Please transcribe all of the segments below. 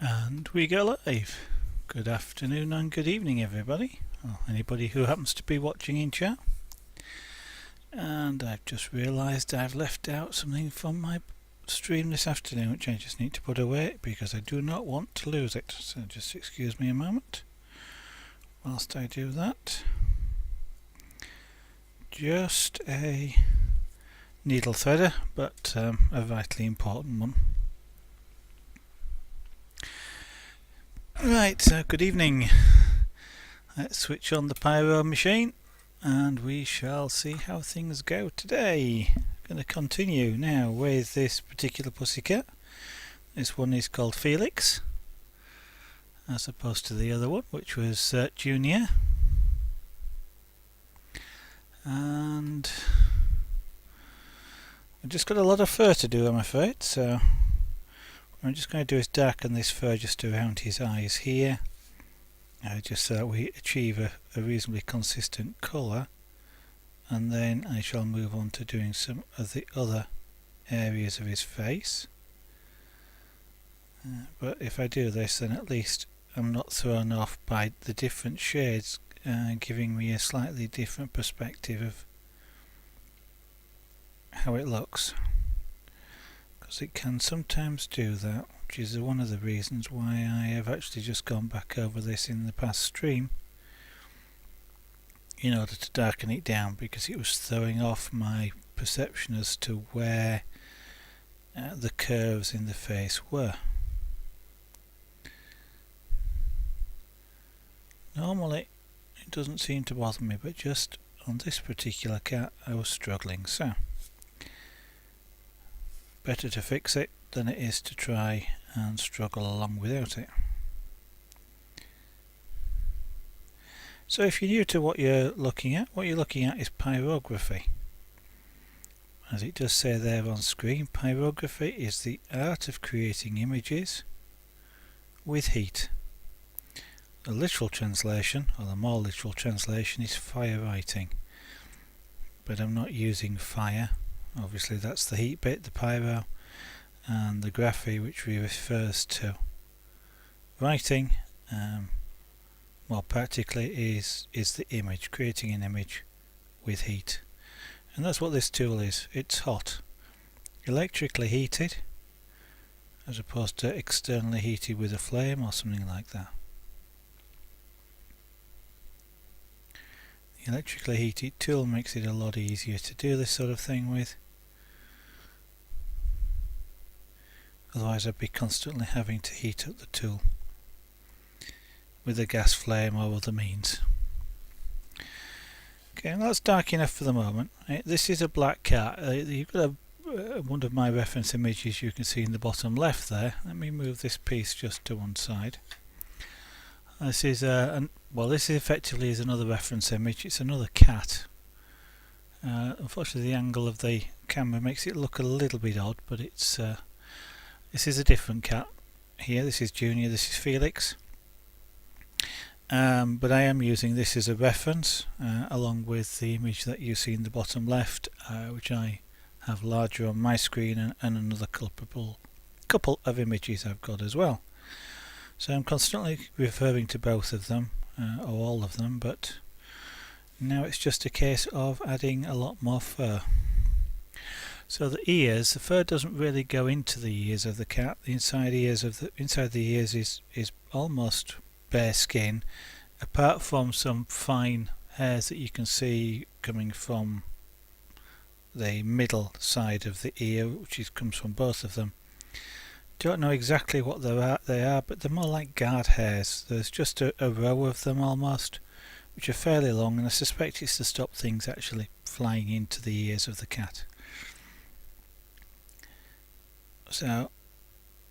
And we go live. Good afternoon and good evening, everybody. Or anybody who happens to be watching in chat. And I've just realised I've left out something from my stream this afternoon, which I just need to put away because I do not want to lose it. So just excuse me a moment whilst I do that. Just a needle threader, but a vitally important one. Right, so good evening. Let's switch on the pyro machine and we shall see how things go today. Going to continue now with this particular pussycat. This one is called Felix, as opposed to the other one, which was Junior. And I've just got a lot of fur to do, I'm afraid, so what I'm just going to do is darken this fur just around his eyes here, just so that we achieve a reasonably consistent colour, and then I shall move on to doing some of the other areas of his face. But if I do this, then at least I'm not thrown off by the different shades, giving me a slightly different perspective of how it looks. Because it can sometimes do that, which is one of the reasons why I have actually just gone back over this in the past stream in order to darken it down, because it was throwing off my perception as to where the curves in the face were. Normally it doesn't seem to bother me, but just on this particular cat I was struggling, so better to fix it than it is to try and struggle along without it. So if you're new to what you're looking at is pyrography. As it does say there on screen, pyrography is the art of creating images with heat. The literal translation, or the more literal translation, is fire writing. But I'm not using fire. Obviously that's the heat bit, the pyro, and the graphy, which refers to writing, more practically is the image, creating an image with heat. And that's what this tool is. It's hot, electrically heated, as opposed to externally heated with a flame or something like that. The electrically heated tool makes it a lot easier to do this sort of thing with. Otherwise I'd be constantly having to heat up the tool with a gas flame or other means. Okay, that's dark enough for the moment. This is a black cat. You've got one of my reference images you can see in the bottom left there. Let me move this piece just to one side. This is this effectively is another reference image. It's another cat. Unfortunately the angle of the camera makes it look a little bit odd, but it's this is a different cat here. This is Junior, this is Felix. But I am using this as a reference, along with the image that you see in the bottom left, which I have larger on my screen, and another couple of images I've got as well. So I'm constantly referring to both of them, or all of them, but now it's just a case of adding a lot more fur. So the ears, the fur doesn't really go into the ears of the cat. The inside the ears is almost bare skin, apart from some fine hairs that you can see coming from the middle side of the ear, which comes from both of them. Don't know exactly what they are, but they're more like guard hairs. There's just a row of them almost, which are fairly long, and I suspect it's to stop things actually flying into the ears of the cat. So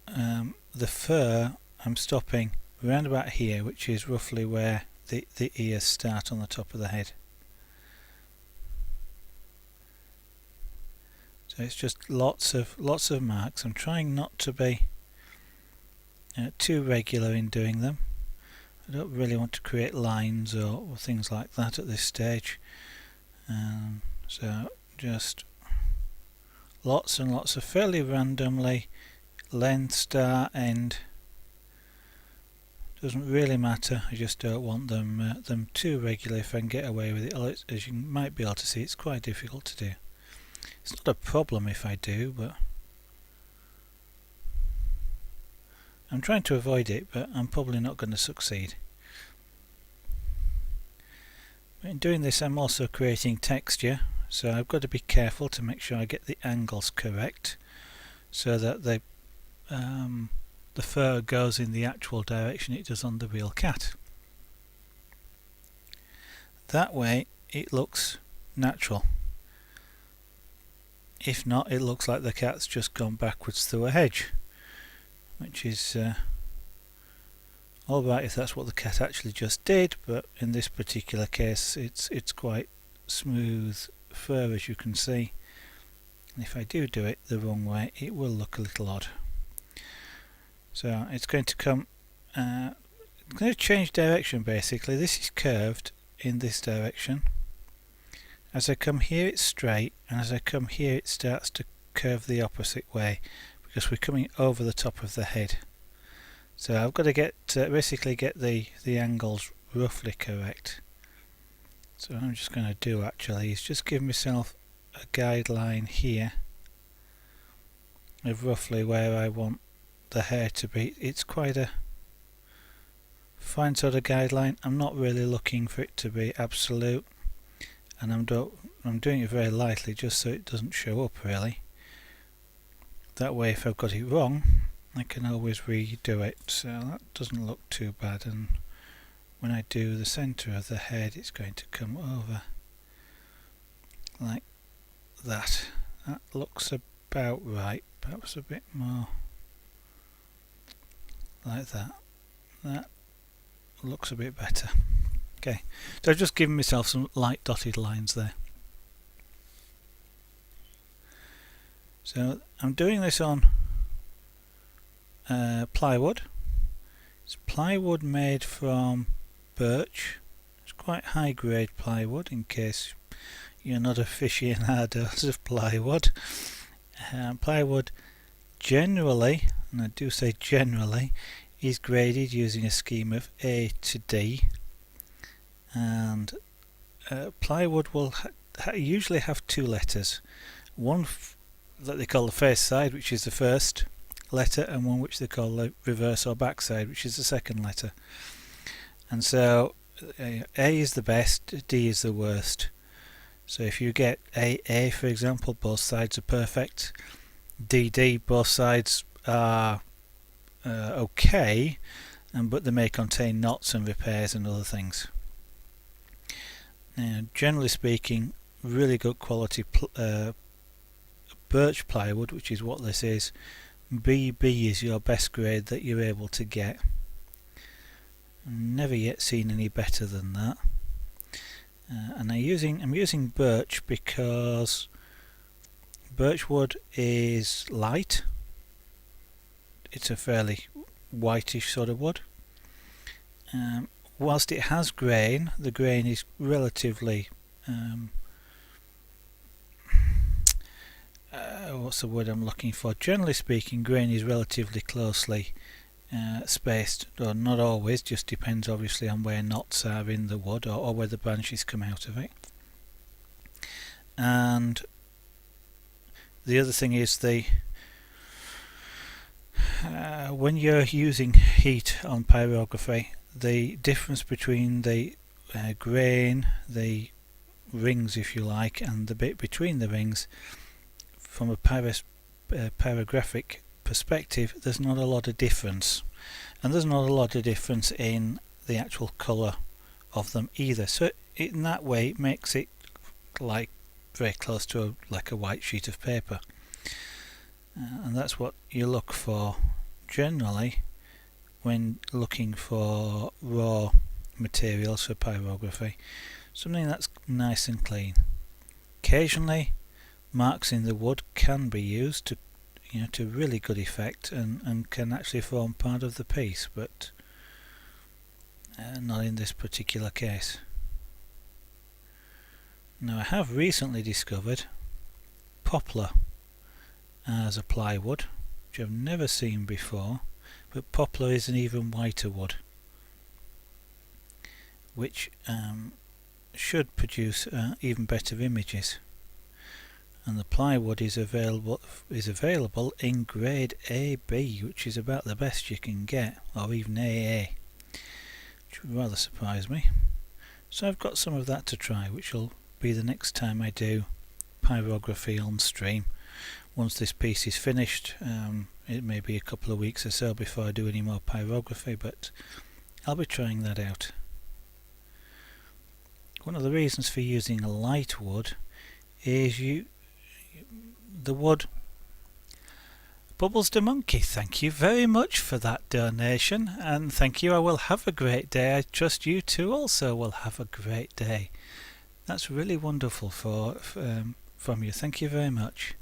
the fur I'm stopping around about here, which is roughly where the ears start on the top of the head. So it's just lots of marks. I'm trying not to be too regular in doing them. I don't really want to create lines or things like that at this stage. So just lots and lots of fairly randomly length, start, end Doesn't really matter, I just don't want them too regular if I can get away with it. As you might be able to see, it's quite difficult to do. It's not a problem if I do, but I'm trying to avoid it, but I'm probably not going to succeed. In doing this, I'm also creating texture, so I've got to be careful to make sure I get the angles correct so that the fur goes in the actual direction it does on the real cat. That way it looks natural. If not, it looks like the cat's just gone backwards through a hedge, which is alright if that's what the cat actually just did, but in this particular case it's quite smooth fur, as you can see, and if I do it the wrong way it will look a little odd. So it's going to come, it's going to change direction basically. This is curved in this direction. As I come here it's straight, and as I come here it starts to curve the opposite way because we're coming over the top of the head. So I've got to get basically get the angles roughly correct. So what I'm just going to do actually is just give myself a guideline here of roughly where I want the hair to be. It's quite a fine sort of guideline. I'm not really looking for it to be absolute, and I'm doing it very lightly just so it doesn't show up really. That way if I've got it wrong I can always redo it, so that doesn't look too bad, and when I do the centre of the head it's going to come over like that. That looks about right, perhaps a bit more like that. That looks a bit better. Okay, so I've just given myself some light dotted lines there. So I'm doing this on plywood. It's plywood made from birch. It's quite high grade plywood, in case you're not aficionados of plywood. Plywood generally, and I do say generally, is graded using a scheme of A to D, and plywood will usually have two letters, one that they call the face side, which is the first letter, and one which they call the reverse or back side, which is the second letter. And so A is the best, D is the worst. So if you get AA, for example, both sides are perfect. DD, both sides are okay, but they may contain knots and repairs and other things. Now, generally speaking, really good quality birch plywood, which is what this is, BB is your best grade that you're able to get. I've never yet seen any better than that. And I'm using birch because birch wood is light. It's a fairly whitish sort of wood. Whilst it has grain, the grain is relatively what's the word I'm looking for? Generally speaking, grain is relatively closely spaced, or not always, just depends obviously on where knots are in the wood, or where the branches come out of it. And the other thing is when you're using heat on pyrography, the difference between the grain, the rings if you like, and the bit between the rings, from a pyrographic perspective, there's not a lot of difference, and there's not a lot of difference in the actual colour of them either. So in that way it makes it like very close to like a white sheet of paper, and that's what you look for generally when looking for raw materials for pyrography. Something that's nice and clean. Occasionally marks in the wood can be used to really good effect, and can actually form part of the piece, but not in this particular case. Now, I have recently discovered poplar as a plywood, which I've never seen before, but poplar is an even whiter wood. which should produce even better images. And the plywood is available in grade AB, which is about the best you can get, or even AA, which would rather surprise me. So I've got some of that to try, which will be the next time I do pyrography on stream. Once this piece is finished, it may be a couple of weeks or so before I do any more pyrography, but I'll be trying that out. One of the reasons for using a light wood is the wood. Bubbles the Monkey, thank you very much for that donation, and thank you. I will have a great day. I trust you too also will have a great day. That's really wonderful from you. Thank you very much.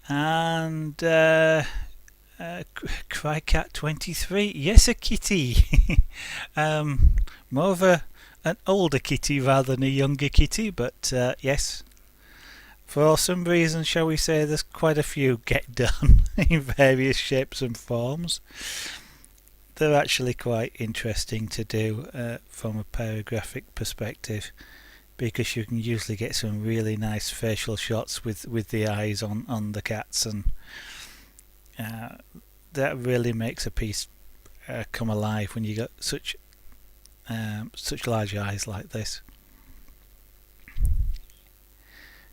And Crycat23, yes, a kitty. More of an older kitty rather than a younger kitty, but yes, for some reason, shall we say, there's quite a few get done in various shapes and forms. They're actually quite interesting to do from a pyrographic perspective, because you can usually get some really nice facial shots with the eyes on the cats, and that really makes a piece come alive when you got such large eyes like this.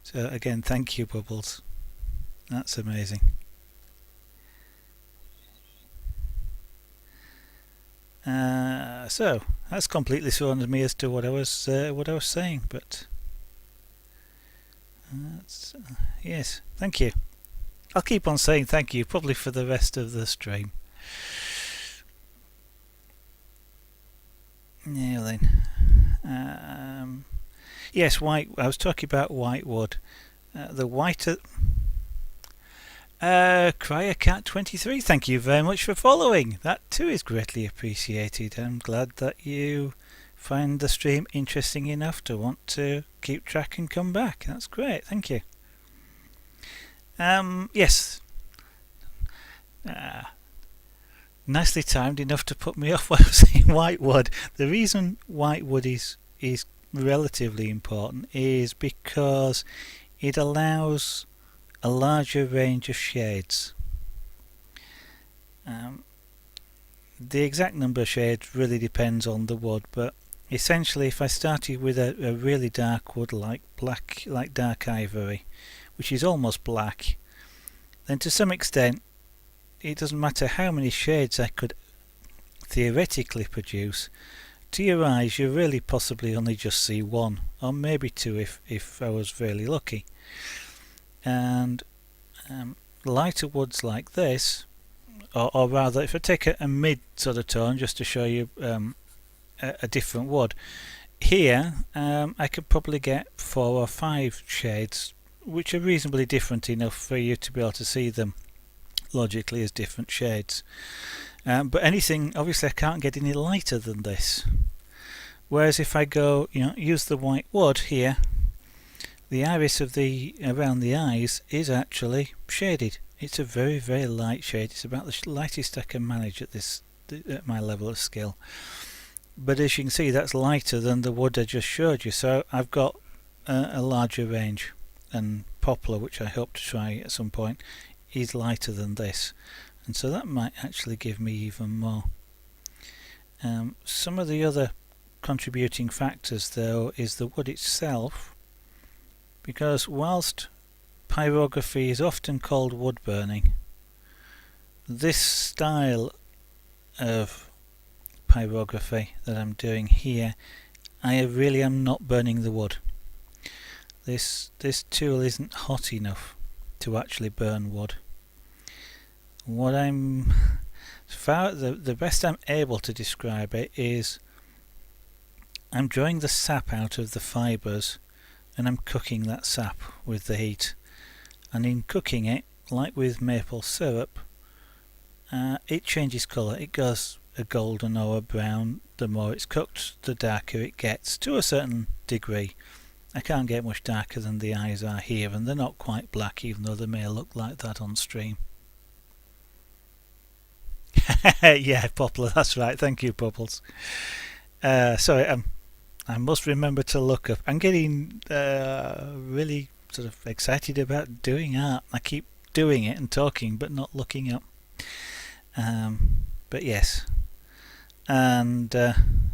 So again, thank you, Bubbles. That's amazing. So that's completely thrown me as to what I was saying, but yes, thank you. I'll keep on saying thank you, probably for the rest of the stream. Now then, yes, white. I was talking about white wood. The whiter. Cryocat23, thank you very much for following. That too is greatly appreciated. I'm glad that you find the stream interesting enough to want to keep track and come back. That's great, thank you. Yes. Nicely timed, enough to put me off when I was saying white wood. The reason white wood is relatively important is because it allows a larger range of shades. The exact number of shades really depends on the wood, but essentially if I started with a really dark wood like dark ivory, which is almost black, then to some extent it doesn't matter how many shades I could theoretically produce. To your eyes you really possibly only just see one, or maybe two if I was really lucky. And lighter woods like this, or rather if I take a mid sort of tone just to show you a different wood, here I could probably get 4 or 5 shades which are reasonably different enough for you to be able to see them logically as different shades. But anything, obviously I can't get any lighter than this. Whereas if I go, use the white wood here, the iris around the eyes is actually shaded. It's a very, very light shade. It's about the lightest I can manage at my level of skill. But as you can see, that's lighter than the wood I just showed you. So I've got a larger range. And poplar, which I hope to try at some point, is lighter than this. And so that might actually give me even more. Some of the other contributing factors, though, is the wood itself. Because whilst pyrography is often called wood burning, this style of pyrography that I'm doing here, I really am not burning the wood. This tool isn't hot enough to actually burn wood. What the best I'm able to describe it is I'm drawing the sap out of the fibres and I'm cooking that sap with the heat. And in cooking it, like with maple syrup, it changes colour. It goes a golden or a brown. The more it's cooked, the darker it gets, to a certain degree. I can't get much darker than the eyes are here, and they're not quite black, even though they may look like that on stream. Yeah, Poplar, that's right. Thank you, Bubbles. Sorry, I must remember to look up. I'm getting really sort of excited about doing art. I keep doing it and talking, but not looking up. But yes, and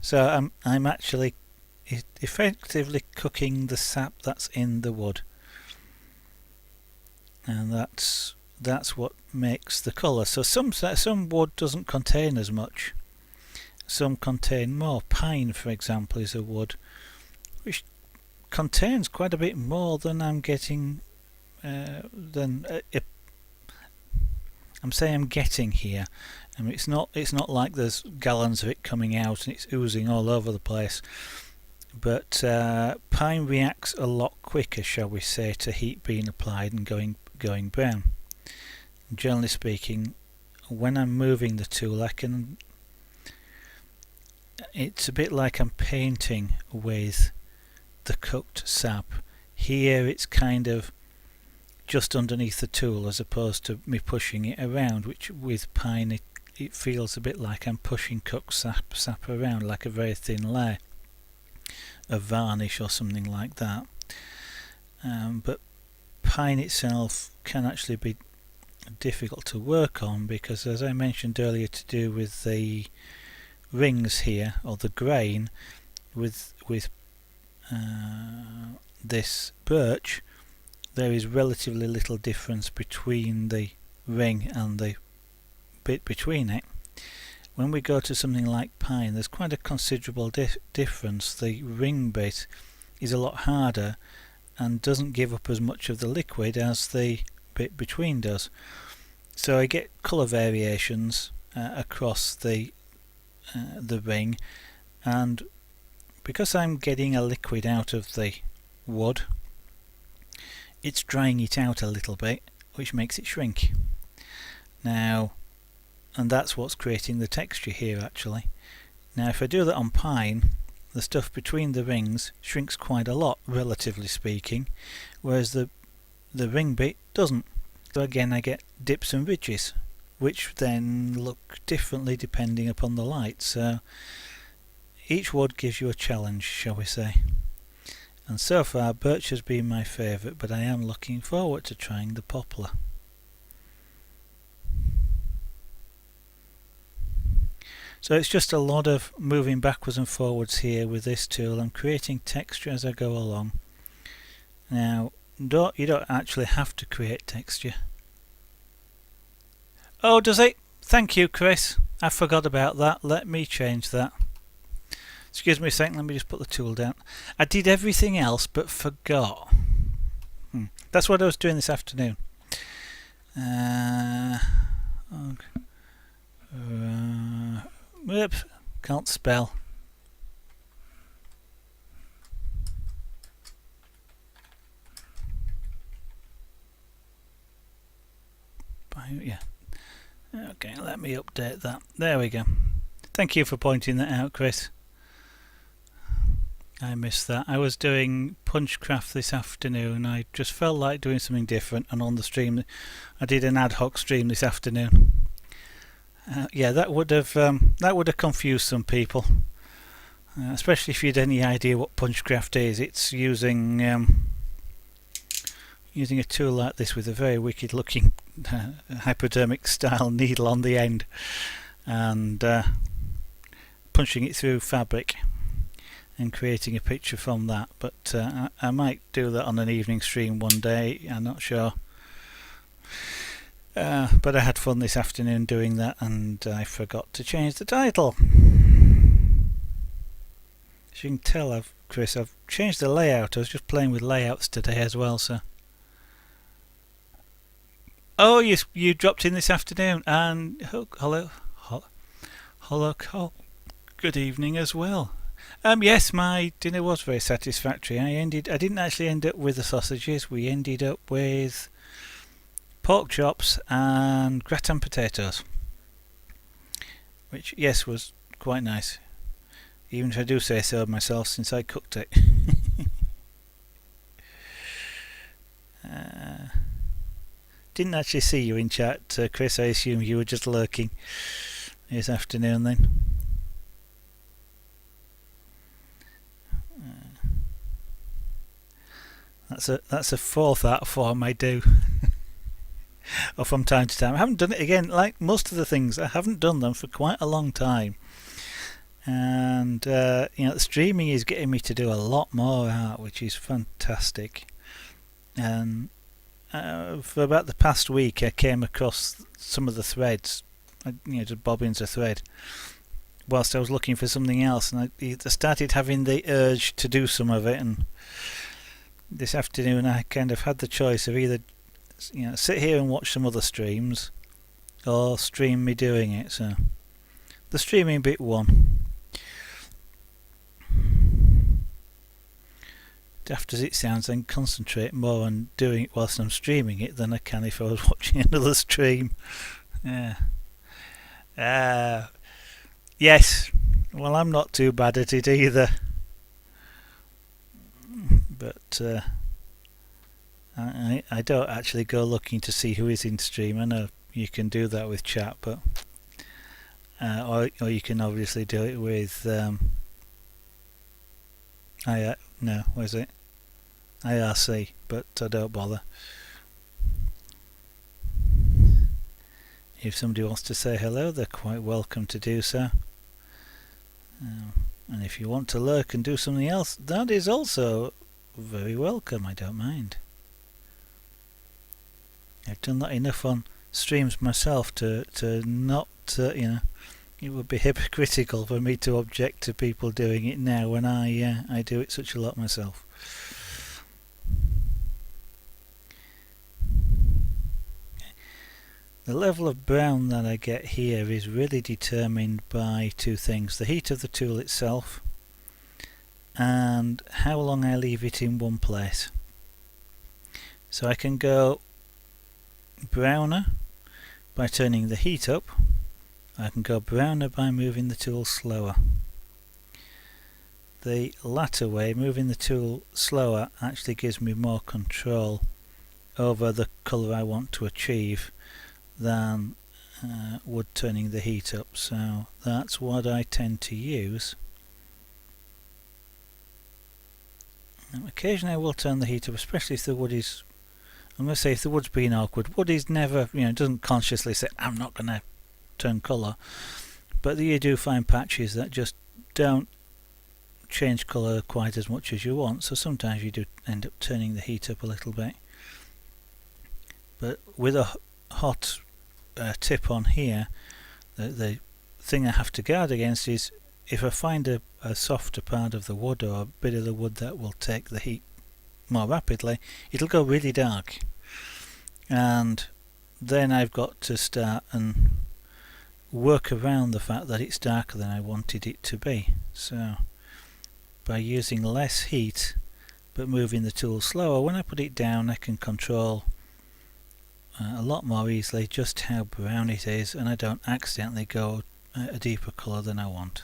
so I'm actually effectively cooking the sap that's in the wood, and that's what makes the colour. So some wood doesn't contain as much. Some contain more. Pine, for example, is a wood which contains quite a bit more than I'm getting. I'm saying I'm getting here. I mean, it's not like there's gallons of it coming out and it's oozing all over the place. But pine reacts a lot quicker, shall we say, to heat being applied and going brown. Generally speaking, when I'm moving the tool, it's a bit like I'm painting with the cooked sap. Here it's kind of just underneath the tool as opposed to me pushing it around, which with pine it feels a bit like I'm pushing cooked sap around, like a very thin layer of varnish or something like that. But pine itself can actually be difficult to work on because, as I mentioned earlier, to do with the rings here or the grain with this birch, there is relatively little difference between the ring and the bit between it. When we go to something like pine, there's quite a considerable difference. The ring bit is a lot harder and doesn't give up as much of the liquid as the bit between does. So I get colour variations across the ring, and because I'm getting a liquid out of the wood, it's drying it out a little bit, which makes it shrink. Now, and that's what's creating the texture here actually. Now if I do that on pine, the stuff between the rings shrinks quite a lot, relatively speaking, whereas the ring bit doesn't. So again I get dips and ridges, which then look differently depending upon the light. So each wood gives you a challenge, shall we say. And so far birch has been my favourite, but I am looking forward to trying the poplar. So it's just a lot of moving backwards and forwards here with this tool. I'm creating texture as I go along. Now you don't actually have to create texture. Oh, does it? Thank you, Chris. I forgot about that. Let me change that. Excuse me a second, let me just put the tool down. I did everything else but forgot. That's what I was doing this afternoon. Oops, can't spell. Yeah. Okay, let me update that. There we go. Thank you for pointing that out, Chris. I missed that. I was doing Punchcraft this afternoon. I just felt like doing something different, and on the stream I did an ad hoc stream this afternoon. Yeah, that would have confused some people, especially if you had any idea what Punchcraft is. It's using a tool like this with a very wicked looking hypodermic style needle on the end, and punching it through fabric and creating a picture from that. But I might do that on an evening stream one day, I'm not sure. But I had fun this afternoon doing that, and I forgot to change the title. As you can tell, Chris, I've changed the layout. I was just playing with layouts today as well. So, oh, you dropped in this afternoon, and hello, good evening as well. Yes, my dinner was very satisfactory. I didn't actually end up with the sausages. We ended up with pork chops and gratin potatoes, which, yes, was quite nice, even if I do say so myself since I cooked it. didn't actually see you in chat, Chris. I assume you were just lurking this afternoon then. That's a fourth art form I do. Or from time to time. I haven't done it again. Like most of the things, I haven't done them for quite a long time. And the streaming is getting me to do a lot more art, which is fantastic. And for about the past week, I came across some of the threads, just bobbins of thread, whilst I was looking for something else, and I started having the urge to do some of it. And this afternoon, I kind of had the choice of either sit here and watch some other streams, or stream me doing it. So the streaming bit won. Daft as it sounds, I can concentrate more on doing it whilst I'm streaming it than I can if I was watching another stream. Yeah. Yes. Well, I'm not too bad at it either. But I don't actually go looking to see who is in stream. I know you can do that with chat, but or you can obviously do it with IRC, but I don't bother. If somebody wants to say hello, they're quite welcome to do so. And if you want to lurk and do something else, that is also very welcome. I don't mind. I've done that enough on streams myself to not, it would be hypocritical for me to object to people doing it now when I do it such a lot myself. The level of brown that I get here is really determined by two things: the heat of the tool itself and how long I leave it in one place. So I can go browner by turning the heat up. I can go browner by moving the tool slower. The latter way, moving the tool slower, actually gives me more control over the colour I want to achieve than would turning the heat up. So that's what I tend to use. And occasionally I will turn the heat up, especially if the wood is, I'm going to say, if the wood's being awkward. Wood is never, doesn't consciously say, I'm not going to turn colour. But you do find patches that just don't change colour quite as much as you want. So sometimes you do end up turning the heat up a little bit. But with a hot tip on here, the thing I have to guard against is if I find a softer part of the wood, or a bit of the wood that will take the heat more rapidly, it'll go really dark, and then I've got to start and work around the fact that it's darker than I wanted it to be. So by using less heat but moving the tool slower, when I put it down I can control a lot more easily just how brown it is, and I don't accidentally go a deeper colour than I want.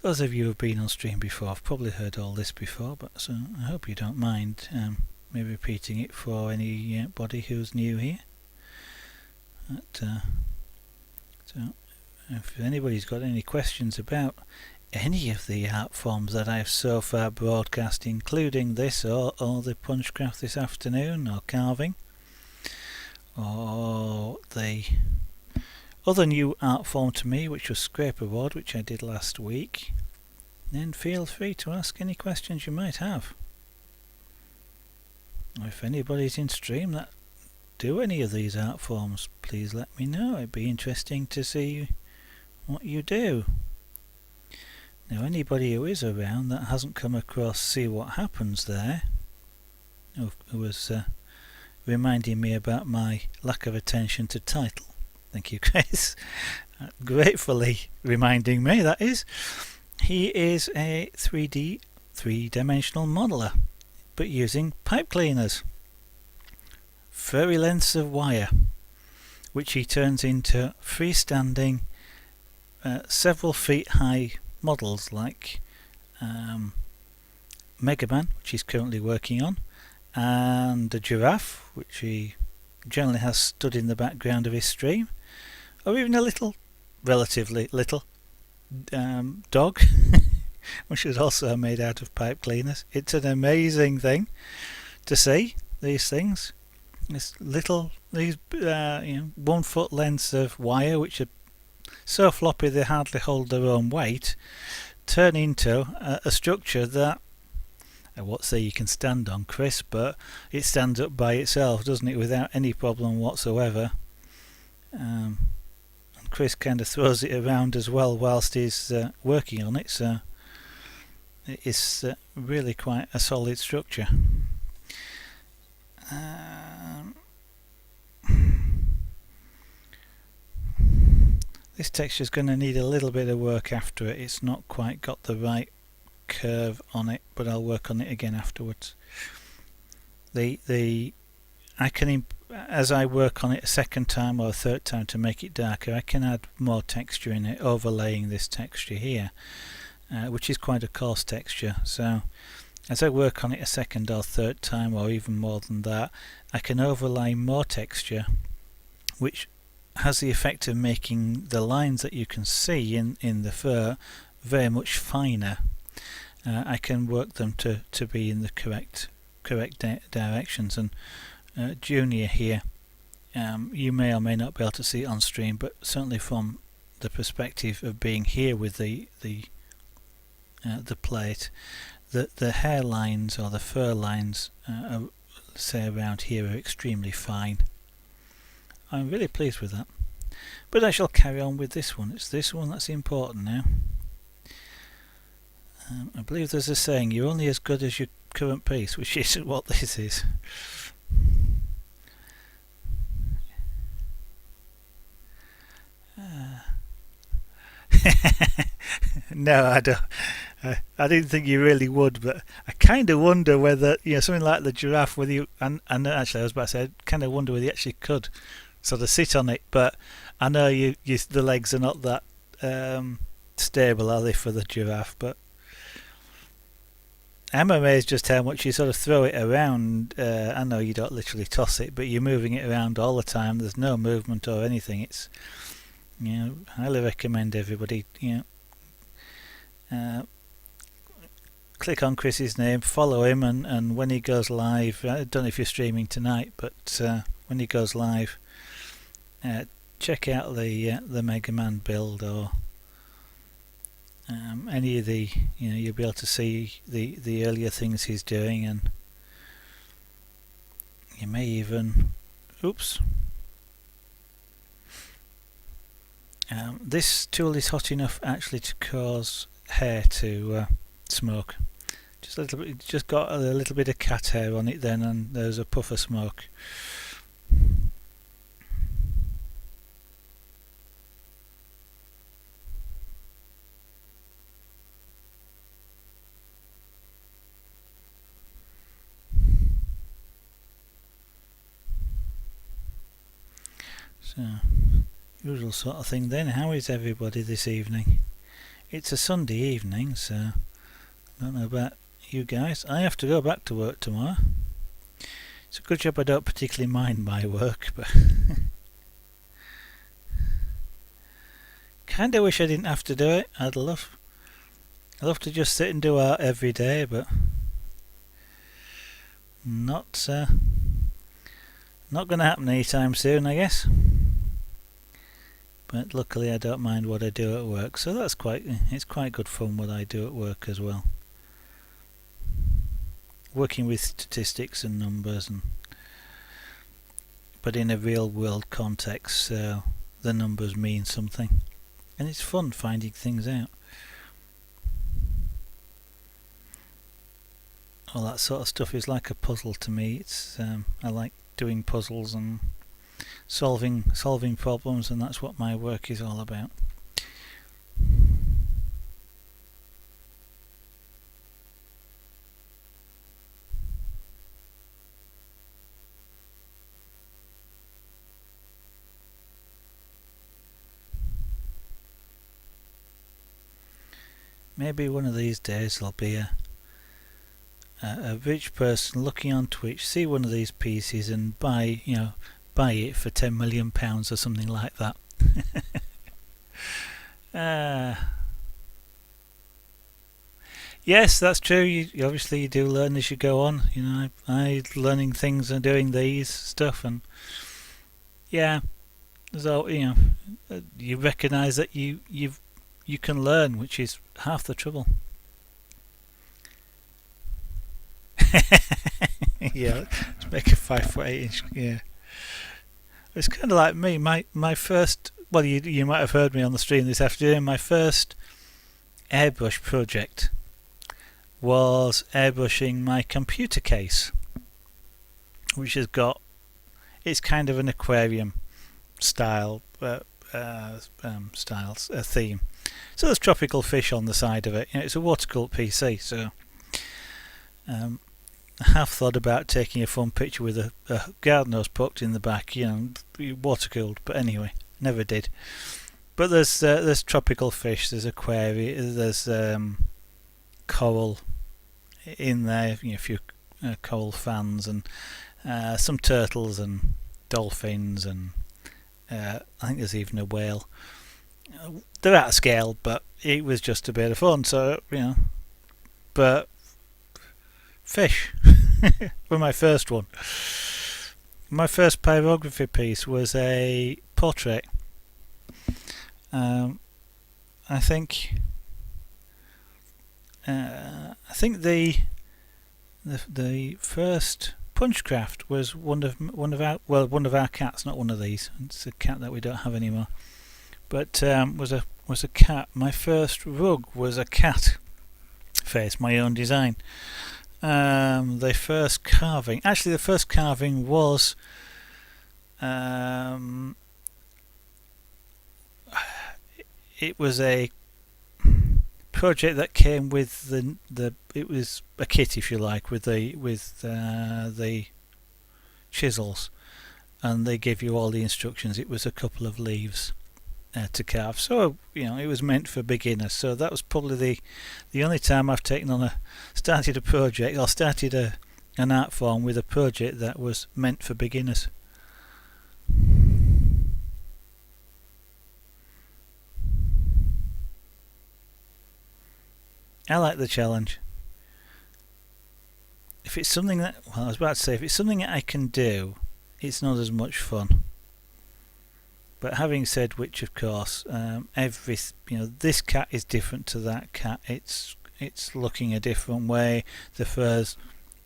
Those of you who have been on stream before have probably heard all this before, but so I hope you don't mind me repeating it for anybody who's new here. So if anybody's got any questions about any of the art forms that I've so far broadcast, including this or the punchcraft this afternoon, or carving, or the other new art form to me, which was scraperboard, which I did last week, then feel free to ask any questions you might have. Or if anybody's in stream that do any of these art forms, please let me know. It'd be interesting to see what you do. Now, anybody who is around that hasn't come across See What Happens there, who was reminding me about my lack of attention to title. Thank you, Chris. Gratefully reminding me, that is. He is a 3D, three-dimensional modeler, but using pipe cleaners. Furry lengths of wire, which he turns into freestanding, several feet high models, like Mega Man, which he's currently working on, and a giraffe, which he generally has stood in the background of his stream, or even a little, relatively little, dog, which is also made out of pipe cleaners. It's an amazing thing to see these things. These 1 foot lengths of wire, which are so floppy they hardly hold their own weight, turn into a structure that, I won't say you can stand on, Chris, but it stands up by itself, doesn't it, without any problem whatsoever. And Chris kind of throws it around as well whilst he's working on it, so it's really quite a solid structure. This texture is going to need a little bit of work after it. It's not quite got the right curve on it, but I'll work on it again afterwards. As I work on it a second time or a third time to make it darker, I can add more texture in it, overlaying this texture here, which is quite a coarse texture. So as I work on it a second or third time, or even more than that, I can overlay more texture, which has the effect of making the lines that you can see in the fur very much finer. I can work them to be in the correct directions. And Junior here, you may or may not be able to see it on stream, but certainly from the perspective of being here with the plate, the hair lines or the fur lines, say around here, are extremely fine. I'm really pleased with that. But I shall carry on with this one. It's this one that's important now. I believe there's a saying, you're only as good as your current piece, which is what this is. No, I don't. I didn't think you really would, but I kind of wonder whether, something like the giraffe, whether you, and actually I was about to say, I kind of wonder whether you actually could sort of sit on it, but I know the legs are not that stable, are they, for the giraffe? But I'm amazed just how much you sort of throw it around. I know you don't literally toss it, but you're moving it around all the time. There's no movement or anything. It's, highly recommend everybody, click on Chris's name, follow him, and when he goes live, I don't know if you're streaming tonight, but when he goes live, check out the Mega Man build, or any of the, you'll be able to see the earlier things he's doing, and you may even, this tool is hot enough actually to cause hair to smoke. Just a little bit, just got a little bit of cat hair on it then, and there's a puff of smoke. So, usual sort of thing then. How is everybody this evening? It's a Sunday evening, so I don't know about you guys. I have to go back to work tomorrow. It's a good job I don't particularly mind my work, but kinda wish I didn't have to do it. I'd love to just sit and do art every day, but not going to happen anytime soon, I guess. But luckily I don't mind what I do at work, so it's quite good fun what I do at work as well. Working with statistics and numbers, but in a real world context, so the numbers mean something, and it's fun finding things out. All that sort of stuff is like a puzzle to me. It's I like doing puzzles and solving problems, and that's what my work is all about. Maybe one of these days there'll be a 3D printed Mega Man build, and I'll show you how to do it. But for now, I'm going to carry on with this one. It's this one that's important now. Maybe one of these days there'll be a rich person looking on Twitch see one of these pieces and buy it for £10 million or something like that. Yes, that's true. You obviously you do learn as you go on. I learning things and doing these stuff, and yeah, so you recognise that you can learn, which is half the trouble. Yeah, let's make a 5'8" inch. Yeah, it's kind of like me. My first. Well, you might have heard me on the stream this afternoon. My first airbrush project was airbrushing my computer case, which has got, it's kind of an aquarium style theme. So there's tropical fish on the side of it. It's a water-cooled PC, so I have thought about taking a fun picture with a garden hose poked in the back, water-cooled, but anyway, never did. But there's tropical fish, there's aquarium, there's coral in there, a few coral fans, and some turtles and dolphins, and I think there's even a whale. They're out of scale, but it was just a bit of fun. So but fish were my first one. My first pyrography piece was a portrait. I think the first Punchcraft was one of our cats, not one of these. It's a cat that we don't have anymore. But was a cat. My first rug was a cat face, my own design. The first carving was it was a project that came with it was a kit, if you like, with the chisels, and they give you all the instructions. It was a couple of leaves to carve, so it was meant for beginners. So that was probably the only time I've started a project, or started an art form with a project that was meant for beginners. I like the challenge. If it's something that, I was about to say, if it's something that I can do, it's not as much fun. But having said which, of course, this cat is different to that cat. It's looking a different way. The fur's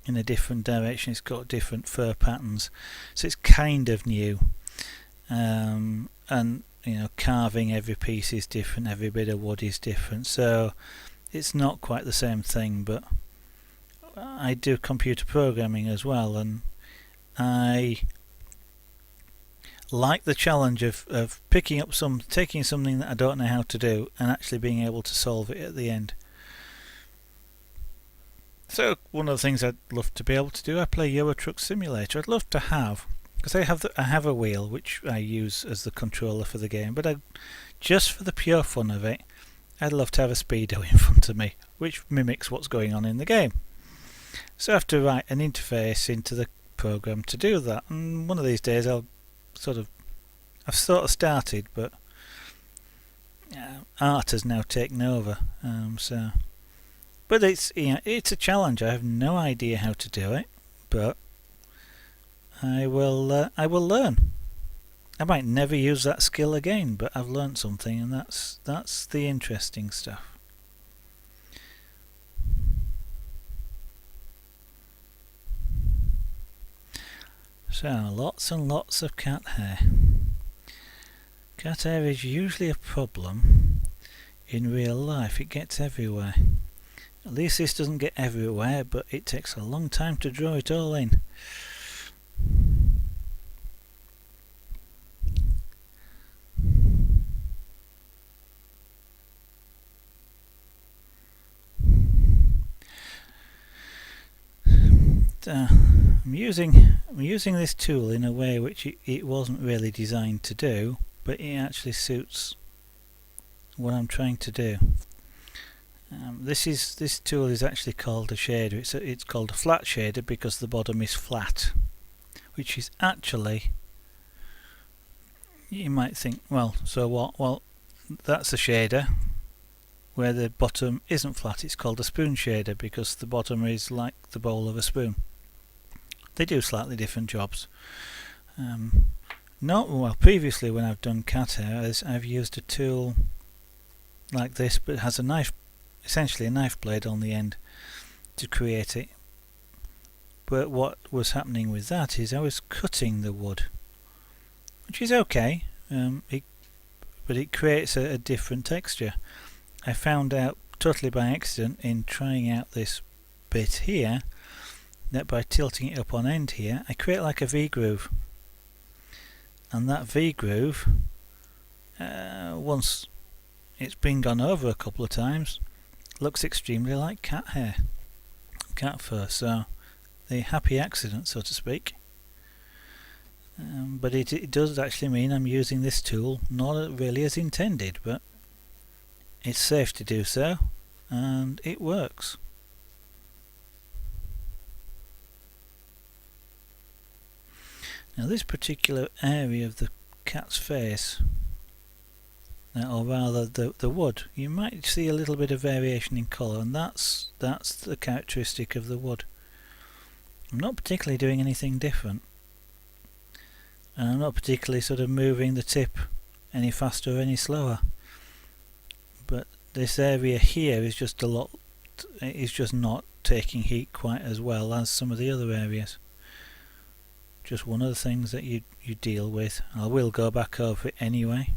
in a different direction. It's got different fur patterns, so it's kind of new. And carving every piece is different. Every bit of wood is different. So it's not quite the same thing. But I do computer programming as well, and I like the challenge of taking something that I don't know how to do and actually being able to solve it at the end. So one of the things I'd love to be able to do, I play Euro Truck Simulator. I'd love to have, because I have a wheel which I use as the controller for the game, but just for the pure fun of it, I'd love to have a speedo in front of me which mimics what's going on in the game. So I have to write an interface into the program to do that, and one of these days I've sort of started, but art has now taken over. But it's a challenge. I have no idea how to do it, but I will learn. I might never use that skill again, but I've learnt something, and that's the interesting stuff. So lots and lots of cat hair. Cat hair is usually a problem in real life. It gets everywhere. At least this doesn't get everywhere, but it takes a long time to draw it all in. I'm using this tool in a way which it wasn't really designed to do, but it actually suits what I'm trying to do. This tool is actually called a shader. It's called a flat shader because the bottom is flat, which is actually, you might think, well, so what? Well, that's a shader where the bottom isn't flat. It's called a spoon shader because the bottom is like the bowl of a spoon. They do slightly different jobs. Previously when I've done cat hair, I've used a tool like this, but it has a knife, essentially a knife blade on the end to create it. But what was happening with that is I was cutting the wood, which is okay, but it creates a different texture. I found out totally by accident in trying out this bit here that by tilting it up on end here, I create like a V-groove. And that V-groove, once it's been gone over a couple of times, looks extremely like cat hair, cat fur. So the happy accident, so to speak. But it does actually mean I'm using this tool not really as intended, but it's safe to do so, and it works. Now this particular area of the cat's face, or rather the wood, you might see a little bit of variation in colour, and that's the characteristic of the wood. I'm not particularly doing anything different, and I'm not particularly sort of moving the tip any faster or any slower, but this area here is just not taking heat quite as well as some of the other areas. Just one of the things that you deal with. I will go back over it anyway.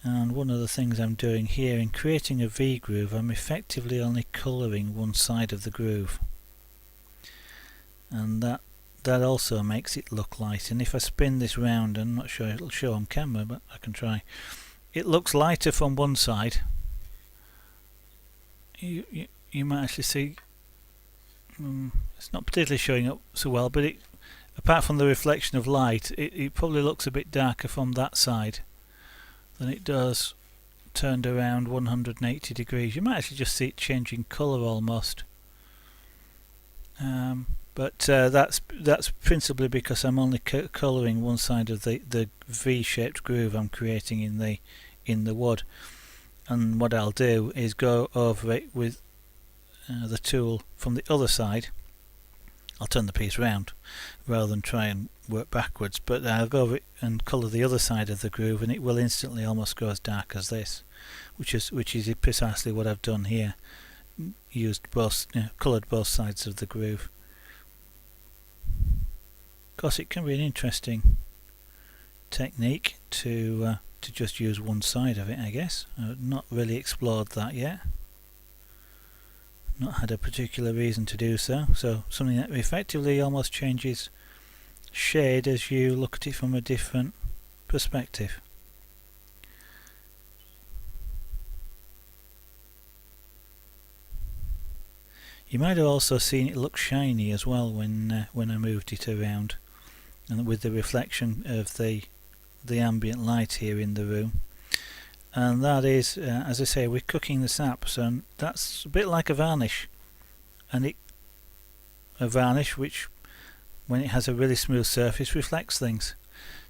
And one of the things I'm doing here in creating a V-groove, I'm effectively only colouring one side of the groove, and that also makes it look light. And if I spin this round, I'm not sure it'll show on camera, but I can try. It looks lighter from one side. You might actually see. It's not particularly showing up so well, but apart from the reflection of light, it probably looks a bit darker from that side than it does turned around 180 degrees. You might actually just see it changing colour almost. But that's principally because I'm only colouring one side of the V-shaped groove I'm creating in the wood. And what I'll do is go over it with the tool from the other side. I'll turn the piece round rather than try and work backwards, but I'll go over it and colour the other side of the groove, and it will instantly almost go as dark as this, which is precisely what I've done here. Coloured both sides of the groove. Of course, it can be an interesting technique to just use one side of it, I guess. I've not really explored that yet. Not had a particular reason to do so. So something that effectively almost changes shade as you look at it from a different perspective. You might have also seen it look shiny as well when I moved it around, and with the reflection of the ambient light here in the room. And that is, as I say, we're cooking the saps, and that's a bit like a varnish. And a varnish which, when it has a really smooth surface, reflects things.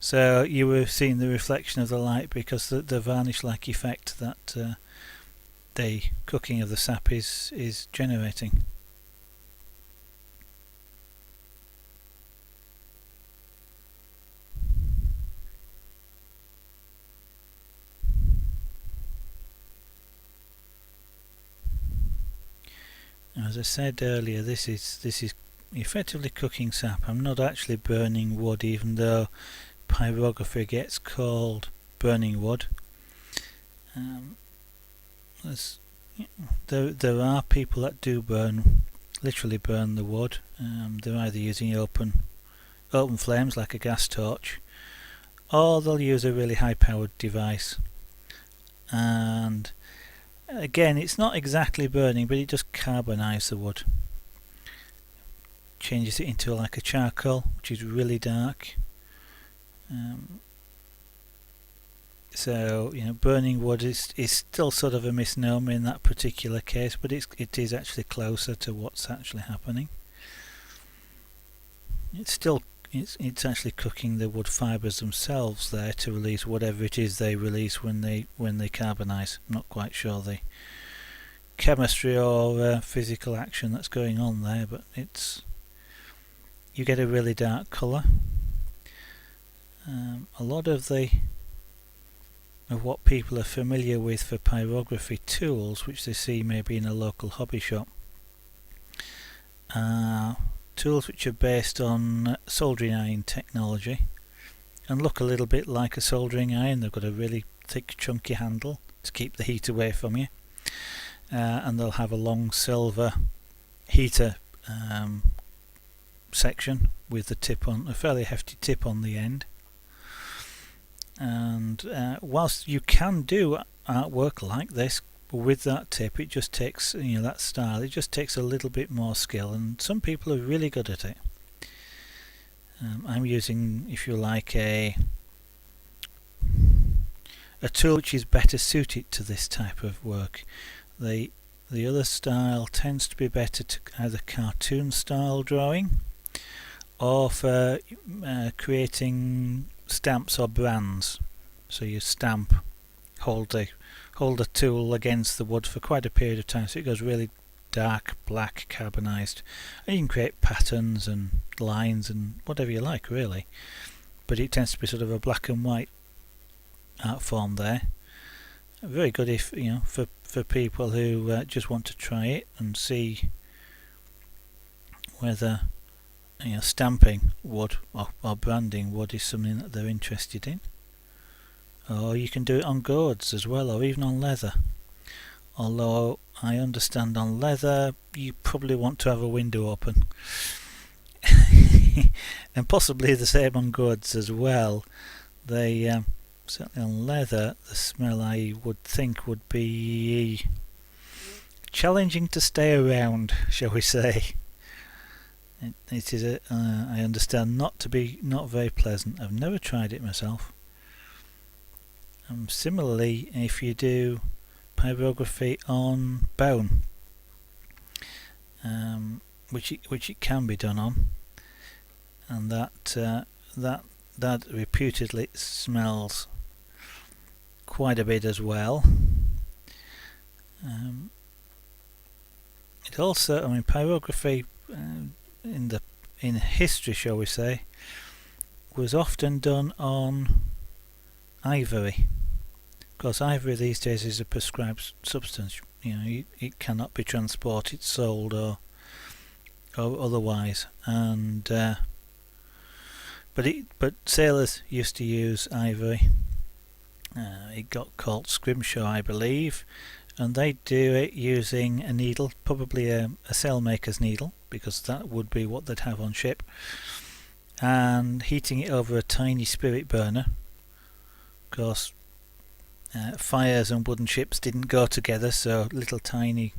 So you were seeing the reflection of the light because the varnish-like effect that the cooking of the sap is generating. As I said earlier, this is effectively cooking sap. I'm not actually burning wood, even though pyrography gets called burning wood. There are people that do literally burn the wood. They're either using open flames like a gas torch, or they'll use a really high-powered device. And again, it's not exactly burning, but it just carbonises the wood. Changes it into like a charcoal, which is really dark. So, burning wood is still sort of a misnomer in that particular case, but it is actually closer to what's actually happening. It's actually cooking the wood fibres themselves there to release whatever it is they release when they carbonise. I'm not quite sure the chemistry or physical action that's going on there, but you get a really dark colour. A lot of what people are familiar with for pyrography tools, which they see maybe in a local hobby shop, are tools which are based on soldering iron technology and look a little bit like a soldering iron. They've got a really thick chunky handle to keep the heat away from you, and they'll have a long silver heater section with a fairly hefty tip on the end. And whilst you can do artwork like this with that tip, it just takes, that style, it just takes a little bit more skill, and some people are really good at it. I'm using, if you like, a tool which is better suited to this type of work. The other style tends to be better to either cartoon style drawing or for creating stamps or brands. So you stamp, hold the tool against the wood for quite a period of time, so it goes really dark black carbonized, and you can create patterns and lines and whatever you like, really. But it tends to be sort of a black and white art form there. Very good if for people who just want to try it and see whether stamping wood or branding wood is something that they're interested in. Or you can do it on gourds as well, or even on leather. Although I understand on leather you probably want to have a window open. And possibly the same on gourds as well. They certainly on leather, the smell I would think would be challenging to stay around, shall we say. It is I understand not very pleasant. I've never tried it myself. Similarly, if you do pyrography on bone, which it can be done on, and that reputedly smells quite a bit as well. It also, pyrography in history, shall we say, was often done on ivory. Of course, ivory these days is a prescribed substance. It cannot be transported, sold, or otherwise. And but sailors used to use ivory. It got called scrimshaw, I believe, and they do it using a needle, probably a sailmaker's needle, because that would be what they'd have on ship, and heating it over a tiny spirit burner. Of course, fires and wooden ships didn't go together, so little tiny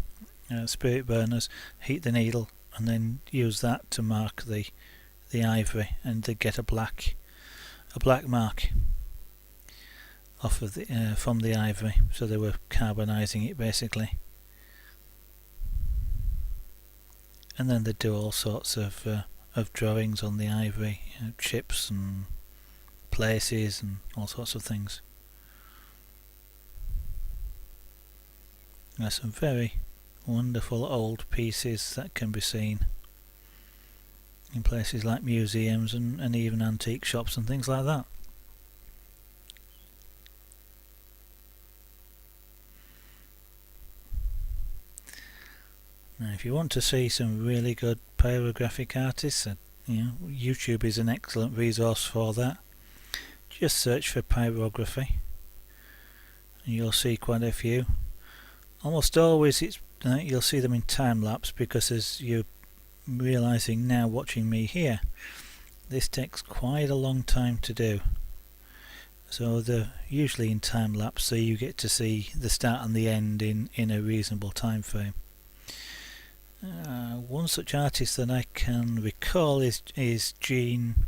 spirit burners heat the needle and then use that to mark the ivory, and they get a black mark off of from the ivory. So they were carbonizing it basically, and then they do all sorts of drawings on the ivory, ships and places and all sorts of things. There's some very wonderful old pieces that can be seen in places like museums and even antique shops and things like that. Now, if you want to see some really good pyrographic artists, YouTube is an excellent resource for that. Just search for pyrography and you'll see quite a few. Almost always you'll see them in time lapse, because as you're realizing now watching me here, this takes quite a long time to do. So they're usually in time lapse, so you get to see the start and the end in a reasonable time frame. One such artist that I can recall is Jean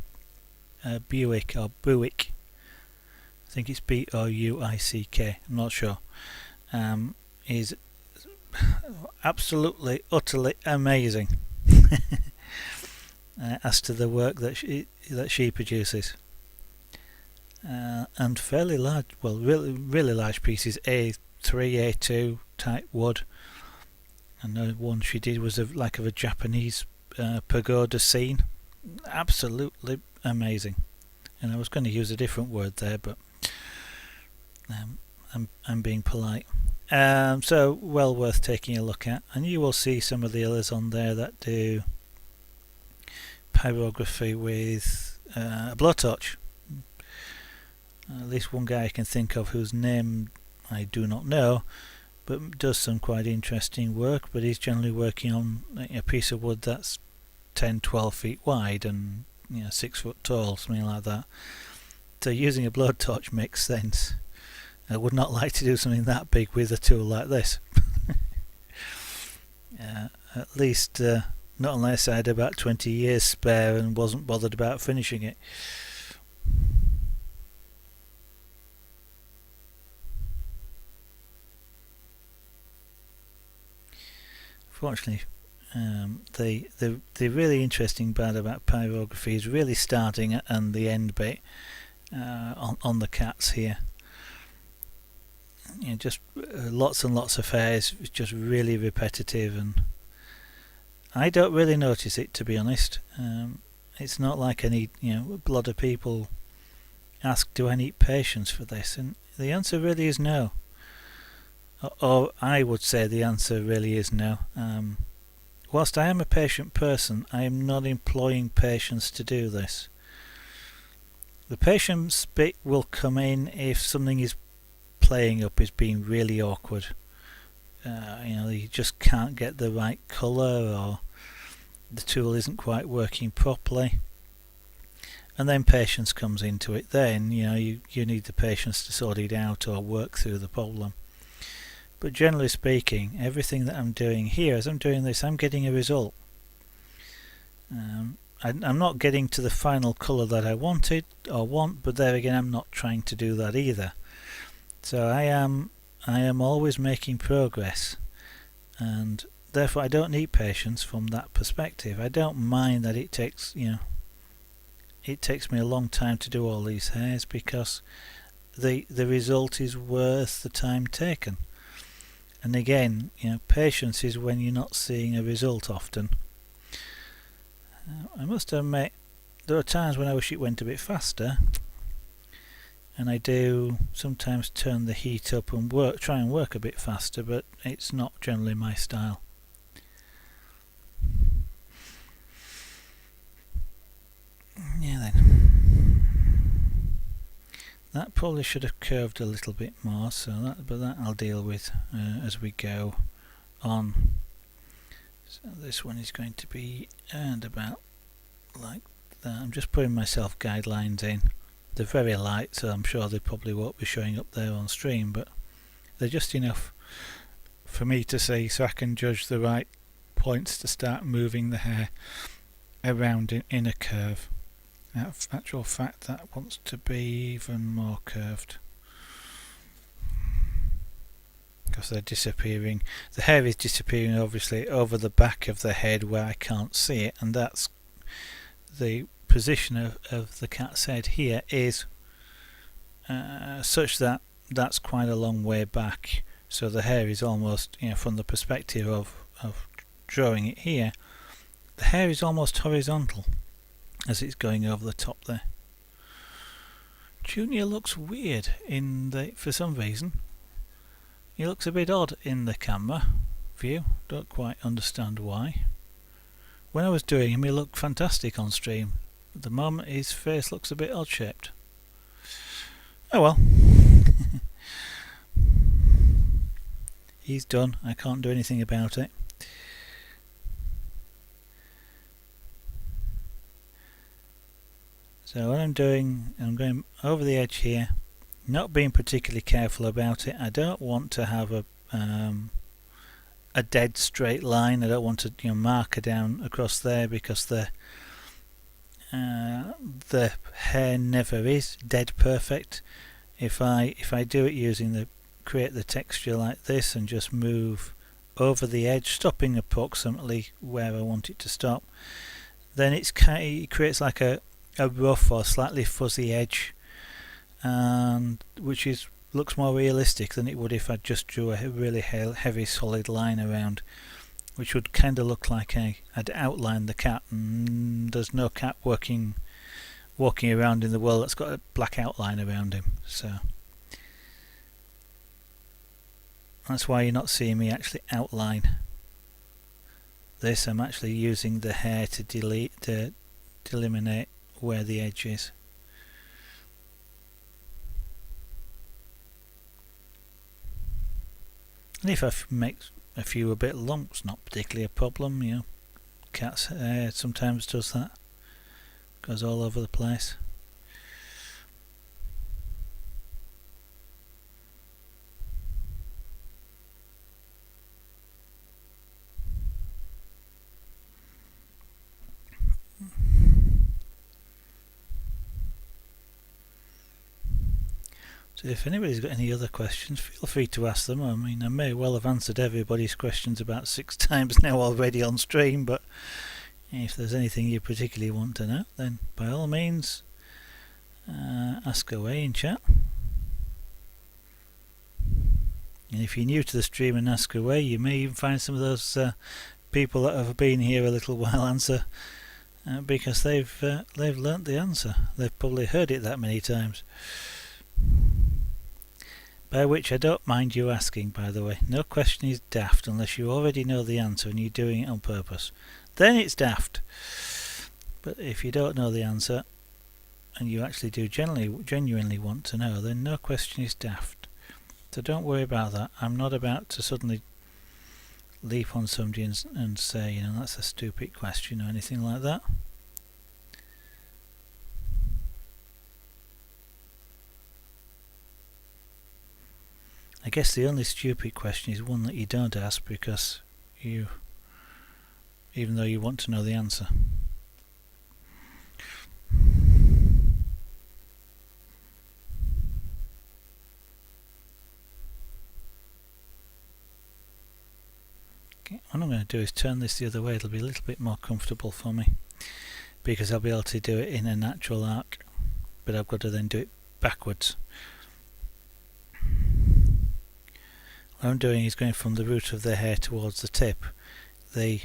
Buick, I think it's Bouick, I'm not sure, is absolutely, utterly amazing as to the work that she produces. And fairly large, well, really large pieces, A3, A2 type wood. And the one she did was like of a Japanese pagoda scene. Absolutely amazing. And I was going to use a different word there, but I'm being polite. So well worth taking a look at, and you will see some of the others on there that do pyrography with a blowtorch. At least one guy I can think of whose name I do not know, but does some quite interesting work, but he's generally working on a piece of wood that's 10-12 feet wide and 6 foot tall, something like that. So using a blowtorch makes sense. I would not like to do something that big with a tool like this. At least not unless I had about 20 years spare and wasn't bothered about finishing it. Fortunately, the really interesting part about pyrography is really starting and the end bit on the cats here. Just lots and lots of hairs, it's just really repetitive, and I don't really notice it, to be honest. It's not like I need, a lot of people ask, do I need patience for this? And the answer really is no. Or I would say the answer really is no. Whilst I am a patient person, I am not employing patience to do this. The patience bit will come in if something is playing up, is being really awkward. You just can't get the right colour, or the tool isn't quite working properly. And then patience comes into it. Then you need the patience to sort it out or work through the problem. But generally speaking, everything that I'm doing here, as I'm doing this, I'm getting a result. I'm not getting to the final colour that I want, but there again, I'm not trying to do that either. So I am always making progress, and therefore I don't need patience from that perspective. I don't mind that it takes me a long time to do all these hairs, because the result is worth the time taken. And again, patience is when you're not seeing a result often. I must admit, there are times when I wish it went a bit faster, and I do sometimes turn the heat up and try and work a bit faster, but it's not generally my style. Yeah, then. That probably should have curved a little bit more, but that I'll deal with as we go on. So this one is going to be earned about like that. I'm just putting myself guidelines in. They're very light, so I'm sure they probably won't be showing up there on stream, but they're just enough for me to see, so I can judge the right points to start moving the hair around in a curve. In actual fact, that wants to be even more curved, because they're disappearing. The hair is disappearing obviously over the back of the head where I can't see it, and that's the position of the cat's head here is such that that's quite a long way back, so the hair is almost, from the perspective of drawing it here, the hair is almost horizontal as it's going over the top there. Junior looks weird for some reason. He looks a bit odd in the camera view, don't quite understand why. When I was doing him, he looked fantastic on stream. At the moment his face looks a bit odd shaped. Oh well. He's done, I can't do anything about it. So what I'm doing, I'm going over the edge here, not being particularly careful about it. I don't want to have a dead straight line. I don't want to marker down across there, because the hair never is dead perfect. if I do it using create the texture like this and just move over the edge, stopping approximately where I want it to stop, then it creates like a rough or slightly fuzzy edge, and which looks more realistic than it would if I just drew a really heavy solid line around, which would kind of look like I'd outlined the cat, and there's no cat walking around in the world that's got a black outline around him. So that's why you're not seeing me actually outline this. I'm actually using the hair to delineate where the edge is. And if I make a few a bit long, it's not particularly a problem, you know. Cat's hair sometimes does that, goes all over the place. So if anybody's got any other questions, feel free to ask them. I mean, I may well have answered everybody's questions about 6 times now already on stream, but if there's anything you particularly want to know, then by all means ask away in chat. And if you're new to the stream and ask away, you may even find some of those people that have been here a little while answer because they've learnt the answer. They've probably heard it that many times. By which I don't mind you asking, by the way. No question is daft unless you already know the answer and you're doing it on purpose. Then it's daft. But if you don't know the answer and you actually do genuinely want to know, then no question is daft. So don't worry about that. I'm not about to suddenly leap on somebody and say, you know, that's a stupid question or anything like that. I guess the only stupid question is one that you don't ask because even though you want to know the answer. Okay, what I'm going to do is turn this the other way. It'll be a little bit more comfortable for me because I'll be able to do it in a natural arc, but I've got to then do it backwards. What I'm doing is going from the root of the hair towards the tip. The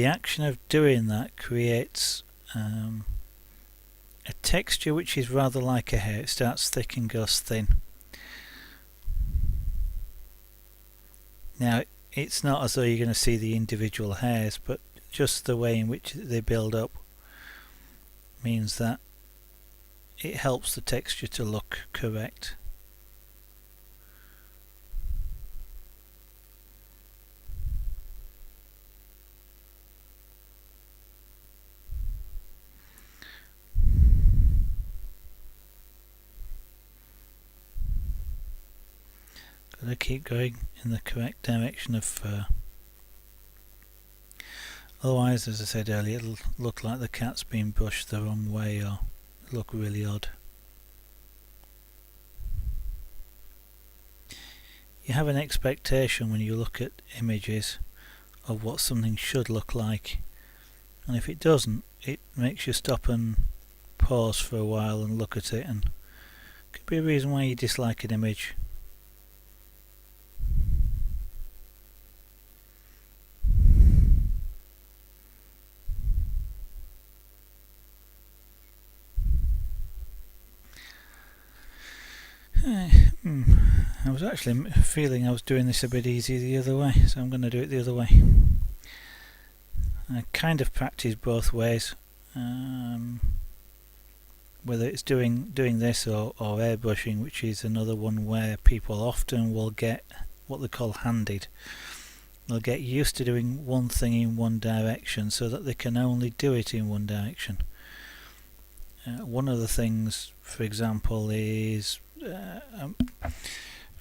action of doing that creates a texture which is rather like a hair. It starts thick and goes thin. Now it's not as though you're going to see the individual hairs, but just the way in which they build up means that it helps the texture to look correct. Got to keep going in the correct direction of fur. Otherwise, as I said earlier, it'll look like the cat's been brushed the wrong way or look really odd. You have an expectation when you look at images of what something should look like, and if it doesn't, it makes you stop and pause for a while and look at it, and it could be a reason why you dislike an image. I was actually feeling I was doing this a bit easier the other way, so I'm going to do it the other way. I kind of practice both ways, whether it's doing this or airbrushing, which is another one where people often will get what they call handed. They'll get used to doing one thing in one direction so that they can only do it in one direction. One of the things, for example, is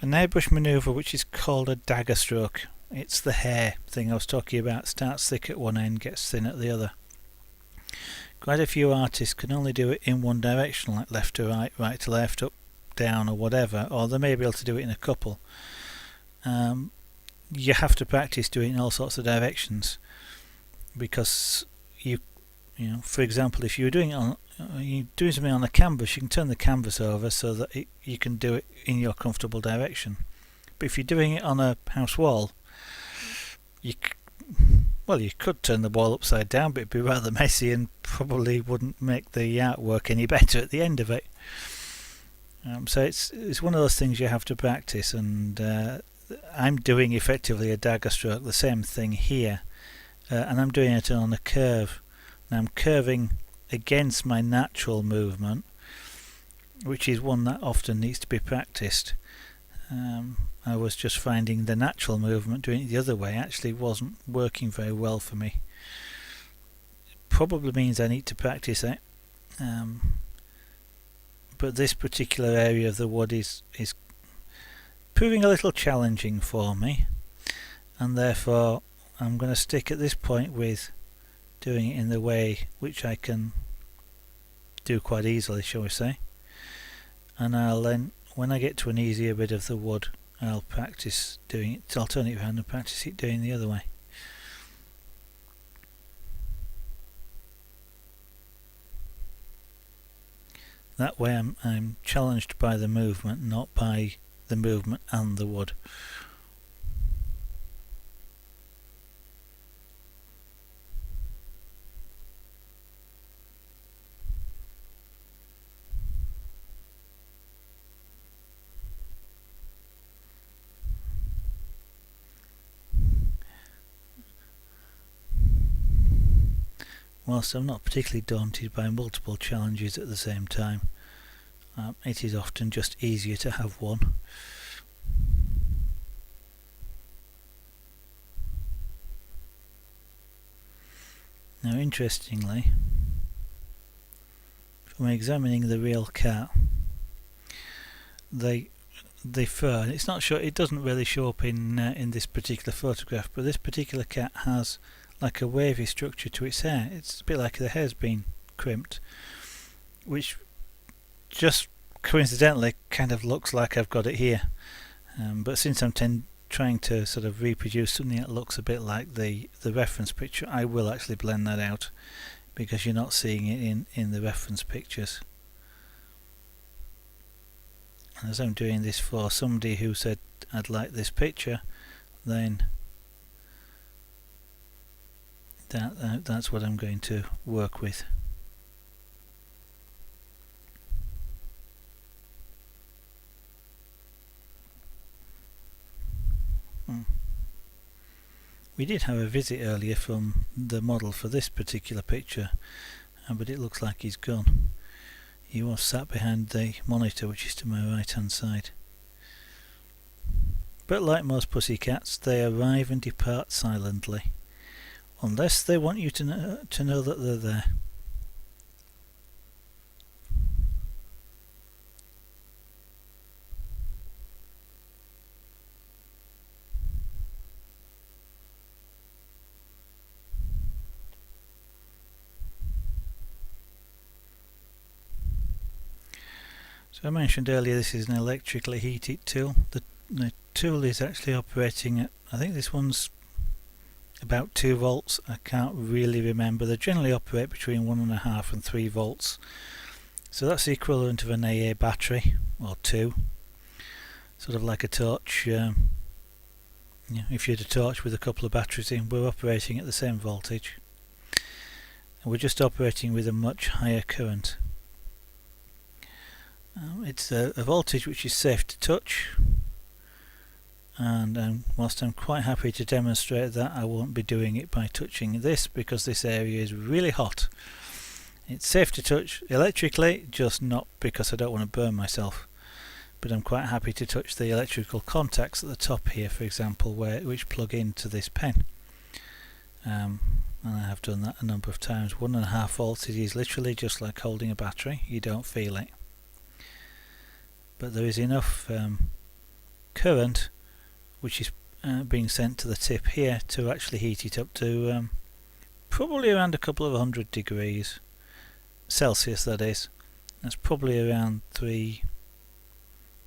an airbrush manoeuvre which is called a dagger stroke. It's the hair thing I was talking about. Starts thick at one end, gets thin at the other. Quite a few artists can only do it in one direction, like left to right, right to left, up down or whatever, or they may be able to do it in a couple. You have to practice doing it in all sorts of directions, because you know, for example, if you're doing something on a canvas, you can turn the canvas over so that you can do it in your comfortable direction. But if you're doing it on a house wall, you could turn the wall upside down, but it'd be rather messy and probably wouldn't make the artwork any better at the end of it. So it's one of those things you have to practice, and I'm doing effectively a dagger stroke, the same thing here, and I'm doing it on a curve. Now I'm curving against my natural movement, which is one that often needs to be practiced. I was just finding the natural movement, doing it the other way, actually wasn't working very well for me. Probably means I need to practice it. But this particular area of the wood is proving a little challenging for me, and therefore I'm going to stick at this point with doing it in the way which I can do quite easily, shall we say, and I'll then, when I get to an easier bit of the wood, I'll practice doing it. I'll turn it around and practice it doing the other way. That way I'm challenged by the movement, not by the movement and the wood. Whilst I'm not particularly daunted by multiple challenges at the same time, it is often just easier to have one. Now, interestingly, from examining the real cat, the fur, and it's not sure, it doesn't really show up in this particular photograph, but this particular cat has like a wavy structure to its hair. It's a bit like the hair's been crimped, which just coincidentally kind of looks like I've got it here. But since I'm trying to sort of reproduce something that looks a bit like the reference picture, I will actually blend that out, because you're not seeing it in the reference pictures. And as I'm doing this for somebody who said I'd like this picture, then that's what I'm going to work with. We did have a visit earlier from the model for this particular picture, but it looks like he's gone. He was sat behind the monitor, which is to my right hand side. But like most pussycats, they arrive and depart silently, unless they want you to know that they're there. So I mentioned earlier this is an electrically heated tool. The tool is actually operating at, I think this one's about 2 volts. I can't really remember. They generally operate between 1.5 and 3 volts. So that's the equivalent of an AA battery, or 2. Sort of like a torch. If you had a torch with a couple of batteries in, we're operating at the same voltage. And we're just operating with a much higher current. It's a voltage which is safe to touch, and whilst I'm quite happy to demonstrate that, I won't be doing it by touching this, because this area is really hot. It's safe to touch electrically, just not because I don't want to burn myself, but I'm quite happy to touch the electrical contacts at the top here, for example, which plug into this pen. And I have done that a number of times. 1.5 volts, it is literally just like holding a battery. You don't feel it, but there is enough current which is being sent to the tip here to actually heat it up to probably around a couple of 100 degrees Celsius, that is. That's probably around 3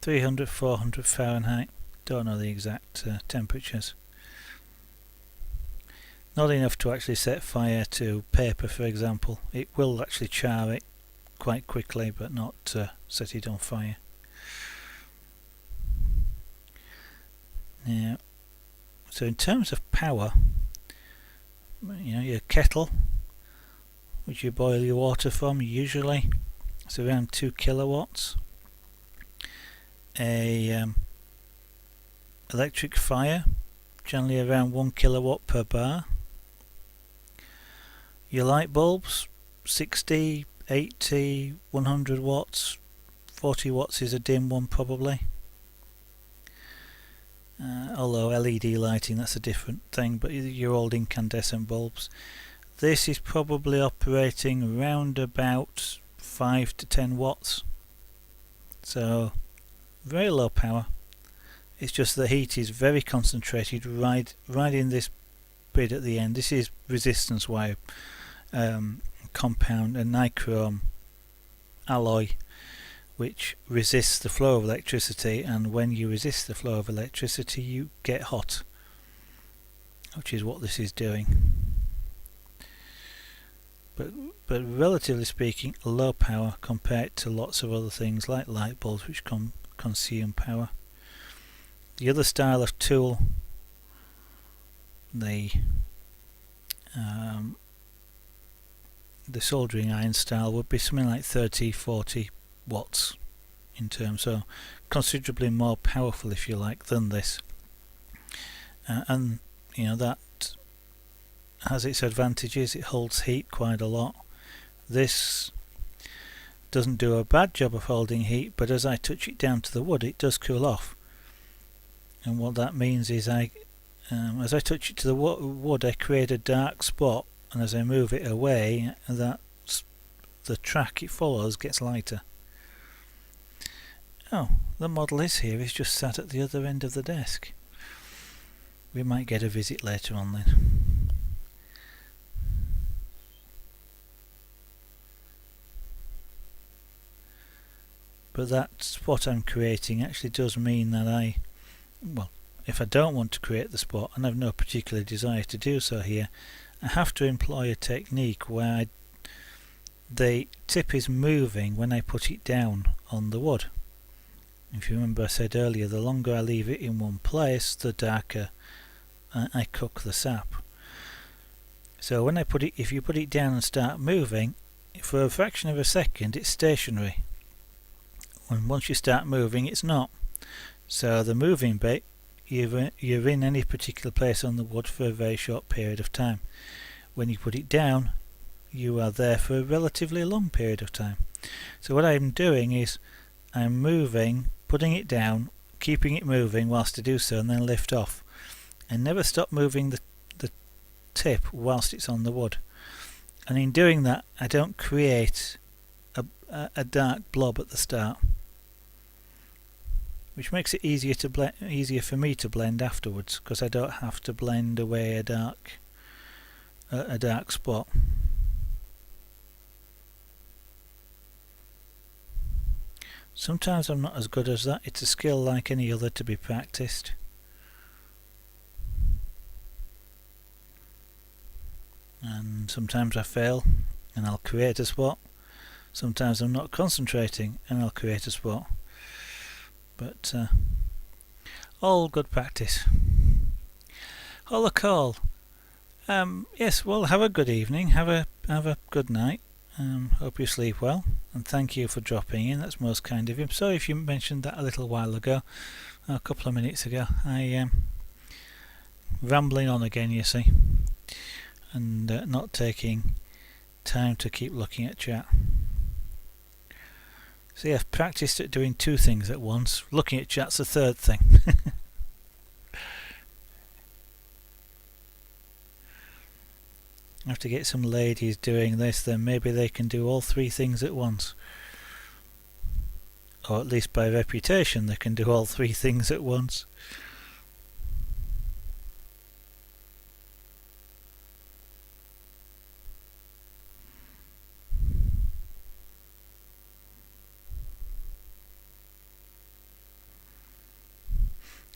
300, 400 Fahrenheit. Don't know the exact temperatures. Not enough to actually set fire to paper, for example. It will actually char it quite quickly, but not set it on fire. Now, so in terms of power, your kettle, which you boil your water from, usually it's around 2 kilowatts. A electric fire, generally around 1 kilowatt per bar. Your light bulbs, 60, 80, 100 watts, 40 watts is a dim one probably. Although LED lighting, that's a different thing, but your old incandescent bulbs. This is probably operating around about 5 to 10 watts. So very low power. It's just the heat is very concentrated right in this bit at the end. This is resistance wire compound, a nichrome alloy, which resists the flow of electricity, and when you resist the flow of electricity you get hot, which is what this is doing. But relatively speaking, low power compared to lots of other things like light bulbs, which consume power. The other style of tool, the soldering iron style, would be something like 30-40 watts in terms, so considerably more powerful, if you like, than this. And that has its advantages. It holds heat quite a lot. This doesn't do a bad job of holding heat, but as I touch it down to the wood, it does cool off. And what that means is as I touch it to the wood, I create a dark spot, and as I move it away, the track it follows gets lighter. Oh, the model is here. He's just sat at the other end of the desk. We might get a visit later on then. But that spot I'm creating actually does mean that if I don't want to create the spot, and I've no particular desire to do so here, I have to employ a technique where the tip is moving when I put it down on the wood. If you remember, I said earlier, the longer I leave it in one place, the darker I cook the sap. So when if you put it down and start moving, for a fraction of a second it's stationary. Once you start moving, it's not. So the moving bit, you're in any particular place on the wood for a very short period of time. When you put it down, you are there for a relatively long period of time. So what I'm doing is I'm moving, putting it down, keeping it moving whilst I do so, and then lift off. And never stop moving the tip whilst it's on the wood. And in doing that, I don't create a dark blob at the start, which makes it easier for me to blend afterwards, because I don't have to blend away a dark spot. Sometimes I'm not as good as that. It's a skill like any other to be practiced. And sometimes I fail and I'll create a spot. Sometimes I'm not concentrating and I'll create a spot. But all good practice. Holla call. Yes, well, have a good evening. Have a good night. Hope you sleep well, and thank you for dropping in. That's most kind of you. I'm sorry if you mentioned that a little while ago, a couple of minutes ago. I rambling on again, you see, and not taking time to keep looking at chat. See, I've practiced at doing two things at once. Looking at chat's the third thing. I have to get some ladies doing this, then maybe they can do all three things at once. Or at least by reputation they can do all three things at once.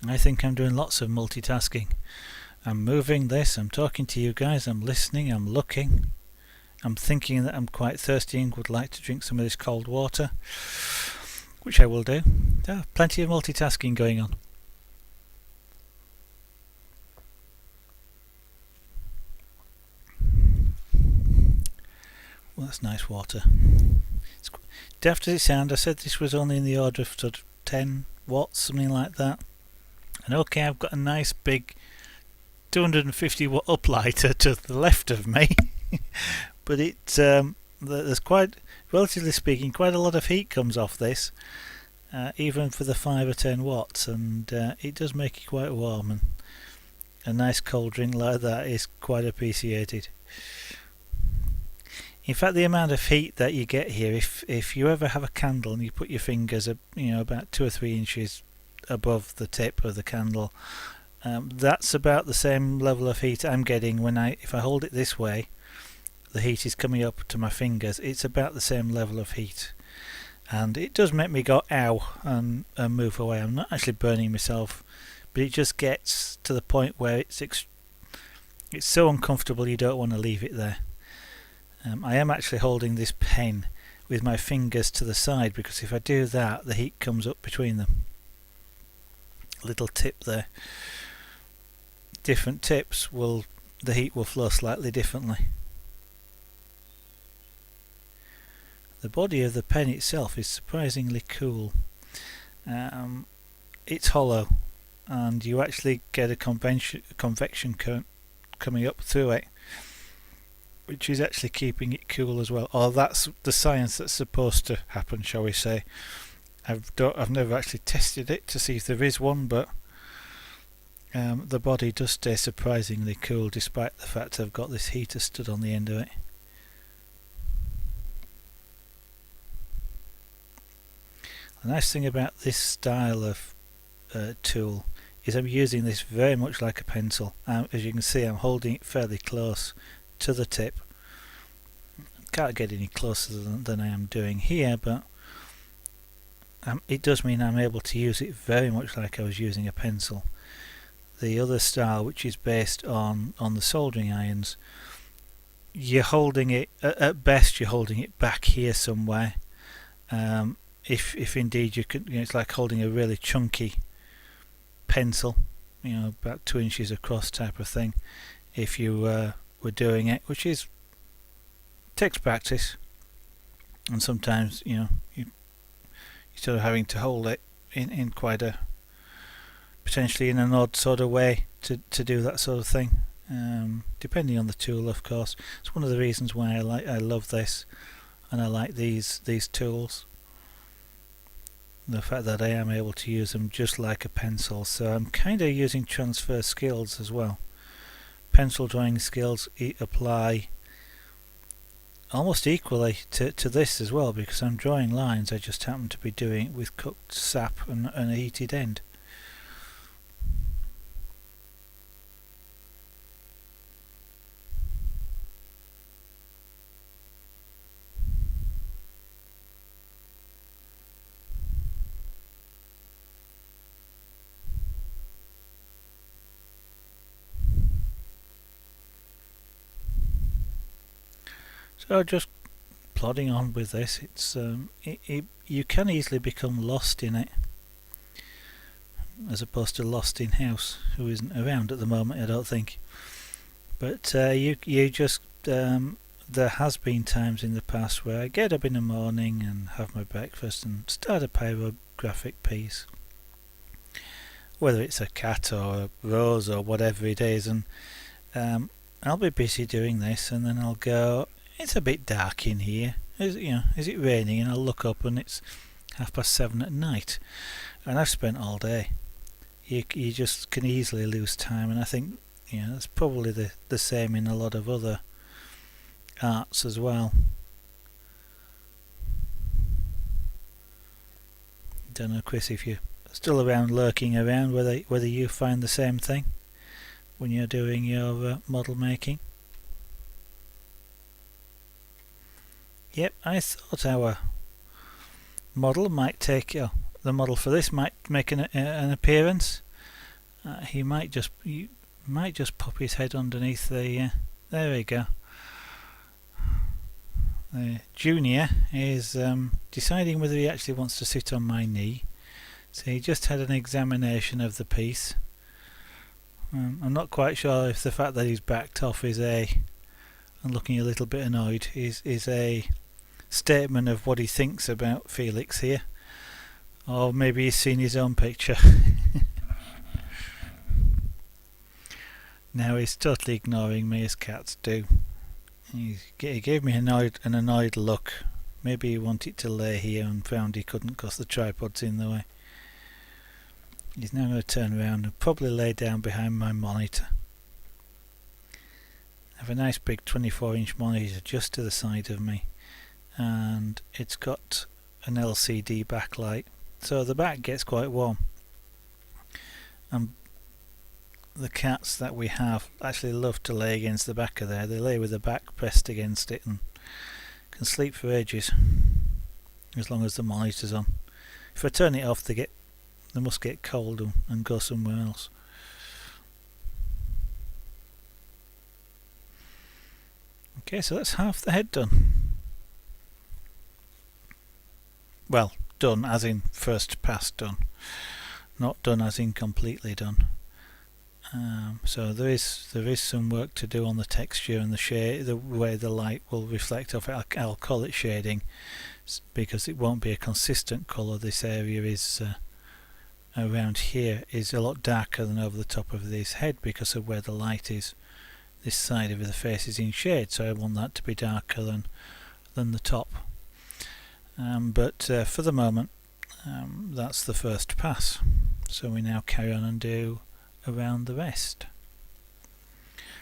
I think I'm doing lots of multitasking. I'm moving this, I'm talking to you guys, I'm listening, I'm looking. I'm thinking that I'm quite thirsty and would like to drink some of this cold water, which I will do. Plenty of multitasking going on. Well, that's nice water. It's daft as it sounds, I said this was only in the order of sort of 10 watts, something like that. And okay, I've got a nice big 250 watt uplighter to the left of me. But there's quite, relatively speaking, quite a lot of heat comes off this, even for the 5 or 10 watts, and it does make it quite warm, and a nice cold drink like that is quite appreciated. In fact, the amount of heat that you get here, if you ever have a candle and you put your fingers about 2 or 3 inches above the tip of the candle, that's about the same level of heat I'm getting if I hold it this way. The heat is coming up to my fingers. It's about the same level of heat, and it does make me go ow and move away. I'm not actually burning myself, but it just gets to the point where it's so uncomfortable you don't want to leave it there. I am actually holding this pen with my fingers to the side, because if I do that, the heat comes up between them. A little tip there. Different tips the heat will flow slightly differently. The body of the pen itself is surprisingly cool. It's hollow, and you actually get a convection current coming up through it, which is actually keeping it cool as well. Or that's the science that's supposed to happen, shall we say. I've never actually tested it to see if there is one, but the body does stay surprisingly cool despite the fact I've got this heater stood on the end of it. The nice thing about this style of tool is I'm using this very much like a pencil. As you can see, I'm holding it fairly close to the tip. Can't get any closer than I am doing here, but it does mean I'm able to use it very much like I was using a pencil. The other style, which is based on the soldering irons, you're holding it, at best you're holding it back here somewhere. If indeed you could, it's like holding a really chunky pencil, about 2 inches across type of thing, if you were doing it, which takes practice, and sometimes you're sort of having to hold it in quite a, potentially in an odd sort of way to do that sort of thing, depending on the tool, of course. It's one of the reasons why I love this, and I like these tools. The fact that I am able to use them just like a pencil, so I'm kind of using transfer skills as well. Pencil drawing skills apply almost equally to this as well, because I'm drawing lines. I just happen to be doing it with cooked sap and a heated end. So just plodding on with this, it's you can easily become lost in it, as opposed to lost in house, who isn't around at the moment, I don't think. But you just there has been times in the past where I get up in the morning and have my breakfast and start a pyrographic piece, whether it's a cat or a rose or whatever it is, and I'll be busy doing this, and then I'll go, it's a bit dark in here, is it raining? And I'll look up and it's 7:30 at night, and I've spent all day. You just can easily lose time, and I think that's probably the same in a lot of other arts as well. Don't know, Chris, if you're still around, lurking around, whether you find the same thing when you're doing your model making. Yep, I thought our model might the model for this might make an appearance. he might just pop his head underneath the. There we go. Junior is deciding whether he actually wants to sit on my knee. So he just had an examination of the piece. I'm not quite sure if the fact that he's backed off and looking a little bit annoyed is a statement of what he thinks about Felix here, or maybe he's seen his own picture. Now he's totally ignoring me, as cats do. He gave me an annoyed look. Maybe he wanted to lay here and found he couldn't because the tripod's in the way. He's now going to turn around and probably lay down behind my monitor. I have a nice big 24-inch monitor just to the side of me, and it's got an LCD backlight, so the back gets quite warm. And the cats that we have actually love to lay against the back of there. They lay with the back pressed against it and can sleep for ages as long as the monitor's on. If I turn it off, they must get cold and go somewhere else. Okay, so that's half the head done. Well, done as in first pass done, not done as in completely done. So there is some work to do on the texture and the shade, the way the light will reflect off it. I'll call it shading because it won't be a consistent colour. This area is around here is a lot darker than over the top of this head because of where the light is. This side of the face is in shade, so I want that to be darker than the top. But for the moment, that's the first pass. So we now carry on and do around the rest.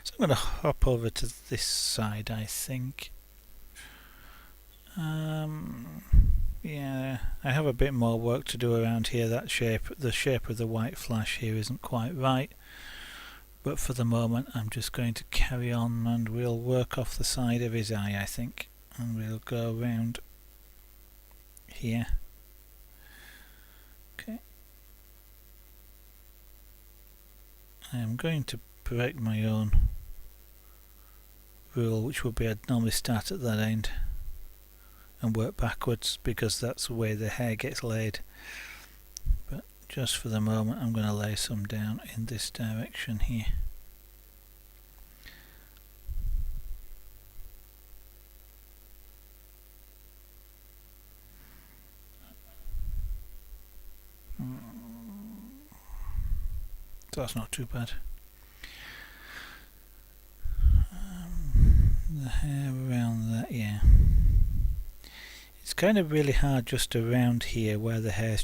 So I'm going to hop over to this side, I think. Yeah, I have a bit more work to do around here. The shape of the white flash here isn't quite right, but for the moment I'm just going to carry on and we'll work off the side of his eye, I think, and we'll go around here. Okay. I am going to break my own rule, which would be I'd normally start at that end and work backwards because that's the way the hair gets laid. But just for the moment I'm going to lay some down in this direction here. So that's not too bad. The hair around that, yeah. It's kind of really hard just around here where the hair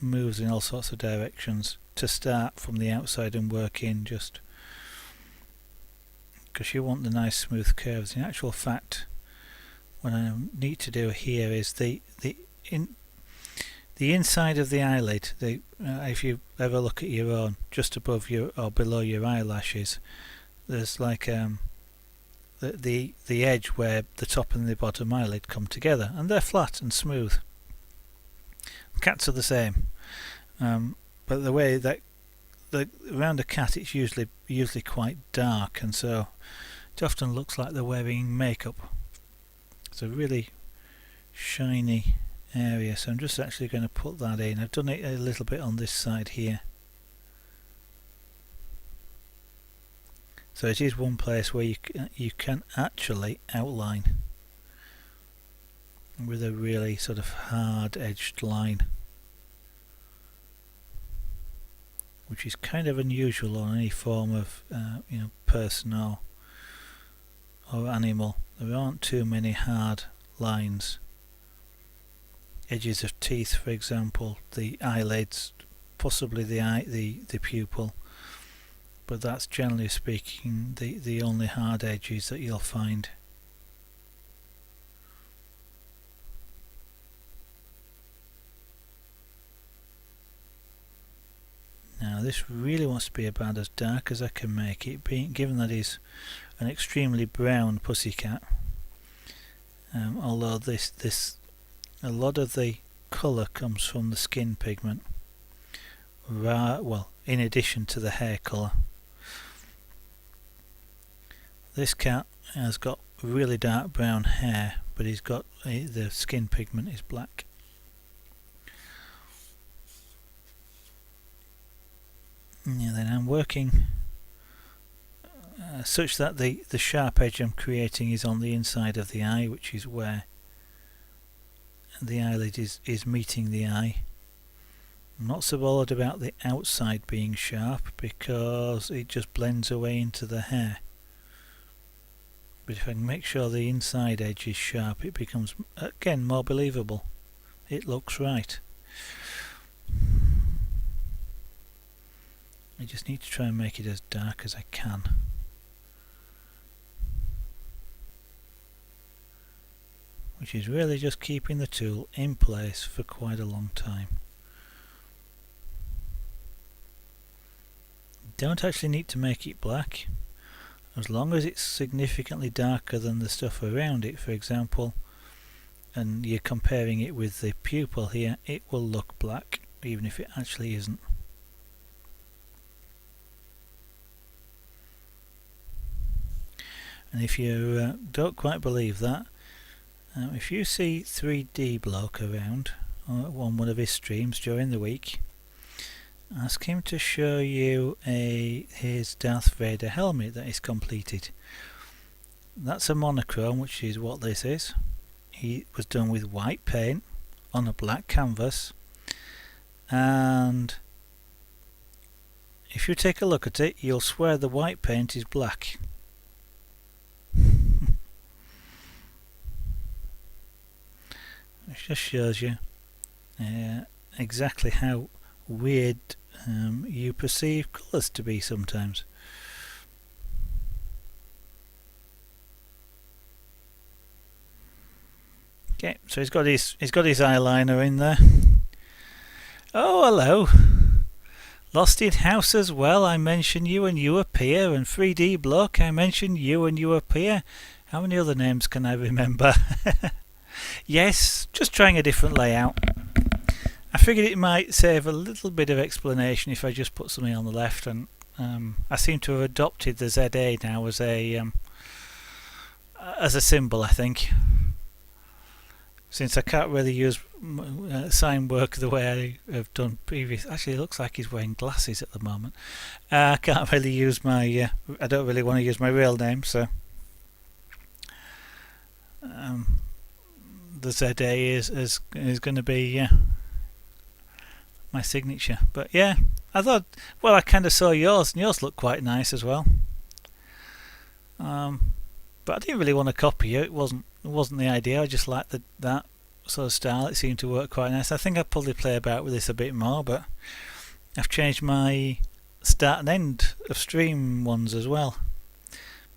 moves in all sorts of directions to start from the outside and work in, just because you want the nice smooth curves. In actual fact, what I need to do here is the inside of the eyelid. If you ever look at your own, just above your or below your eyelashes, there's like the edge where the top and the bottom eyelid come together, and they're flat and smooth. Cats are the same, but the way that around a cat it's usually quite dark, and so it often looks like they're wearing makeup. It's a really shiny area, so I'm just actually going to put that in. I've done it a little bit on this side here. So it is one place where you can actually outline with a really sort of hard edged line, which is kind of unusual on any form of person or animal. There aren't too many hard lines. Edges of teeth, for example, the eyelids, possibly the pupil, but that's generally speaking the only hard edges that you'll find. Now this really wants to be about as dark as I can make it, given that he's an extremely brown pussycat. Although a lot of the colour comes from the skin pigment, well, in addition to the hair colour. This cat has got really dark brown hair, but he's got the skin pigment is black. Yeah, then I'm working such that the sharp edge I'm creating is on the inside of the eye, which is where the eyelid is meeting the eye. I'm not so bothered about the outside being sharp because it just blends away into the hair. But if I can make sure the inside edge is sharp, it becomes, again, more believable. It looks right. I just need to try and make it as dark as I can. Which is really just keeping the tool in place for quite a long time. Don't actually need to make it black. As long as it's significantly darker than the stuff around it, for example, and you're comparing it with the pupil here, it will look black even if it actually isn't. And if you don't quite believe that, if you see 3D bloke around on one of his streams during the week, ask him to show you his Darth Vader helmet that is completed. That's a monochrome, which is what this is. He was done with white paint on a black canvas, and if you take a look at it, you'll swear the white paint is black. It just shows you exactly how weird you perceive colours to be sometimes. Okay, so he's got his eyeliner in there. Oh, hello. Lost in House as well, I mention you and you appear, and 3D Bloke, I mention you and you appear. How many other names can I remember? Yes, just trying a different layout. I figured it might save a little bit of explanation if I just put something on the left, and I seem to have adopted the ZA now as a symbol, I think. Since I can't really use sign work the way I have done previous. Actually, it looks like he's wearing glasses at the moment. I can't really use my. I don't really want to use my real name, so the ZA is going to be my signature. But yeah, I thought. Well, I kind of saw yours, and yours looked quite nice as well. But I didn't really want to copy you. It wasn't the idea. I just liked that sort of style. It seemed to work quite nice. I think I'll probably play about with this a bit more, but I've changed my start and end of stream ones as well.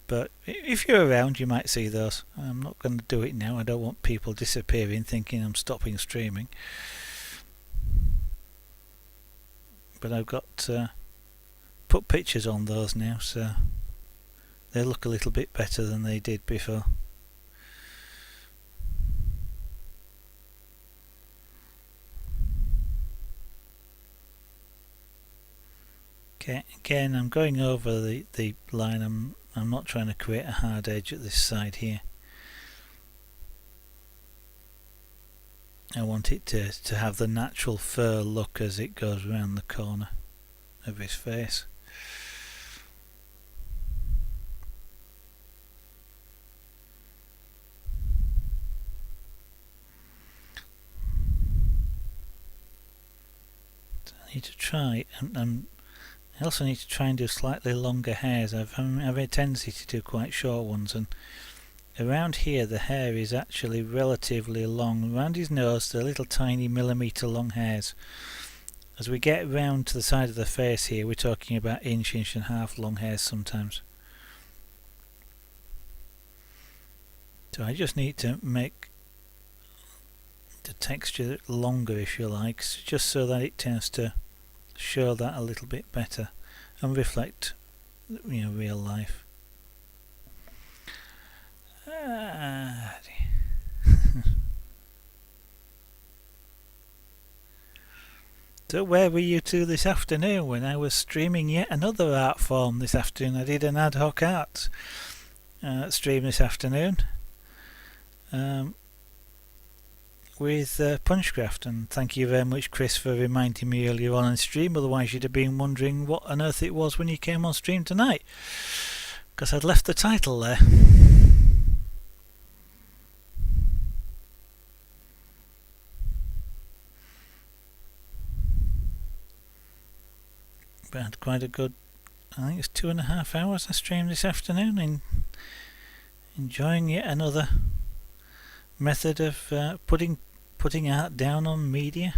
But if you're around, you might see those. I'm not going to do it now. I don't want people disappearing thinking I'm stopping streaming. But I've got put pictures on those now, so they look a little bit better than they did before. Okay, again I'm going over the line. I'm not trying to create a hard edge at this side here. I want it to have the natural fur look as it goes around the corner of his face. I need to try, and I also need to try and do slightly longer hairs. I have a tendency to do quite short ones, and around here the hair is actually relatively long. Around his nose they're little tiny millimetre long hairs. As we get round to the side of the face here, we're talking about inch and a half long hairs sometimes. So I just need to make the texture longer, if you like, just so that it tends to show that a little bit better and reflect, real life. So where were you two this afternoon when I was streaming yet another art form this afternoon? I did an ad hoc art stream this afternoon with Punchcraft, and thank you very much, Chris, for reminding me earlier on stream, otherwise you'd have been wondering what on earth it was when you came on stream tonight, because I'd left the title there. But I had quite a good, I think it's 2.5 hours I streamed this afternoon, in enjoying yet another method of putting art down on media.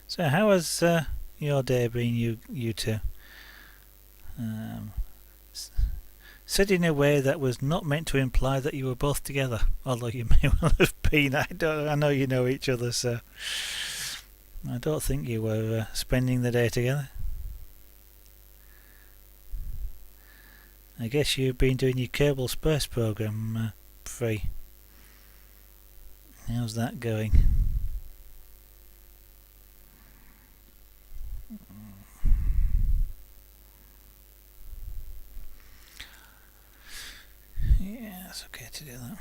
So how has your day been, you two? Said in a way that was not meant to imply that you were both together, although you may well have been. I know you know each other, so I don't think you were spending the day together. I guess you've been doing your Kerbal Space program free. How's that going? Yeah, it's okay to do that.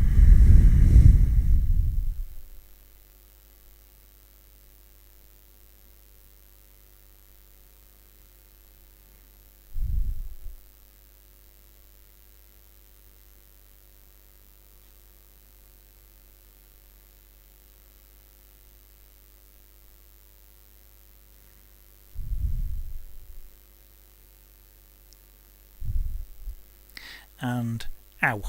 And ow.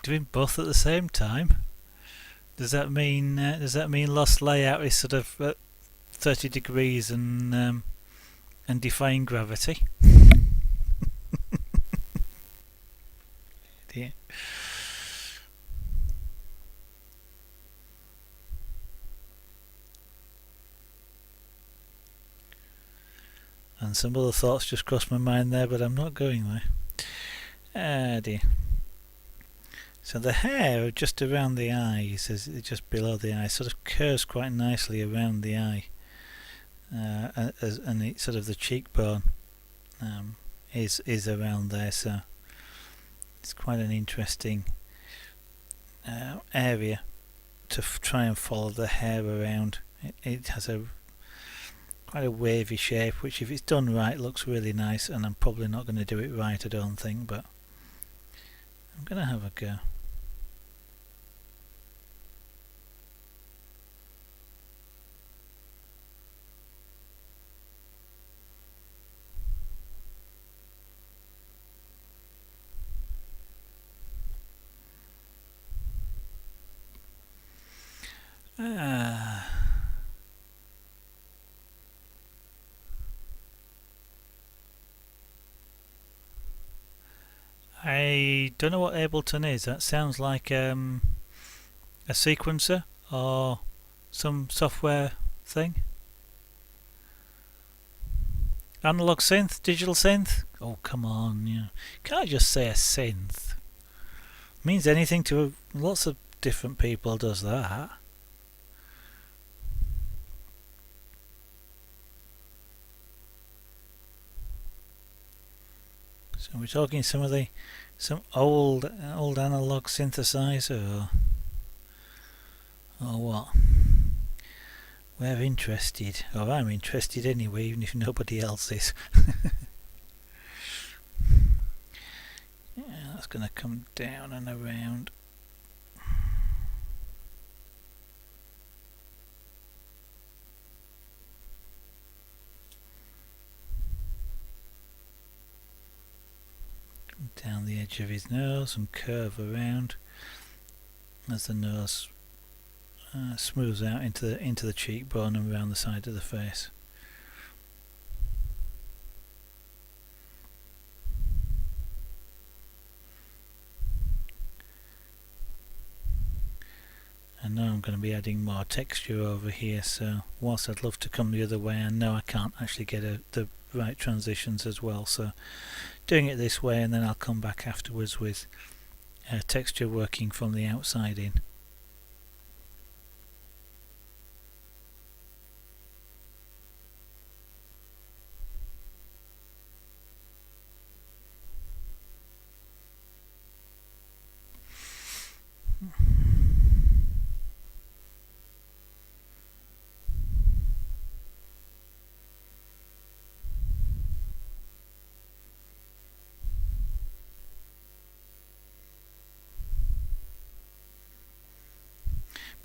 Doing both at the same time. Does that mean Lost Layout is sort of at 30 degrees and defying gravity? Dear. And some other thoughts just crossed my mind there, but I'm not going there. Ah dear. So the hair just around the eyes, just below the eye, sort of curves quite nicely around the eye, and it sort of the cheekbone is around there. So it's quite an interesting area to try and follow the hair around. It has quite a wavy shape, which if it's done right looks really nice, and I'm probably not going to do it right, I don't think, but I'm going to have a go. I don't know what Ableton is. That sounds like a sequencer or some software thing. Analog synth, digital synth. Oh come on, can't just say a synth. It means anything to lots of different people. Does that? So we're talking some old analog synthesizer, or what? We're interested, or I'm interested anyway, even if nobody else is. Yeah, that's going to come down and around. Down the edge of his nose and curve around as the nose smooths out into the cheekbone and around the side of the face. I know I'm going to be adding more texture over here, so whilst I'd love to come the other way, I know I can't actually get the right transitions as well, so doing it this way, and then I'll come back afterwards with texture working from the outside in.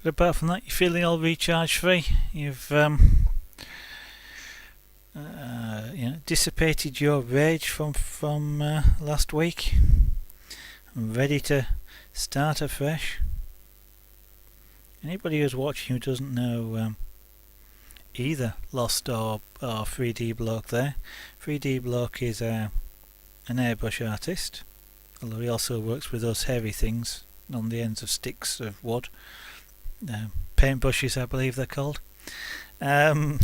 But apart from that, you're feeling all recharge free. You've dissipated your rage from last week. I'm ready to start afresh. Anybody who's watching who doesn't know either Lost or 3D Bloke there, 3D Bloke is an airbrush artist, although he also works with those heavy things on the ends of sticks of wood. Paintbrushes, I believe they're called. And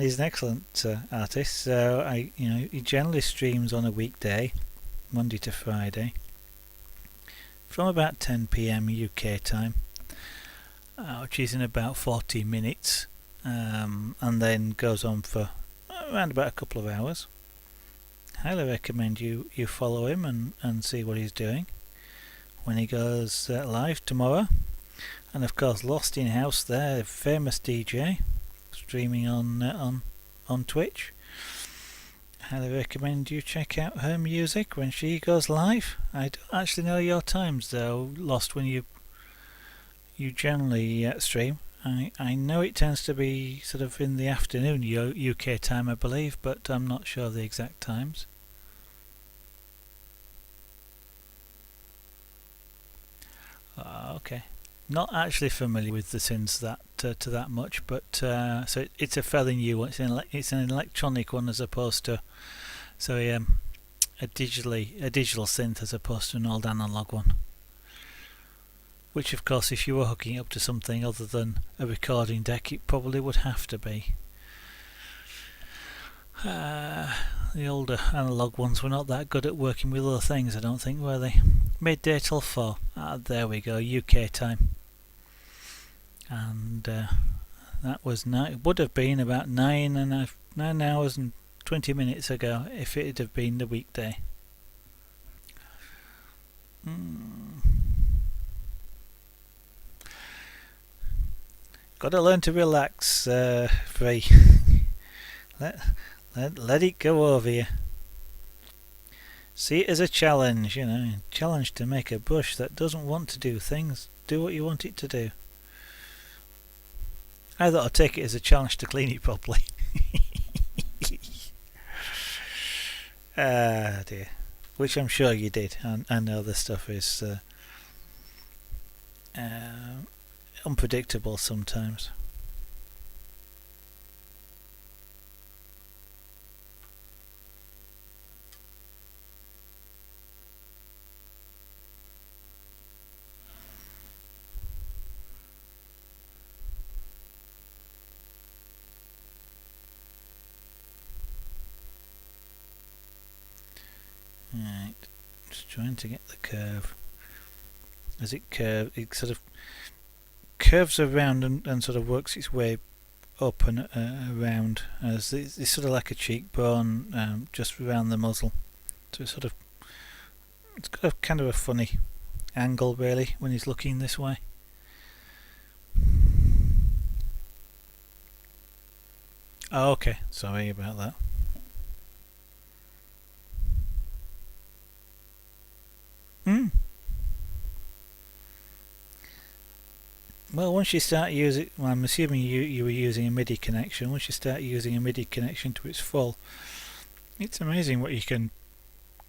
he's an excellent artist. So he generally streams on a weekday, Monday to Friday, from about 10 p.m. UK time, which is in about 40 minutes, and then goes on for around about a couple of hours. Highly recommend you follow him and see what he's doing when he goes live tomorrow. And of course, Lost in House there, famous DJ, streaming on Twitch. Highly recommend you check out her music when she goes live. I don't actually know your times though, Lost, when you generally stream. I know it tends to be sort of in the afternoon UK time, I believe, but I'm not sure the exact times. Okay, not actually familiar with the synths to that much, but so it's a fairly new one. It's an electronic one as opposed to a digital synth as opposed to an old analog one. Which of course, if you were hooking it up to something other than a recording deck, it probably would have to be. The older analog ones were not that good at working with other things, I don't think, were they? Midday till 4. There we go, UK time. And that was would have been about 9 hours and 20 minutes ago if it had been the weekday. Got to learn to relax, Free. Let it go over you. See it as a challenge, challenge to make a brush that doesn't want to do things. Do what you want it to do. I thought I'd take it as a challenge to clean it properly. Dear. Which I'm sure you did. I know this stuff is unpredictable sometimes. Right, just trying to get the curve. As it sort of curves around and sort of works its way up and around, as it's sort of like a cheekbone just around the muzzle. So it's got a kind of a funny angle really when he's looking this way. Oh, okay, sorry about that. Well, once you start using, I'm assuming you were using a MIDI connection. Once you start using a MIDI connection to its full, it's amazing what you can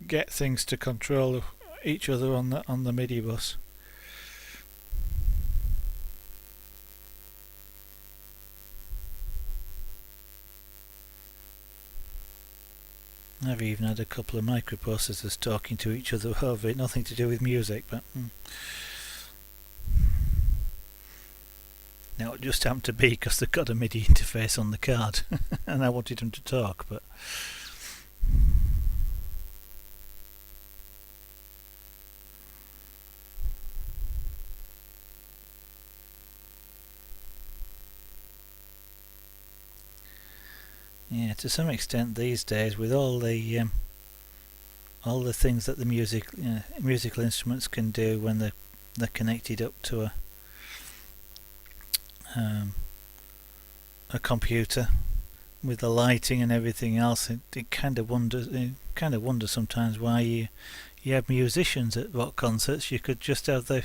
get things to control each other on the MIDI bus. I've even had a couple of microprocessors talking to each other over it, nothing to do with music, but Now it just happened to be because they've got a MIDI interface on the card and I wanted them to talk, but yeah, to some extent these days with all the things that the musical instruments can do when they're connected up to a computer with the lighting and everything else, it kind of wonder sometimes why you have musicians at rock concerts. You could just have the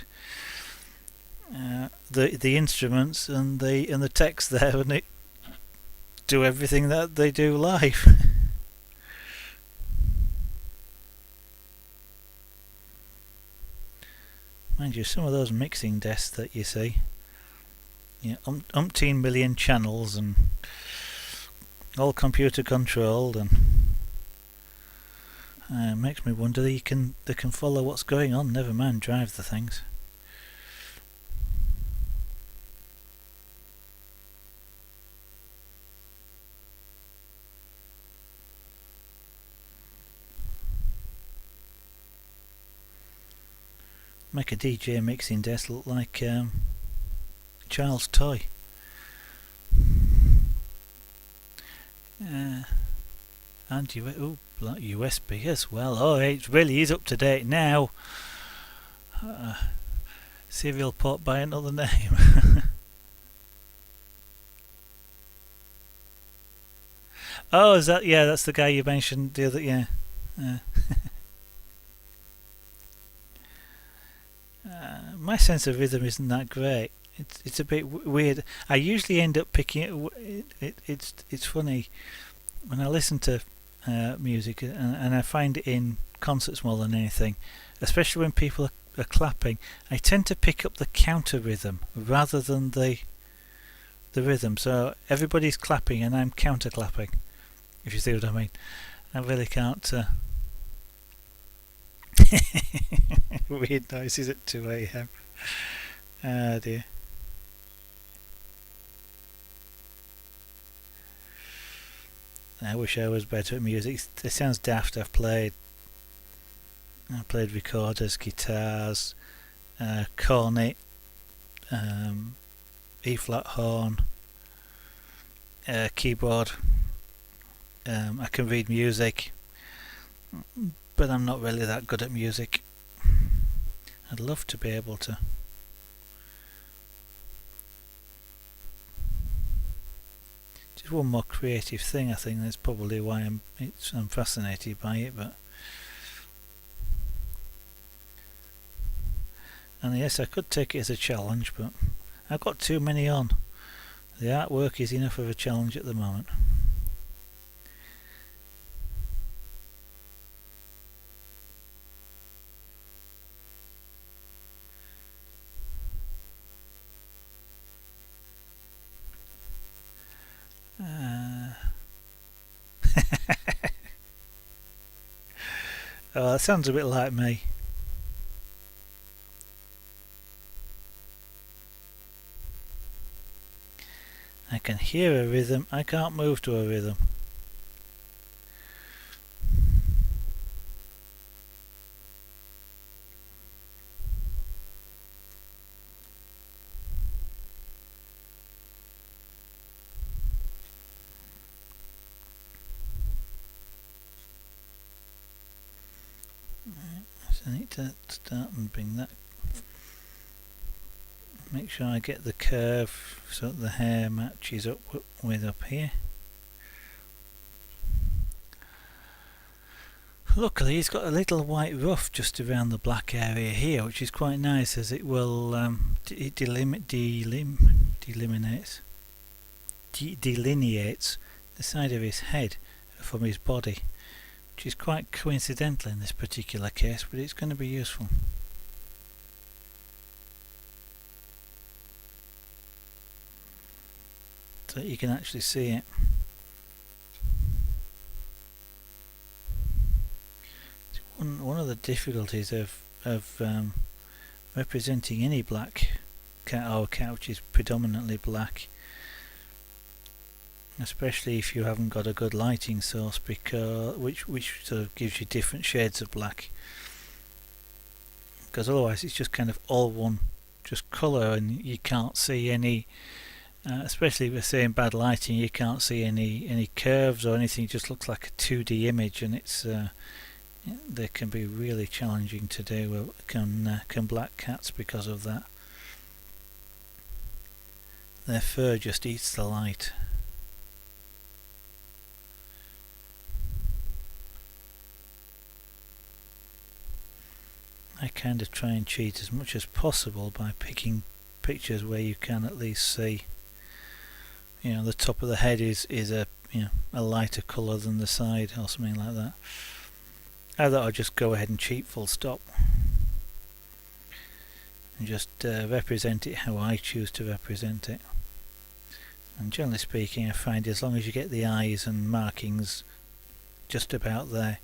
instruments and the text there, and it do everything that they do live. Mind you, some of those mixing desks that you see, umpteen million channels and all computer controlled, and makes me wonder they can follow what's going on, never mind drive the things. Make a DJ mixing desk look like a child's toy. And USB as well. Oh, it really is up to date now. Serial port by another name. Oh, is that? Yeah, that's the guy you mentioned the other. Yeah. My sense of rhythm isn't that great. It's a bit weird. I usually end up picking it. It's funny when I listen to music, and I find it in concerts more than anything, especially when people are clapping. I tend to pick up the counter rhythm rather than the rhythm. So everybody's clapping and I'm counter clapping, if you see what I mean. I really can't. Weird noises at 2 a.m. Ah dear. I wish I was better at music. It sounds daft. I played recorders, guitars, cornet, E flat horn, keyboard. I can read music, but I'm not really that good at music. I'd love to be able to. Just one more creative thing, I think that's probably why I'm fascinated by it. But and yes, I could take it as a challenge, but I've got too many on. The artwork is enough of a challenge at the moment. Oh, that sounds a bit like me. I can hear a rhythm, I can't move to a rhythm. So I need to start and bring that. Make sure I get the curve so that the hair matches up with up here. Luckily he's got a little white ruff just around the black area here, which is quite nice, as it will delineates the side of his head from his body, which is quite coincidental in this particular case, but it's going to be useful. So you can actually see it. One of the difficulties of representing any black our couch is predominantly black, especially if you haven't got a good lighting source, because which sort of gives you different shades of black, because otherwise it's just kind of all one just colour, and you can't see any, especially if we're saying bad lighting, you can't see any curves or anything. It just looks like a 2D image, and it's they can be really challenging to do, can black cats, because of that. Their fur just eats the light. I kind of try and cheat as much as possible by picking pictures where you can at least see, the top of the head is a a lighter colour than the side, or something like that. I thought I'd just go ahead and cheat full stop and just represent it how I choose to represent it. And generally speaking, I find as long as you get the eyes and markings just about there,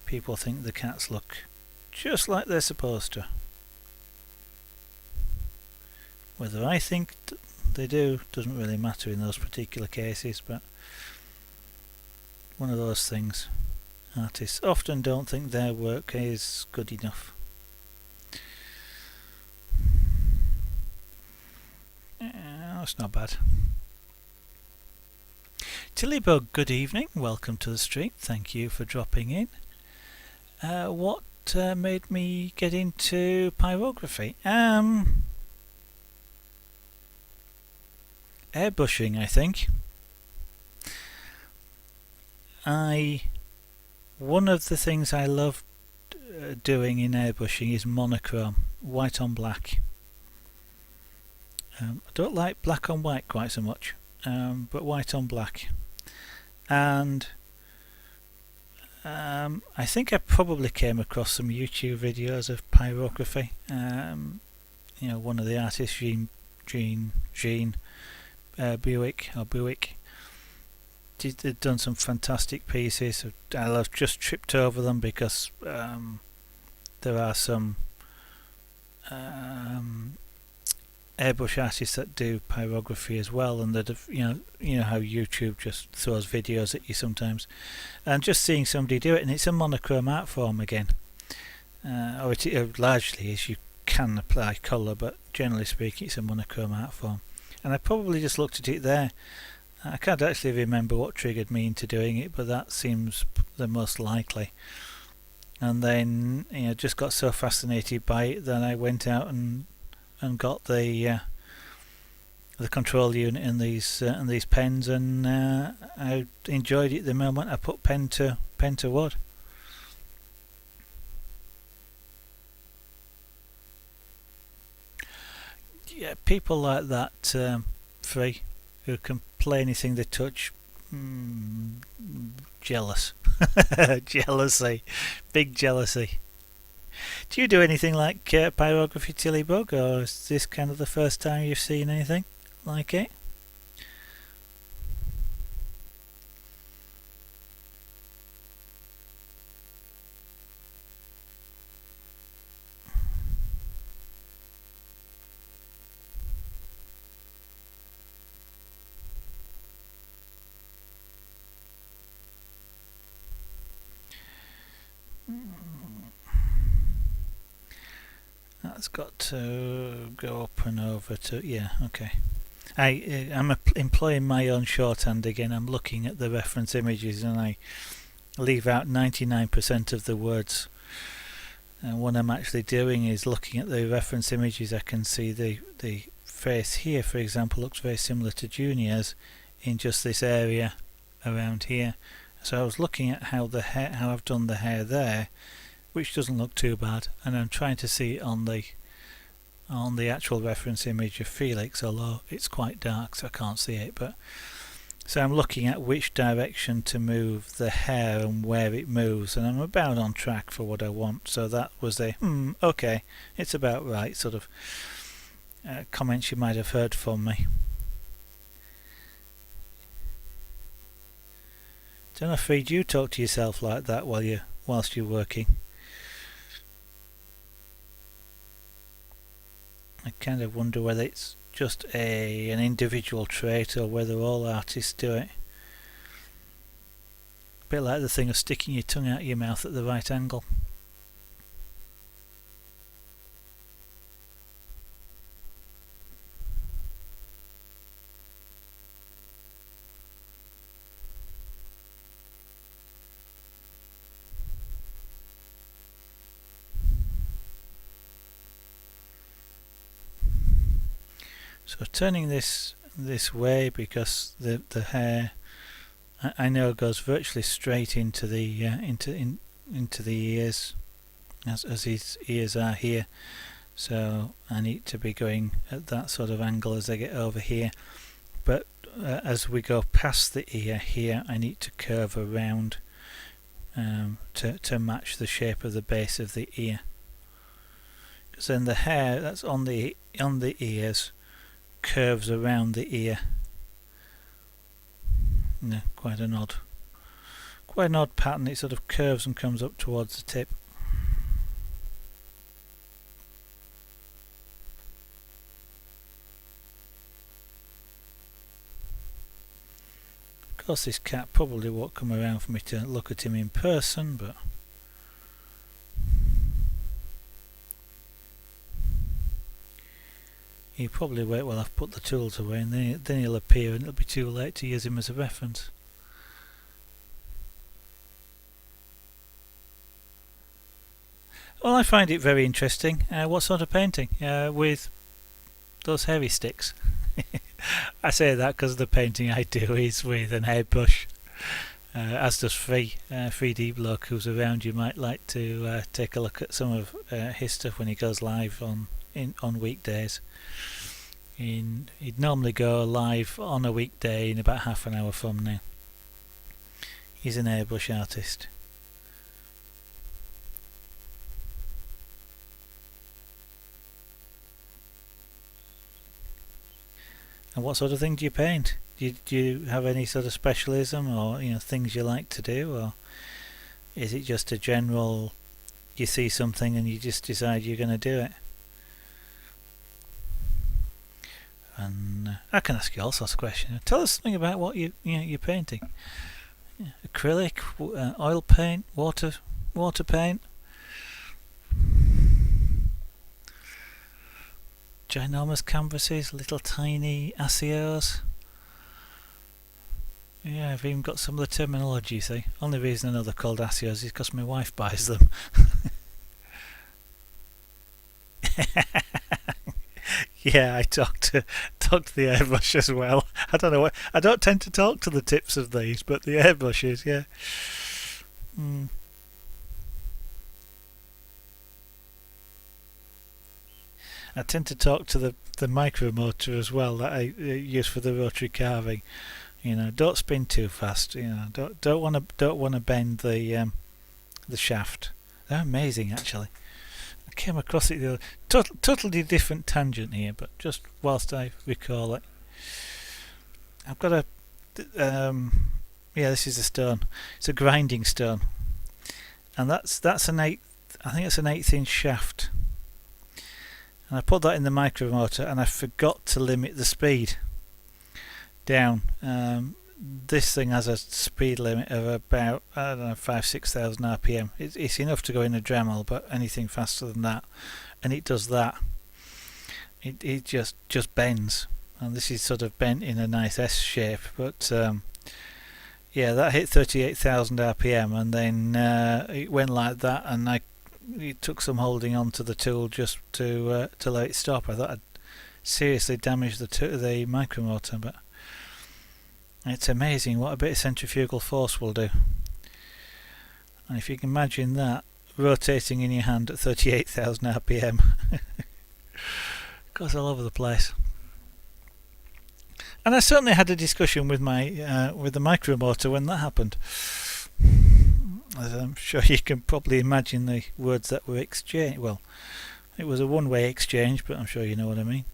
people think the cats look just like they're supposed to. Whether I think they do doesn't really matter in those particular cases, but one of those things. Artists often don't think their work is good enough. That's not bad. Tillybug, good evening. Welcome to the stream. Thank you for dropping in. What made me get into pyrography? Airbrushing, I think. One of the things I love doing in airbrushing is monochrome, white on black. I don't like black on white quite so much, but white on black. And I think I probably came across some YouTube videos of pyrography. One of the artists, Jean Buick, they've done some fantastic pieces. I've just tripped over them because there are some airbrush artists that do pyrography as well, and that have, you know how YouTube just throws videos at you sometimes, and just seeing somebody do it, and it's a monochrome art form again, or it largely is. You can apply colour, but generally speaking it's a monochrome art form, and I probably just looked at it there. I can't actually remember what triggered me into doing it, but that seems the most likely. And then just got so fascinated by it that I went out and got the control unit and these pens, and I enjoyed it the moment I put pen to wood. Yeah, people like that, Free, who can play anything they touch. Jealous. Jealousy, big jealousy. Do you do anything like pyrography, Tillybug, or is this kind of the first time you've seen anything like it? That's got to go up and over to, yeah, okay. I'm employing my own shorthand again. I'm looking at the reference images and I leave out 99% of the words. And what I'm actually doing is looking at the reference images. I can see the face here, for example, looks very similar to Junior's in just this area around here. So I was looking at how I've done the hair there, which doesn't look too bad, and I'm trying to see it on the actual reference image of Felix, although it's quite dark so I can't see it. But so I'm looking at which direction to move the hair and where it moves, and I'm about on track for what I want. So that was a okay, it's about right sort of comments you might have heard from me. Don't know if you talk to yourself like that whilst you're working. I kind of wonder whether it's just an individual trait or whether all artists do it. A bit like the thing of sticking your tongue out your mouth at the right angle. So turning this way, because the hair I know goes virtually straight into the into the ears, as his ears are here. So I need to be going at that sort of angle as I get over here. But as we go past the ear here, I need to curve around to match the shape of the base of the ear. Because then the hair that's on the ears curves around the ear. No, quite an odd pattern. It sort of curves and comes up towards the tip. Of course, this cat probably won't come around for me to look at him in person, but he'll probably wait while I've put the tools away, and then he'll appear, and it'll be too late to use him as a reference. Well, I find it very interesting. What sort of painting? With those hairy sticks. I say that because the painting I do is with an airbrush, as does 3D Bloke, who's around. You might like to take a look at some of his stuff when he goes live on weekdays. He'd normally go live on a weekday in about half an hour from now. He's an airbrush artist. And what sort of thing do you paint? Do you have any sort of specialism, or things you like to do, or is it just a general, you see something and you just decide you're going to do it? And I can ask you all sorts of questions. Tell us something about what you're painting. Acrylic, oil paint, water paint, ginormous canvases, little tiny ASIOs. Yeah, I've even got some of the terminology, you see. Only reason I know they're called ASIOs is because my wife buys them. Yeah, I talk to the airbrush as well. I don't know what, I don't tend to talk to the tips of these, but the airbrushes, yeah. I tend to talk to the micromotor as well that I use for the rotary carving. Don't spin too fast. Don't want to bend the shaft. They're amazing, actually. I came across it the other. Totally different tangent here, but just whilst I recall it, I've got a yeah. This is a stone. It's a grinding stone, and that's an 8. I think it's an 1/8" shaft. And I put that in the micromotor, and I forgot to limit the speed down. This thing has a speed limit of about 5,000-6,000 RPM. It's enough to go in a Dremel, but anything faster than that, and it does that. It just bends, and this is sort of bent in a nice S shape. But yeah, that hit 38,000 RPM, and then it went like that, and it took some holding onto the tool just to let it stop. I thought I'd seriously damaged the micromotor, but it's amazing what a bit of centrifugal force will do. And if you can imagine that rotating in your hand at 38,000 RPM, goes all over the place. And I certainly had a discussion with with the micromotor when that happened. As I'm sure you can probably imagine the words that were exchanged. Well, it was a one-way exchange, but I'm sure you know what I mean.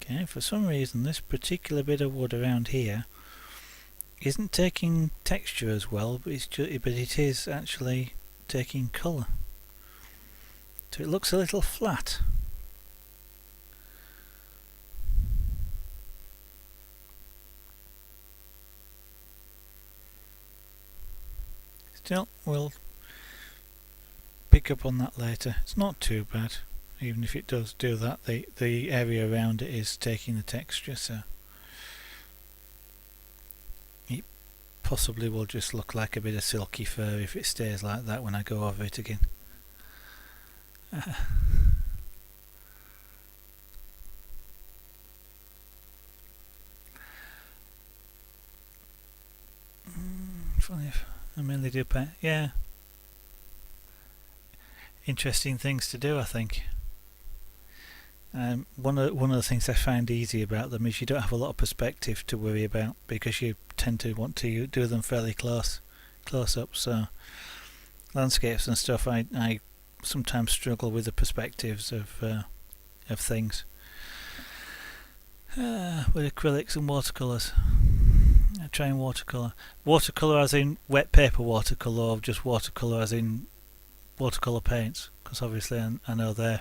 Okay, for some reason this particular bit of wood around here isn't taking texture as well, but it is actually taking colour. So it looks a little flat. Still, we'll pick up on that later. It's not too bad, even if it does do that. The area around it is taking the texture, so it possibly will just look like a bit of silky fur if it stays like that when I go over it again. Funny if I mainly do paint. Yeah. Interesting things to do, I think. One of the things I find easy about them is you don't have a lot of perspective to worry about, because you tend to want to do them fairly close up. So landscapes and stuff, I sometimes struggle with the perspectives of things. With acrylics and watercolours, I try and watercolour as in wet paper watercolour, or just watercolour as in watercolour paints, because obviously I know they're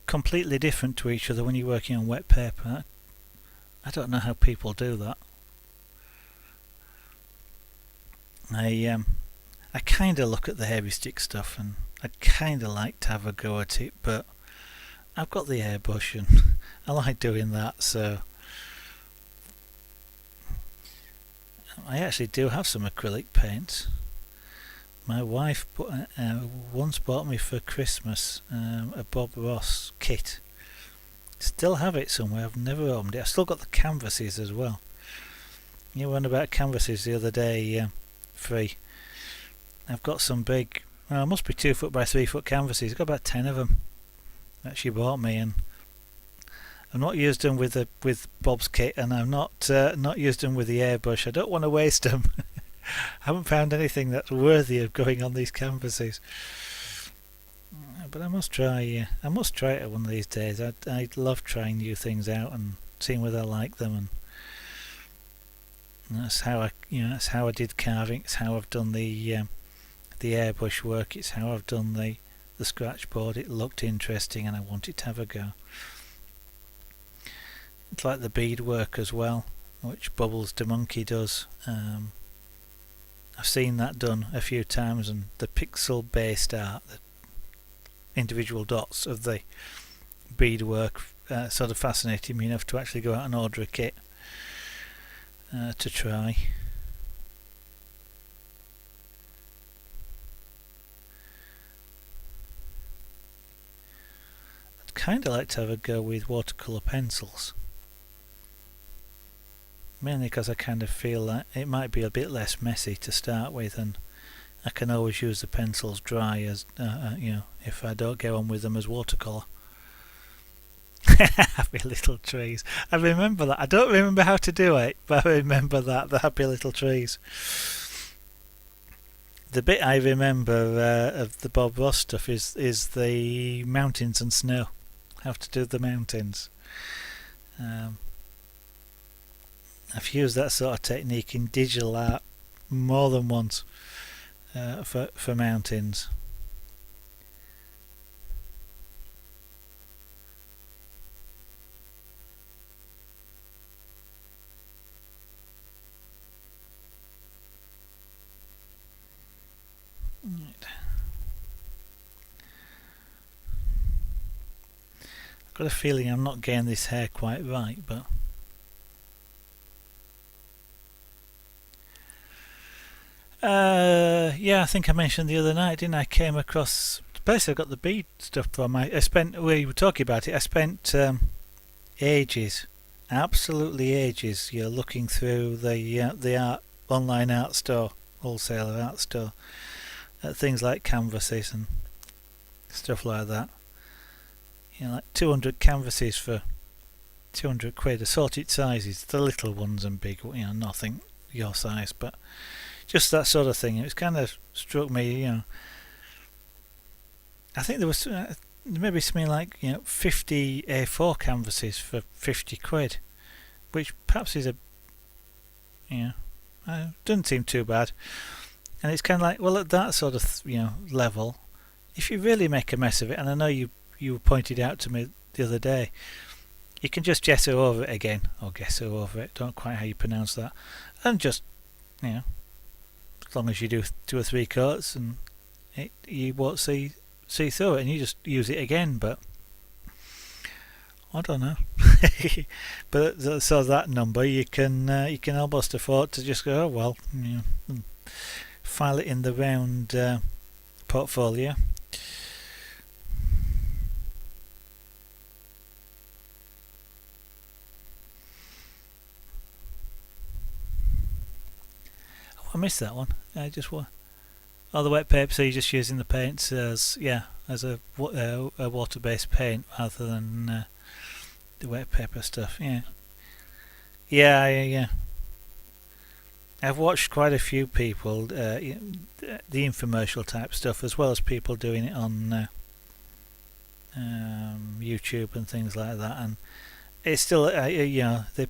completely different to each other when you're working on wet paper. I don't know how people do that. I kind of look at the hairy stick stuff and I kind of like to have a go at it, but I've got the airbrush and I like doing that, so I actually do have some acrylic paints. My wife once bought me for Christmas a Bob Ross kit. Still have it somewhere, I've never opened it. I've still got the canvases as well. You were on about canvases the other day, free. I've got some big, well, it must be 2 foot by 3 foot canvases. I've got about 10 of them that she bought me, and I've not used them with Bob's kit, and I've not used them with the airbrush. I don't want to waste them. I haven't found anything that's worthy of going on these canvases, but I must try it one of these days. I love trying new things out and seeing whether I like them, and that's how I did carving. It's how I've done the airbrush work. It's how I've done the scratch board. It looked interesting and I wanted to have a go. It's like the bead work as well, which Bubbles the Monkey does. I've seen that done a few times, and the pixel based art, the individual dots of the beadwork, sort of fascinated me enough to actually go out and order a kit to try. I'd kind of like to have a go with watercolour pencils, mainly because I kind of feel that it might be a bit less messy to start with, and I can always use the pencils dry as if I don't go on with them as watercolour. Happy little trees. I remember that. I don't remember how to do it, but I remember that, the happy little trees. The bit I remember of the Bob Ross stuff is the mountains and snow. How to do the mountains. I've used that sort of technique in digital art more than once for mountains. Right. I've got a feeling I'm not getting this hair quite right, but yeah, I think I mentioned the other night, didn't I? Came across the place I got the bead stuff from. We were talking about it. I spent ages, absolutely ages, looking through the online art store, wholesaler art store, at things like canvases and stuff like that. Like 200 canvases for 200 quid, assorted sizes, the little ones and big, nothing your size, but just that sort of thing. It was kind of struck me, I think there was maybe something like 50 A4 canvases for 50 quid, which perhaps is doesn't seem too bad. And it's kind of like, well, at that sort of level, if you really make a mess of it, and I know you pointed out to me the other day, you can just gesso over it again, or gesso over it, don't quite how you pronounce that, and just as long as you do 2 or 3 coats, and you won't see through it, and you just use it again. But I don't know. But so that number you can almost afford to just go, oh, well, file it in the round portfolio. Oh, I missed that one. I just want. Oh, the wet paper. So you're just using the paints as a water-based paint rather than the wet paper stuff. Yeah. I've watched quite a few people the infomercial type stuff, as well as people doing it on YouTube and things like that. And it's still they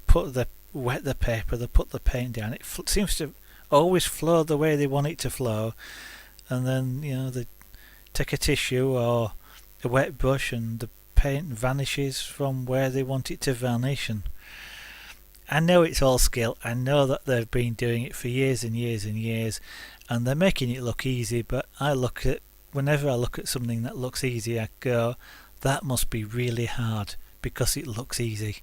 wet the paper, they put the paint down. It seems to always flow the way they want it to flow, and then they take a tissue or a wet brush and the paint vanishes from where they want it to vanish. And I know it's all skill. I know that they've been doing it for years and years and years, and they're making it look easy. But whenever I look at something that looks easy, I go, that must be really hard because it looks easy.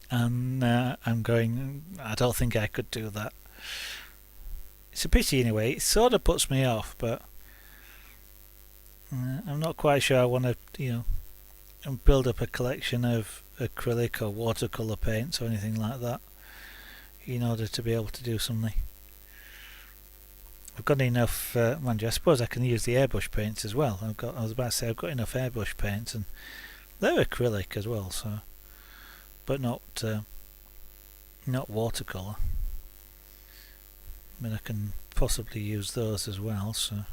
And I'm going, I don't think I could do that. It's a pity in a way. It sort of puts me off, but I'm not quite sure I want to, build up a collection of acrylic or watercolour paints or anything like that in order to be able to do something. I've got enough, mind you, I suppose I can use the airbrush paints as well. I was about to say I've got enough airbrush paints, and they're acrylic as well, so, but not watercolour. I mean, I can possibly use those as well, so I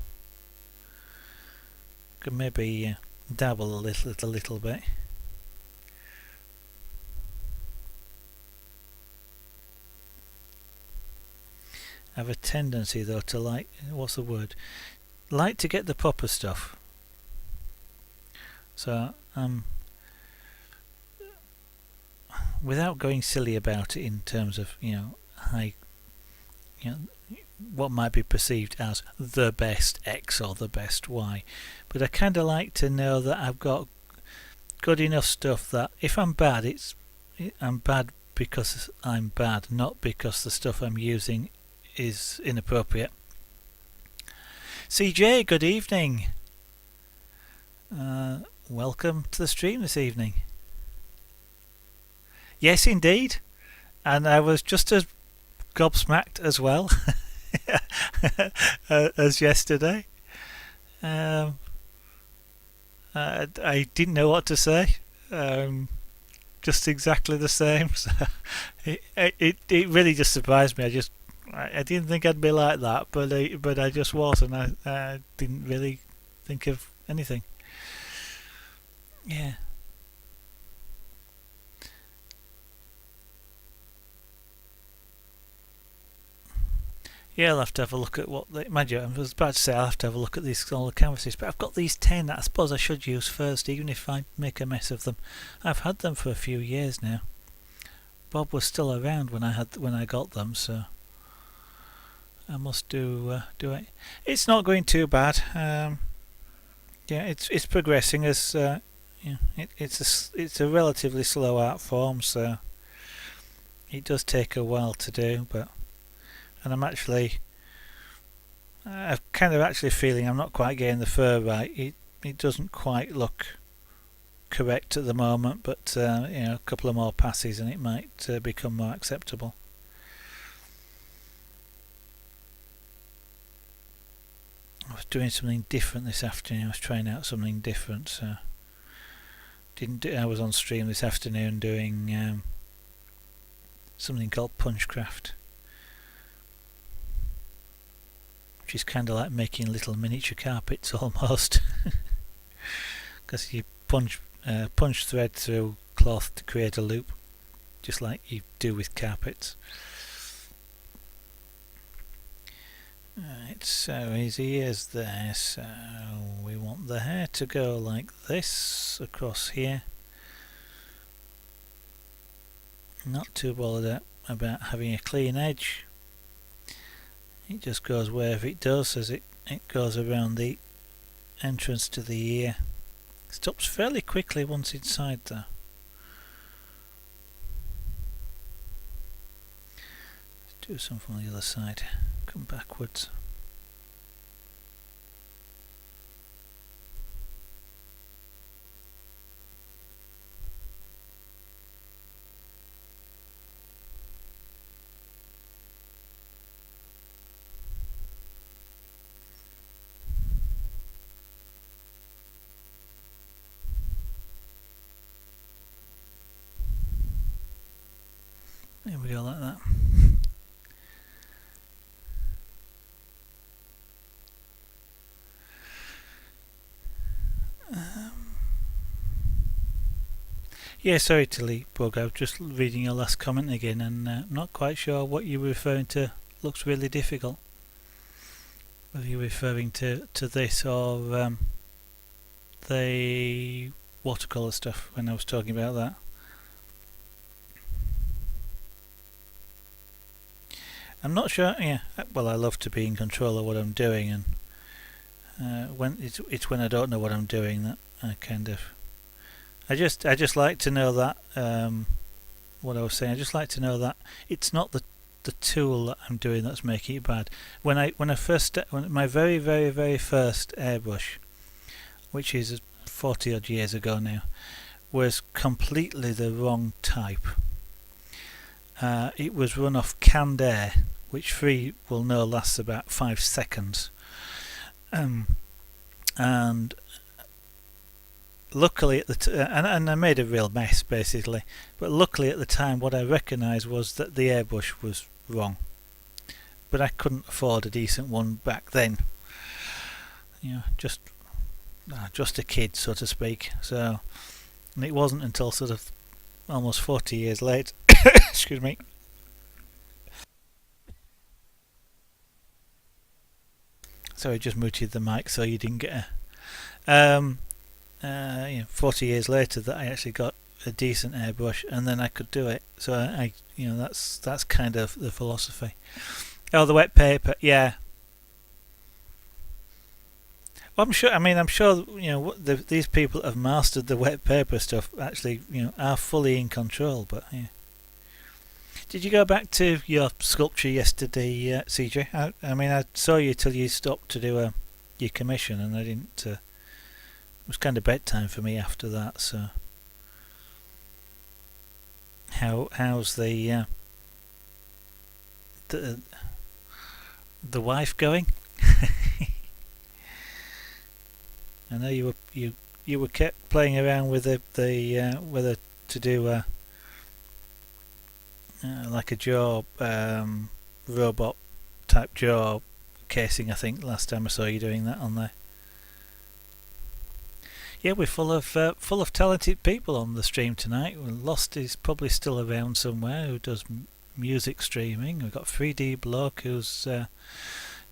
can maybe dabble a little bit. I have a tendency though to like to get the proper stuff. So without going silly about it in terms of high, what might be perceived as the best X or the best Y, but I kind of like to know that I've got good enough stuff that if I'm bad, I'm bad because I'm bad, not because the stuff I'm using is inappropriate. CJ, good evening. Welcome to the stream this evening. Yes, indeed, and I was just as gobsmacked as well as yesterday. I didn't know what to say. Just exactly the same. So it really just surprised me. I didn't think I'd be like that, but I just was, and I didn't really think of anything. Yeah. Yeah, I'll have to have a look at what imagine. I was about to say I'll have to have a look at these all the canvases, but I've got these 10 that I suppose I should use first, even if I make a mess of them. I've had them for a few years now. Bob was still around when I got them, so I must do it. It's not going too bad. It's progressing as it's a relatively slow art form, so it does take a while to do, but. And I'm kind of actually feeling I'm not quite getting the fur right. It doesn't quite look correct at the moment, but a couple of more passes and it might become more acceptable. I was doing something different this afternoon. I was trying out something different. So I was on stream this afternoon doing something called Punchcraft, which is kind of like making little miniature carpets almost. because you punch thread through cloth to create a loop, just like you do with carpets. Right, so his ears there, so we want the hair to go like this across here. Not too bothered about having a clean edge. It just goes wherever it does as it goes around the entrance to the ear. Stops fairly quickly once inside though. Let's do some from the other side. Come backwards. There we go, like that. Yeah, sorry Tilly Bug, I was just reading your last comment again and not quite sure what you were referring to. Looks really difficult. Whether you're referring to this or the watercolour stuff when I was talking about that. I'm not sure. Yeah, well, I love to be in control of what I'm doing, and when it's when I don't know what I'm doing that I kind of. I just like to know that what I was saying. I just like to know that it's not the tool that I'm doing that's making it bad. When my very first airbrush, which is 40 odd years ago now, was completely the wrong type. It was run off canned air, which Free will know lasts about 5 seconds, and luckily at the and I made a real mess basically, but luckily at the time what I recognised was that the airbrush was wrong, but I couldn't afford a decent one back then, just a kid so to speak. So, and it wasn't until sort of almost 40 years later excuse me, sorry, just muted the mic so you didn't get a 40 years later that I actually got a decent airbrush and then I could do it. So I that's kind of the philosophy. Oh, the wet paper, yeah. Well, I'm sure these people that have mastered the wet paper stuff actually are fully in control. But yeah. Did you go back to your sculpture yesterday, CJ? I saw you till you stopped to do your commission, and I didn't. It was kind of bedtime for me after that. So, how's the wife going? I know you were kept playing around with whether to do like a jaw robot type jaw casing. I think last time I saw you doing that on there. Yeah, we're full of talented people on the stream tonight. Lost is probably still around somewhere who does music streaming. We've got 3D Bloke who's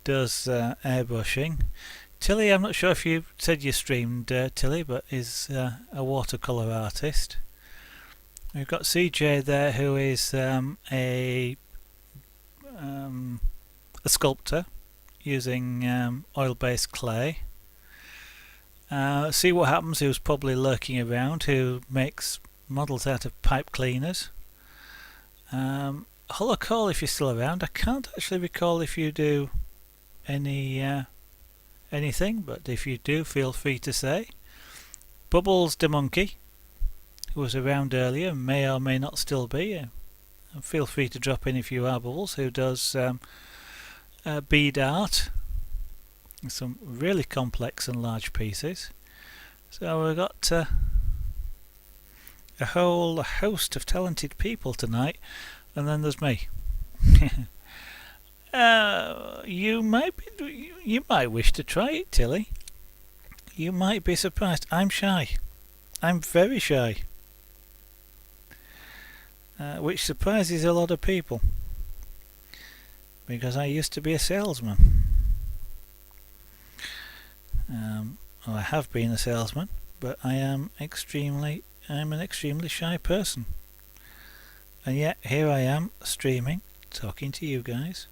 does airbrushing. Tilly, I'm not sure if you said you streamed Tilly, but is a watercolour artist. We've got CJ there who is a sculptor using oil-based clay. See what happens, who's probably lurking around, who makes models out of pipe cleaners. Hollow Call, if you're still around. I can't actually recall if you do anything, but if you do, feel free to say. Bubbles the Monkey, who was around earlier, may or may not still be. Feel free to drop in if you are, Bubbles, who does bead art. Some really complex and large pieces. So we've got a whole host of talented people tonight, and then there's me. You might wish to try it, Tilly. You might be surprised. I'm shy. I'm very shy. Which surprises a lot of people. Because I used to be a salesman. I have been a salesman, but I'm an extremely shy person. And yet here I am streaming, talking to you guys.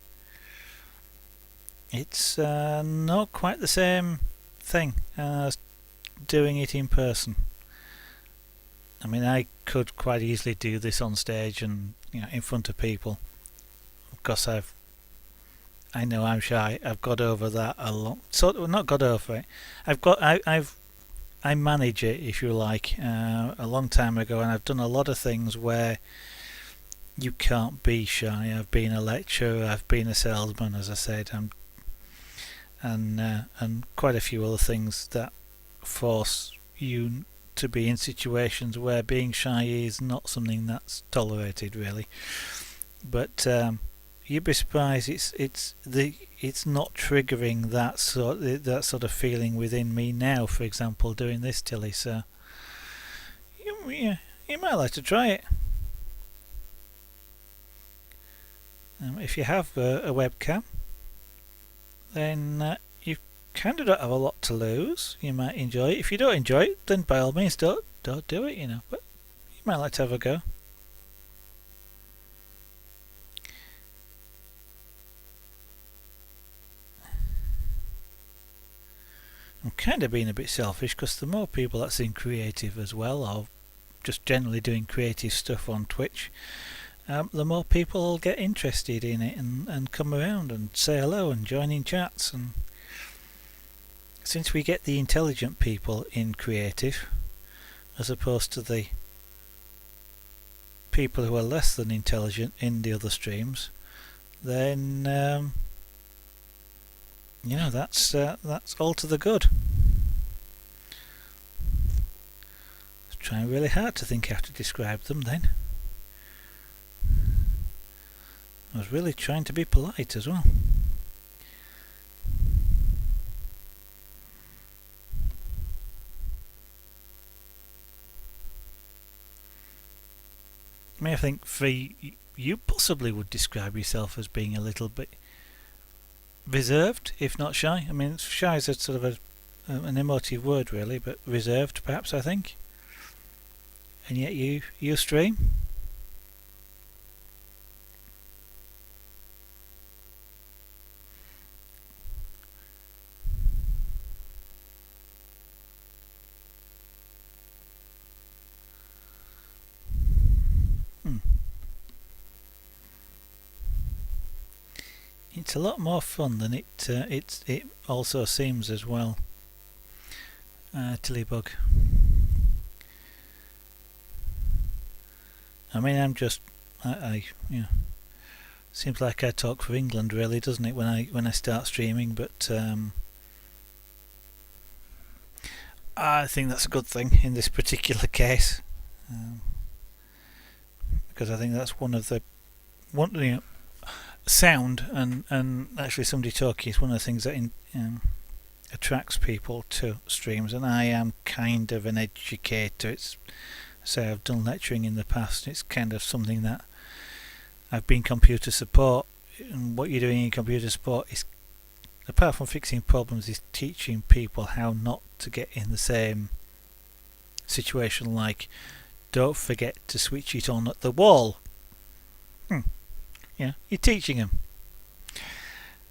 It's not quite the same thing as doing it in person. I mean, I could quite easily do this on stage and in front of people. Of course, I know I'm shy. I've got over that a lot. Not got over it. I manage it, if you like, a long time ago, and I've done a lot of things where you can't be shy. I've been a lecturer. I've been a salesman, as I said, and quite a few other things that force you to be in situations where being shy is not something that's tolerated, really. But you'd be surprised. It's not triggering that sort of feeling within me now. For example, doing this, Tilly. So you might like to try it. If you have a webcam, then you kind of don't have a lot to lose. You might enjoy it. If you don't enjoy it, then by all means don't do it. But you might like to have a go. I'm kind of being a bit selfish because the more people that's in creative as well, or just generally doing creative stuff on Twitch, the more people will get interested in it and come around and say hello and join in chats. And since we get the intelligent people in creative as opposed to the people who are less than intelligent in the other streams, then that's all to the good. I'm trying really hard to think how to describe them then. I was really trying to be polite as well. I mean, I think you possibly would describe yourself as being a little bit reserved, if not shy. I mean, shy is a sort of an emotive word, really, but reserved, perhaps, I think. And yet you stream. It's a lot more fun than it also seems as well. Tillybug. I mean, I seems like I talk for England, really, doesn't it? When I start streaming, but I think that's a good thing in this particular case, because I think that's one sound and actually somebody talking is one of the things that attracts people to streams. And I am kind of an educator. I've done lecturing in the past. It's kind of something that I've been computer support, and what you're doing in computer support is, apart from fixing problems, is teaching people how not to get in the same situation, like don't forget to switch it on at the wall. You're teaching them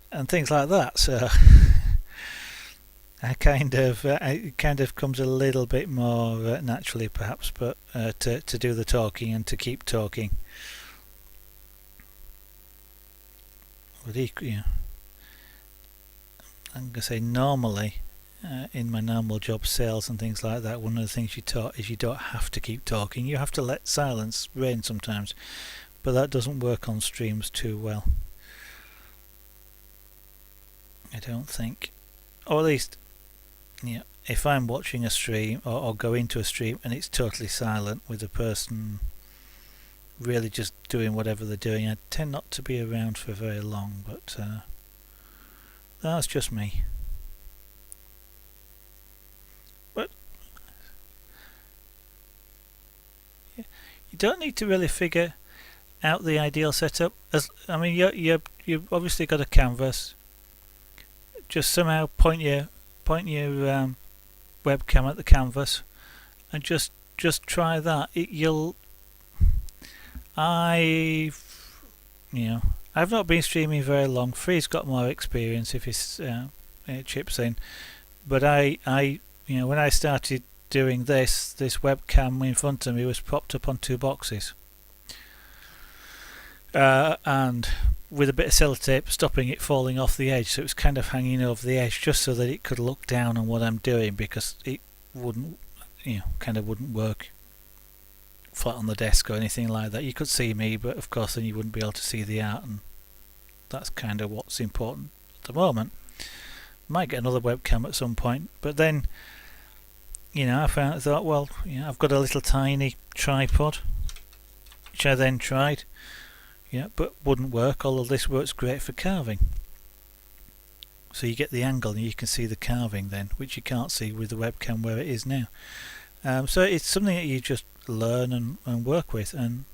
and things like that. So it kind of comes a little bit more naturally, perhaps, but to do the talking and to keep talking. But equally, I'm going to say normally, in my normal job, sales and things like that, one of the things you're taught is you don't have to keep talking. You have to let silence reign sometimes. But that doesn't work on streams too well, I don't think. Or at least, if I'm watching a stream or go into a stream and it's totally silent with a person really just doing whatever they're doing, I tend not to be around for very long, but that's just me. You don't need to really figure out the ideal setup. I mean, you've obviously got a canvas. Just somehow point your webcam at the canvas, and just try that. I've not been streaming very long. Free's got more experience if he chips in, but when I started doing this webcam in front of me was propped up on two boxes, and with a bit of sellotape stopping it falling off the edge, so it was kind of hanging over the edge just so that it could look down on what I'm doing, because it wouldn't work flat on the desk or anything like that. You could see me, but of course then you wouldn't be able to see the art, and that's kind of what's important at the moment. Might get another webcam at some point, but then I thought, well, I've got a little tiny tripod, which I then tried, but wouldn't work, although this works great for carving. So you get the angle and you can see the carving then, which you can't see with the webcam where it is now. So it's something that you just learn and work with, and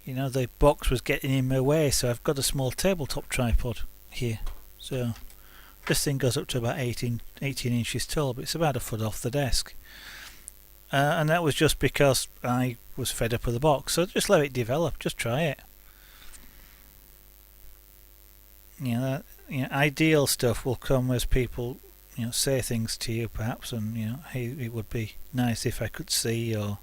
the box was getting in my way, so I've got a small tabletop tripod here. So this thing goes up to about 18 inches tall, but it's about a foot off the desk. And that was just because I was fed up with the box, so just let it develop, just try it. Ideal stuff will come as people say things to you, perhaps, and hey, it would be nice if I could see, or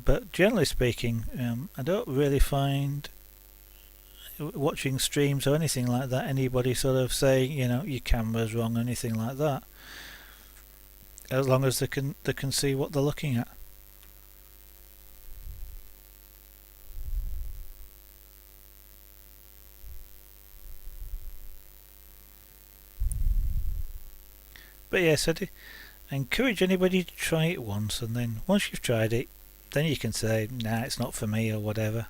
but generally speaking, I don't really find watching streams or anything like that anybody sort of saying your camera's wrong or anything like that, as long as they can see what they're looking at. But yes, I encourage anybody to try it once, and then once you've tried it, then you can say, nah, it's not for me, or whatever.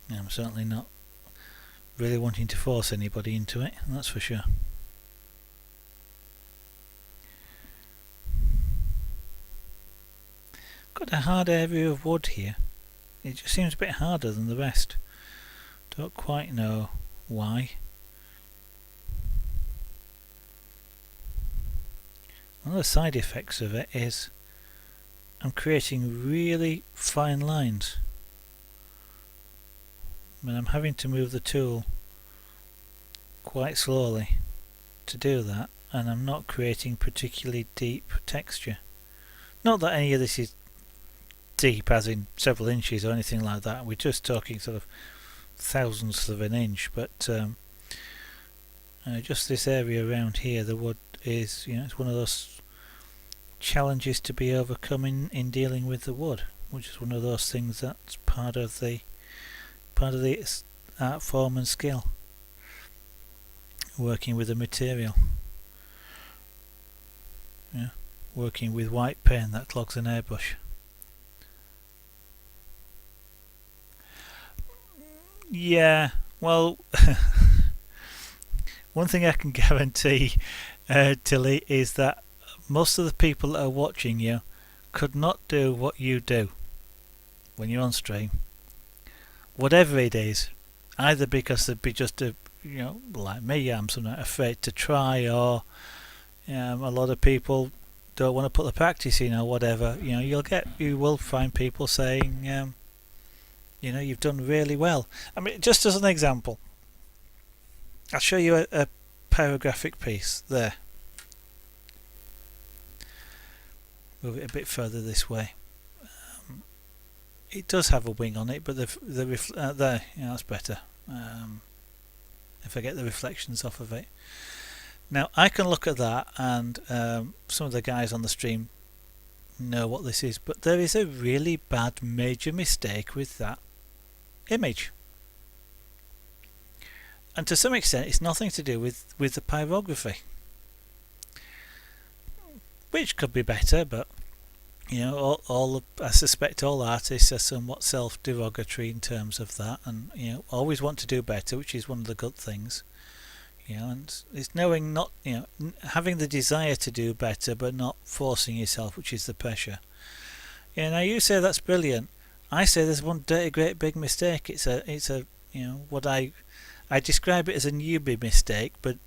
I'm certainly not really wanting to force anybody into it, that's for sure. Got a hard area of wood here. It just seems a bit harder than the rest. Don't quite know why. One of the side effects of it is I'm creating really fine lines, but I'm having to move the tool quite slowly to do that, and I'm not creating particularly deep texture. Not that any of this is deep as in several inches or anything like that, we're just talking sort of thousandths of an inch, but just this area around here, the wood is, it's one of those challenges to be overcome in dealing with the wood, which is one of those things that's part of the art form and skill, working with the material. Working with white paint that clogs an airbrush. Yeah, well, one thing I can guarantee, Tilly, is that most of the people that are watching you could not do what you do when you're on stream, whatever it is, either because they'd be just like me, I'm somewhat afraid to try, or a lot of people don't want to put the practice in, or whatever. You will find people saying, you've done really well. I mean, just as an example, I'll show you a pyrographic piece there. Move it a bit further this way. It does have a wing on it, but there, that's better. If I get the reflections off of it. Now I can look at that, and some of the guys on the stream know what this is, but there is a really bad major mistake with that image, and to some extent it's nothing to do with the pyrography, which could be better, but I suspect all artists are somewhat self-derogatory in terms of that, and always want to do better, which is one of the good things. And it's knowing not, having the desire to do better, but not forcing yourself, which is the pressure. Now you say that's brilliant. I say there's one dirty great big mistake. It's a what I describe it as a newbie mistake, but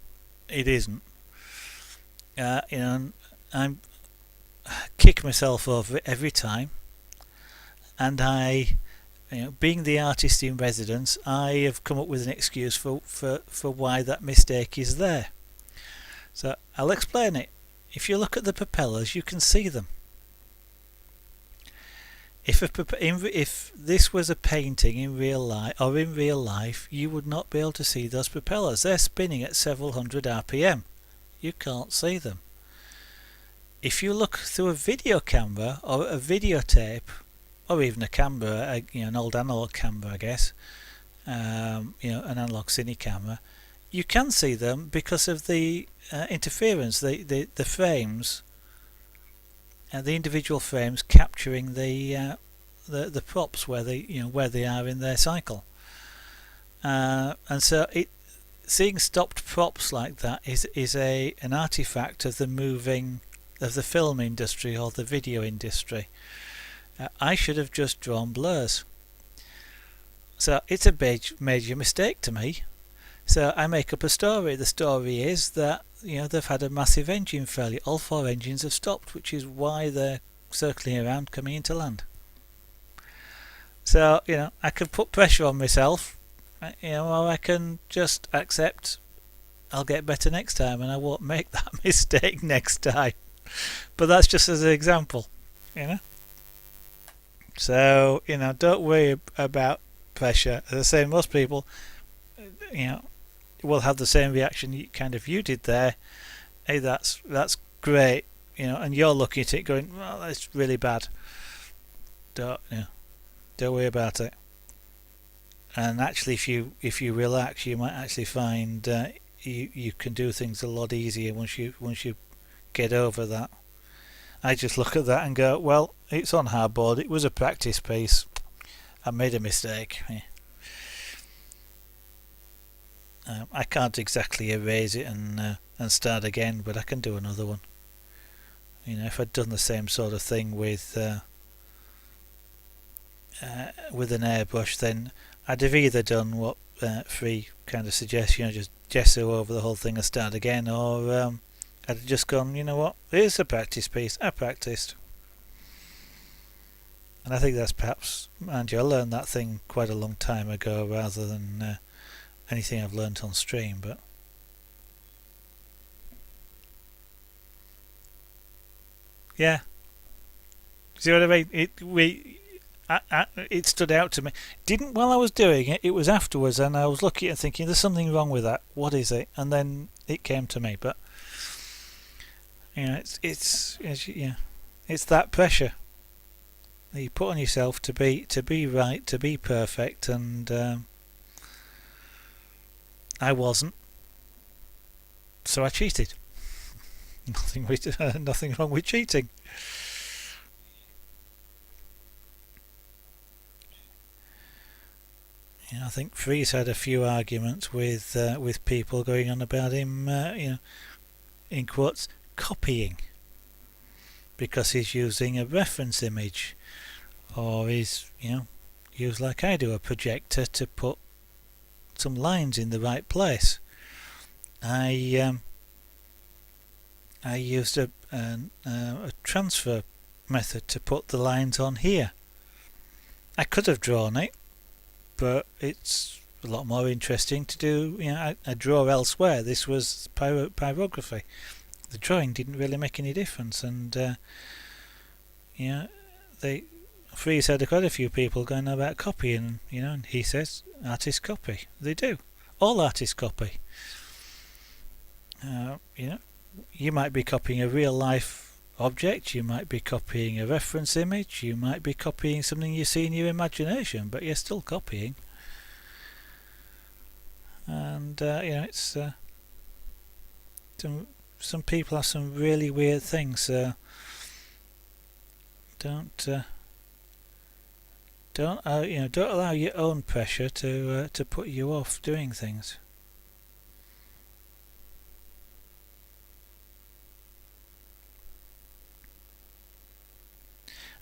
it isn't. And I'm kick myself over it every time, and being the artist in residence, I have come up with an excuse for why that mistake is there. So I'll explain it. If you look at the propellers, you can see them. If this was a painting in real life, you would not be able to see those propellers. They're spinning at several hundred RPM. You can't see them. If you look through a video camera or a videotape, or even a camera, an old analog camera, I guess, an analog cine camera, you can see them because of the interference, the frames, the individual frames capturing the props where they are in their cycle, and so seeing stopped props like that is an artifact of the film industry or the video industry. I should have just drawn blurs. So it's a major mistake to me. So I make up a story. The story is that they've had a massive engine failure. All 4 engines have stopped, which is why they're circling around coming into land. So I can put pressure on myself, or I can just accept I'll get better next time and I won't make that mistake next time. But that's just as an example, So don't worry about pressure. As I say, most people, will have the same reaction you did there. Hey, that's great, and you're looking at it going, well, that's really bad. Don't worry about it. And actually, if you relax, you might actually find you can do things a lot easier once you get over that. I just look at that and go, well, it's on hardboard. It was a practice piece. I made a mistake. I can't exactly erase it and start again, but I can do another one. If I'd done the same sort of thing with an airbrush, then I'd have either done what Free kind of suggests, just gesso over the whole thing and start again, or I'd have just gone, you know what, here's a practice piece, I practiced. And I think that's perhaps, I learned that thing quite a long time ago rather than anything I've learnt on stream, but yeah, see what I mean? It stood out to me. Didn't while I was doing it. It was afterwards, and I was looking and thinking, "There's something wrong with that. What is it?" And then it came to me. But it's that pressure that you put on yourself to be right, to be perfect, and I wasn't, so I cheated. Nothing wrong with cheating. I think Free's had a few arguments with people going on about him, in quotes, copying, because he's using a reference image, or he's used, like I do, a projector to put some lines in the right place. I used a transfer method to put the lines on here. I could have drawn it, but it's a lot more interesting to do. I draw elsewhere. This was pyrography. The drawing didn't really make any difference, and Freeze had quite a few people going about copying, and he says artists copy. They do. All artists copy. You might be copying a real life object, you might be copying a reference image, you might be copying something you see in your imagination, but you're still copying. And it's some people have some really weird things, so don't allow your own pressure to put you off doing things.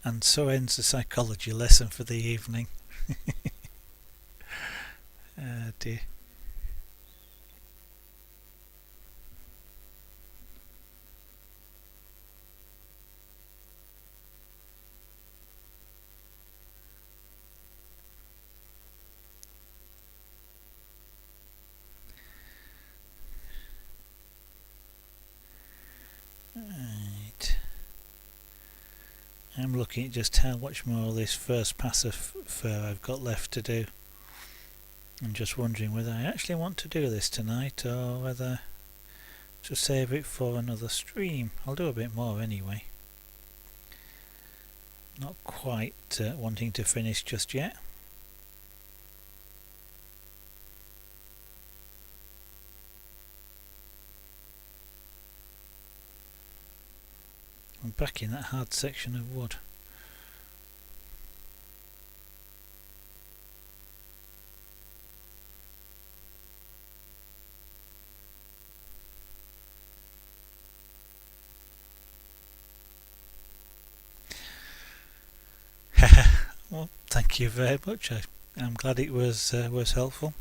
And so ends the psychology lesson for the evening. Dear. Right. I'm looking at just how much more of this first pass of fur I've got left to do. I'm just wondering whether I actually want to do this tonight or whether to save it for another stream. I'll do a bit more anyway. Not quite wanting to finish just yet. I'm back in that hard section of wood. Well, thank you very much. I'm glad it was helpful.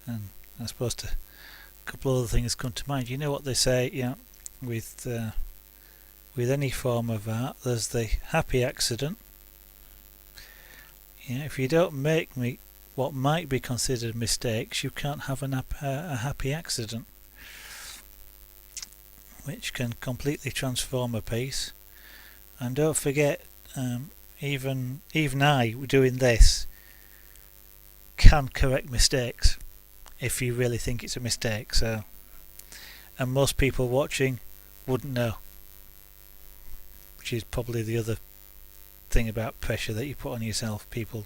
And I suppose a couple of other things come to mind. You know what they say, with any form of art, there's the happy accident. If you don't make what might be considered mistakes, you can't have a happy accident, which can completely transform a piece. And don't forget, even I doing this can correct mistakes if you really think it's a mistake. So, and most people watching wouldn't know, which is probably the other thing about pressure that you put on yourself. People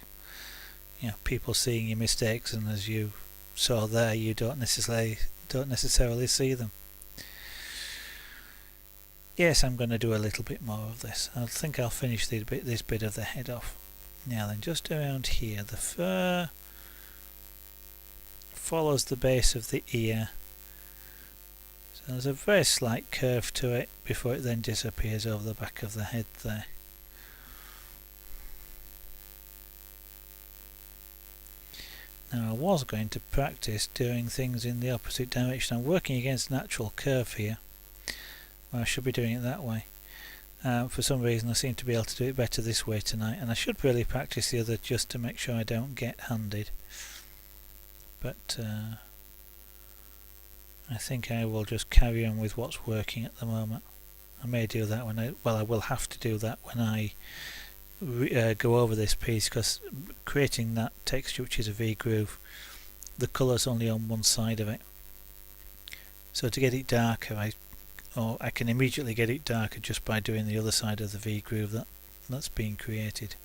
seeing your mistakes, and as you saw there, you don't necessarily see them. Yes, I'm going to do a little bit more of this. I think I'll finish this bit of the head off. Now then, just around here, the fur follows the base of the ear. So there's a very slight curve to it before it then disappears over the back of the head there. Now I was going to practice doing things in the opposite direction. I'm working against natural curve here. Well, I should be doing it that way. For some reason I seem to be able to do it better this way tonight, and I should really practice the other just to make sure I don't get handed. But I think I will just carry on with what's working at the moment. I may do that I will have to do that when I go over this piece, because creating that texture, which is a V-groove, the colour's only on one side of it. So to get it darker, I can immediately get it darker just by doing the other side of the V-groove that's being created.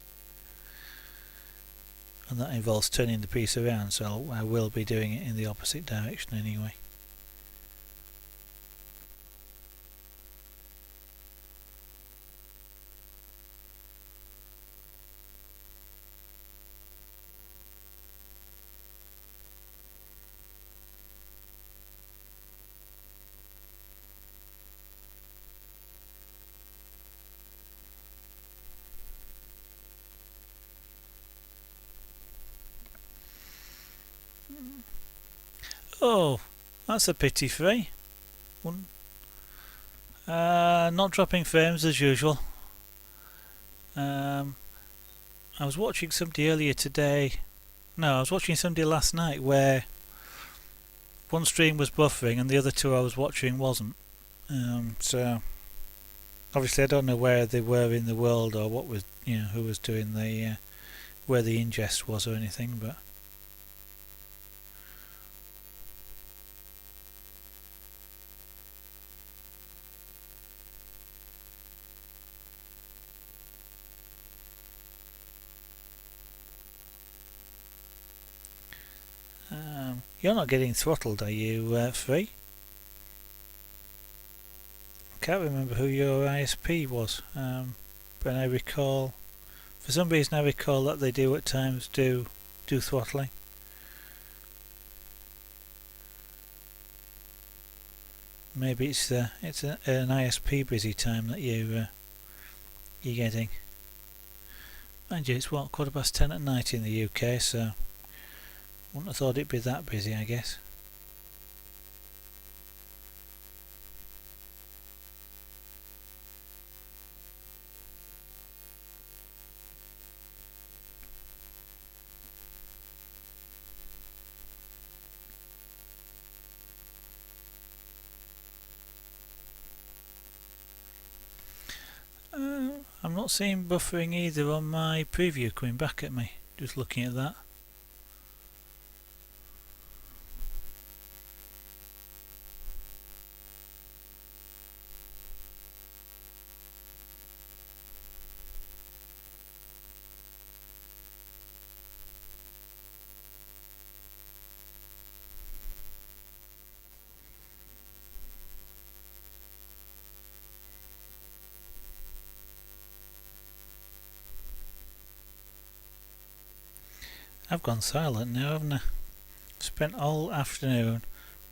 And that involves turning the piece around, so I will be doing it in the opposite direction anyway. Oh, that's a pity, Frey. Not dropping frames as usual. I was watching somebody earlier today. No, I was watching somebody last night where one stream was buffering and the other two I was watching wasn't. So obviously I don't know where they were in the world or what was, who was doing the where the ingest was or anything, but. You're not getting throttled, are you, Free? I can't remember who your ISP was, but I recall, for some reason I recall that they do at times do throttling. maybe it's an ISP busy time that you're getting. Mind you, it's what, 10:15 at night in the UK, so wouldn't have thought it'd be that busy, I guess. I'm not seeing buffering either on my preview coming back at me, just looking at that. I've gone silent now, haven't I? Spent all afternoon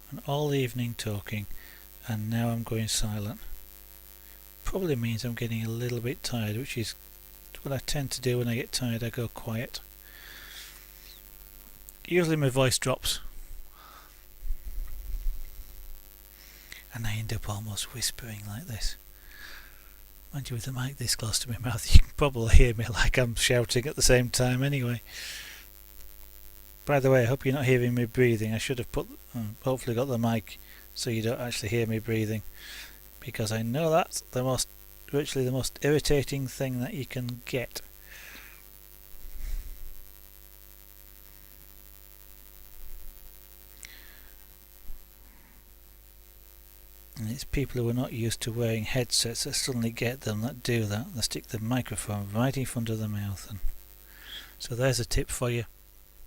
and all evening talking, and now I'm going silent. Probably means I'm getting a little bit tired, which is what I tend to do when I get tired. I go quiet. Usually my voice drops, and I end up almost whispering like this. Mind you, with the mic this close to my mouth, you can probably hear me like I'm shouting at the same time anyway. By the way, I hope you're not hearing me breathing. I should have hopefully got the mic so you don't actually hear me breathing, because I know that's virtually the most irritating thing that you can get. And it's people who are not used to wearing headsets that suddenly get them that do that. They stick the microphone right in front of the mouth. And so there's a tip for you,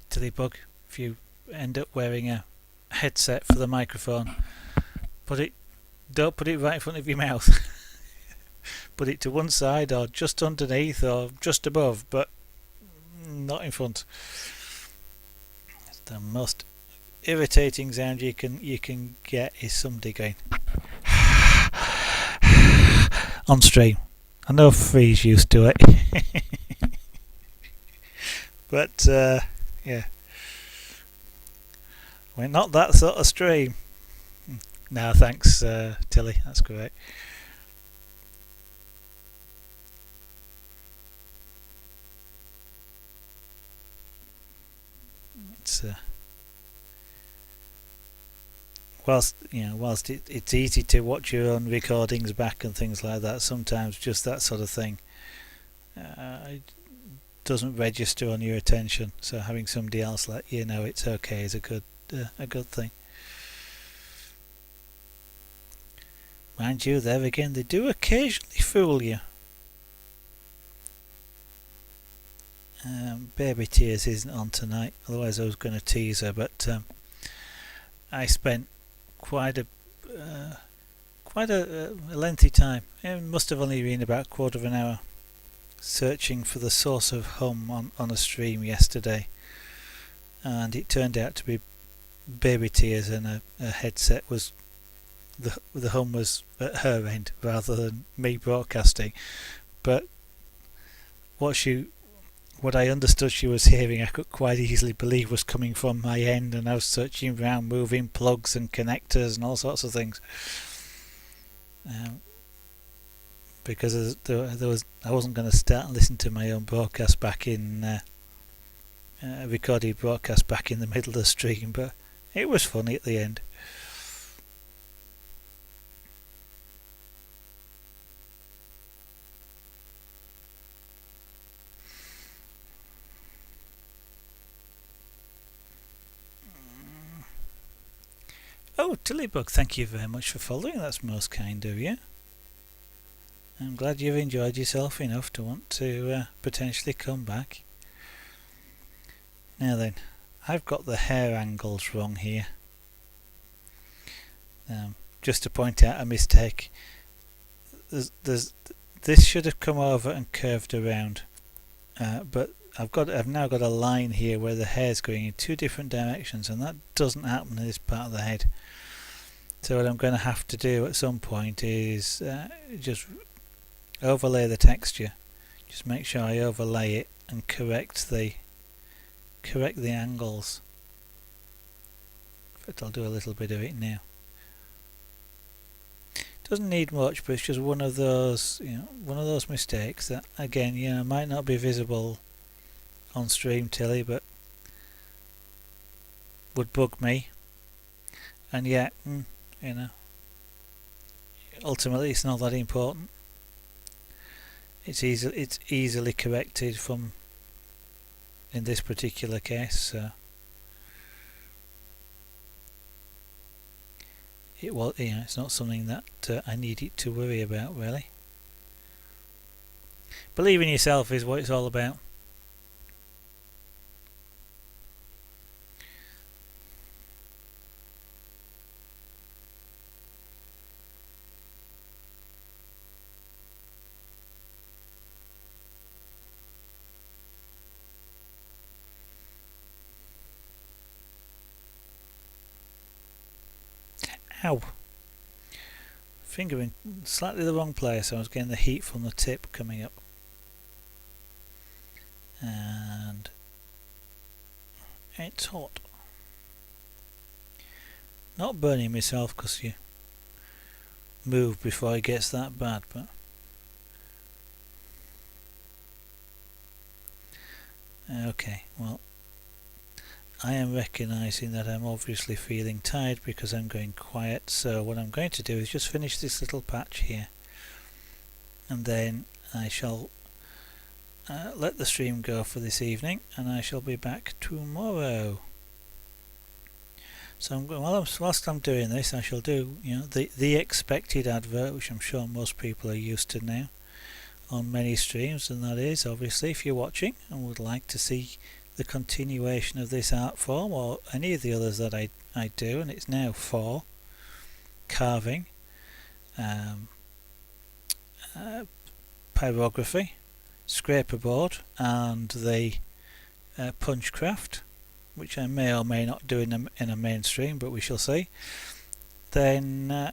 Tillybug. If you end up wearing a headset for the microphone, don't put it right in front of your mouth. Put it to one side or just underneath or just above, but not in front. It's the most irritating sound you can get is somebody going on stream. I know Free's used to it. But yeah, we're not that sort of stream. No, thanks, Tilly, that's great. It's whilst it's easy to watch your own recordings back and things like that, sometimes just that sort of thing it doesn't register on your attention, so having somebody else let you know it's okay is a good thing. Mind you, there again, they do occasionally fool you. Baby Tears isn't on tonight, otherwise I was going to tease her, but I spent quite a lengthy time. It must have only been about a quarter of an hour searching for the source of hum on a stream yesterday, and it turned out to be Baby Tears, and a headset was the hum was at her end rather than me broadcasting. But what I understood she was hearing, I could quite easily believe was coming from my end, and I was searching around, moving plugs and connectors and all sorts of things, because I wasn't going to start and listen to my own broadcast back in recorded broadcast back in the middle of the stream, but it was funny at the end. Oh, Tillybug, thank you very much for following. That's most kind of you. I'm glad you've enjoyed yourself enough to want to potentially come back. Now then, I've got the hair angles wrong here. Just to point out a mistake. This should have come over and curved around, but I've now got a line here where the hair's going in two different directions, and that doesn't happen in this part of the head. So what I'm going to have to do at some point is just overlay the texture. Just make sure I overlay it and correct the angles. In fact, I'll do a little bit of it now. Doesn't need much, but it's just one of those, one of those mistakes that, again, might not be visible on stream telly, but would bug me. And yet, ultimately, it's not that important. It's easily corrected from, in this particular case. So it's not something that I need it to worry about, really. Believe in yourself is what it's all about. Ow! Finger in slightly the wrong place, so I was getting the heat from the tip coming up. And it's hot. Not burning myself because you move before it gets that bad, but okay, well, I am recognising that I'm obviously feeling tired because I'm going quiet, so what I'm going to do is just finish this little patch here, and then I shall let the stream go for this evening, and I shall be back tomorrow. So whilst I'm doing this, I shall do the expected advert, which I'm sure most people are used to now on many streams, and that is obviously if you're watching and would like to see the continuation of this art form or any of the others that I do, and it's now for carving, pyrography, scraper board, and the punch craft, which I may or may not do in a mainstream, but we shall see. Then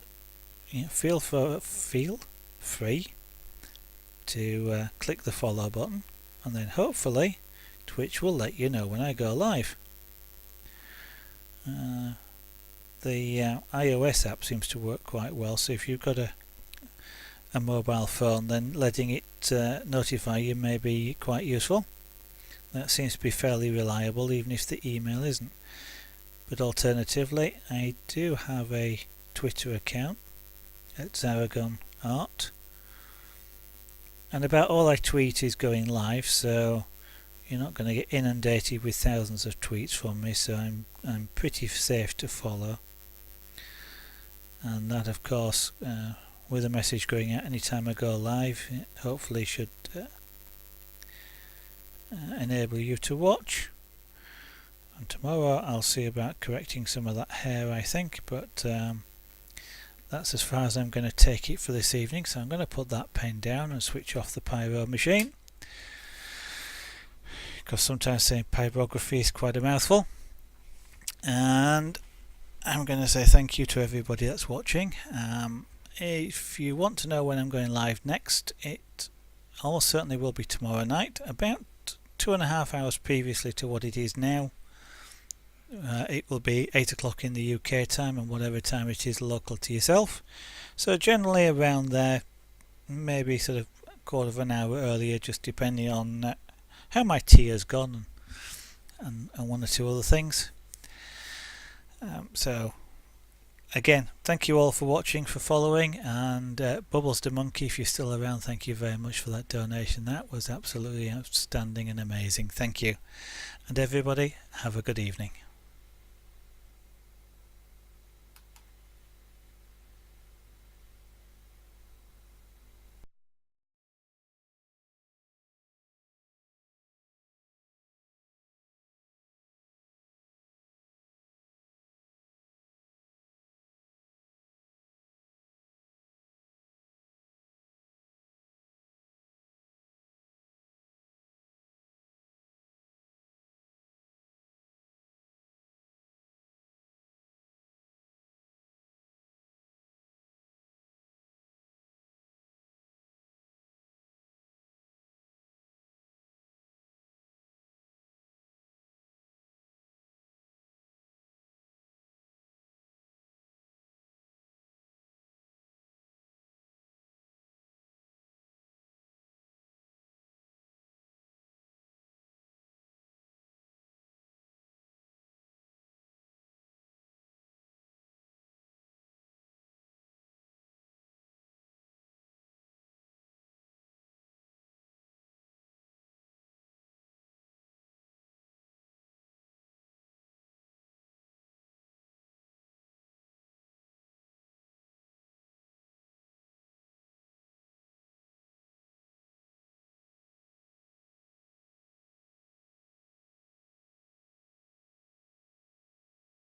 feel free to click the follow button, and then hopefully Twitch will let you know when I go live. The iOS app seems to work quite well, so if you've got a mobile phone, then letting it notify you may be quite useful. That seems to be fairly reliable, even if the email isn't. But alternatively, I do have a Twitter account at Zaragon Art, and about all I tweet is going live, so you're not going to get inundated with thousands of tweets from me, so I'm pretty safe to follow. And that, of course, with a message going out anytime I go live, it hopefully should enable you to watch. And tomorrow I'll see about correcting some of that hair, I think, but that's as far as I'm going to take it for this evening, so I'm going to put that pen down and switch off the pyro machine, because sometimes saying pyrography is quite a mouthful. And I'm going to say thank you to everybody that's watching. If you want to know when I'm going live next, it almost certainly will be tomorrow night, about 2.5 hours previously to what it is now. It will be 8 o'clock in the UK time, and whatever time it is local to yourself. So generally around there, maybe sort of a quarter of an hour earlier, just depending on how my tea has gone and one or two other things. So again, thank you all for watching, for following, and Bubbles the Monkey, if you're still around, thank you very much for that donation. That was absolutely outstanding and amazing. Thank you. And everybody, have a good evening.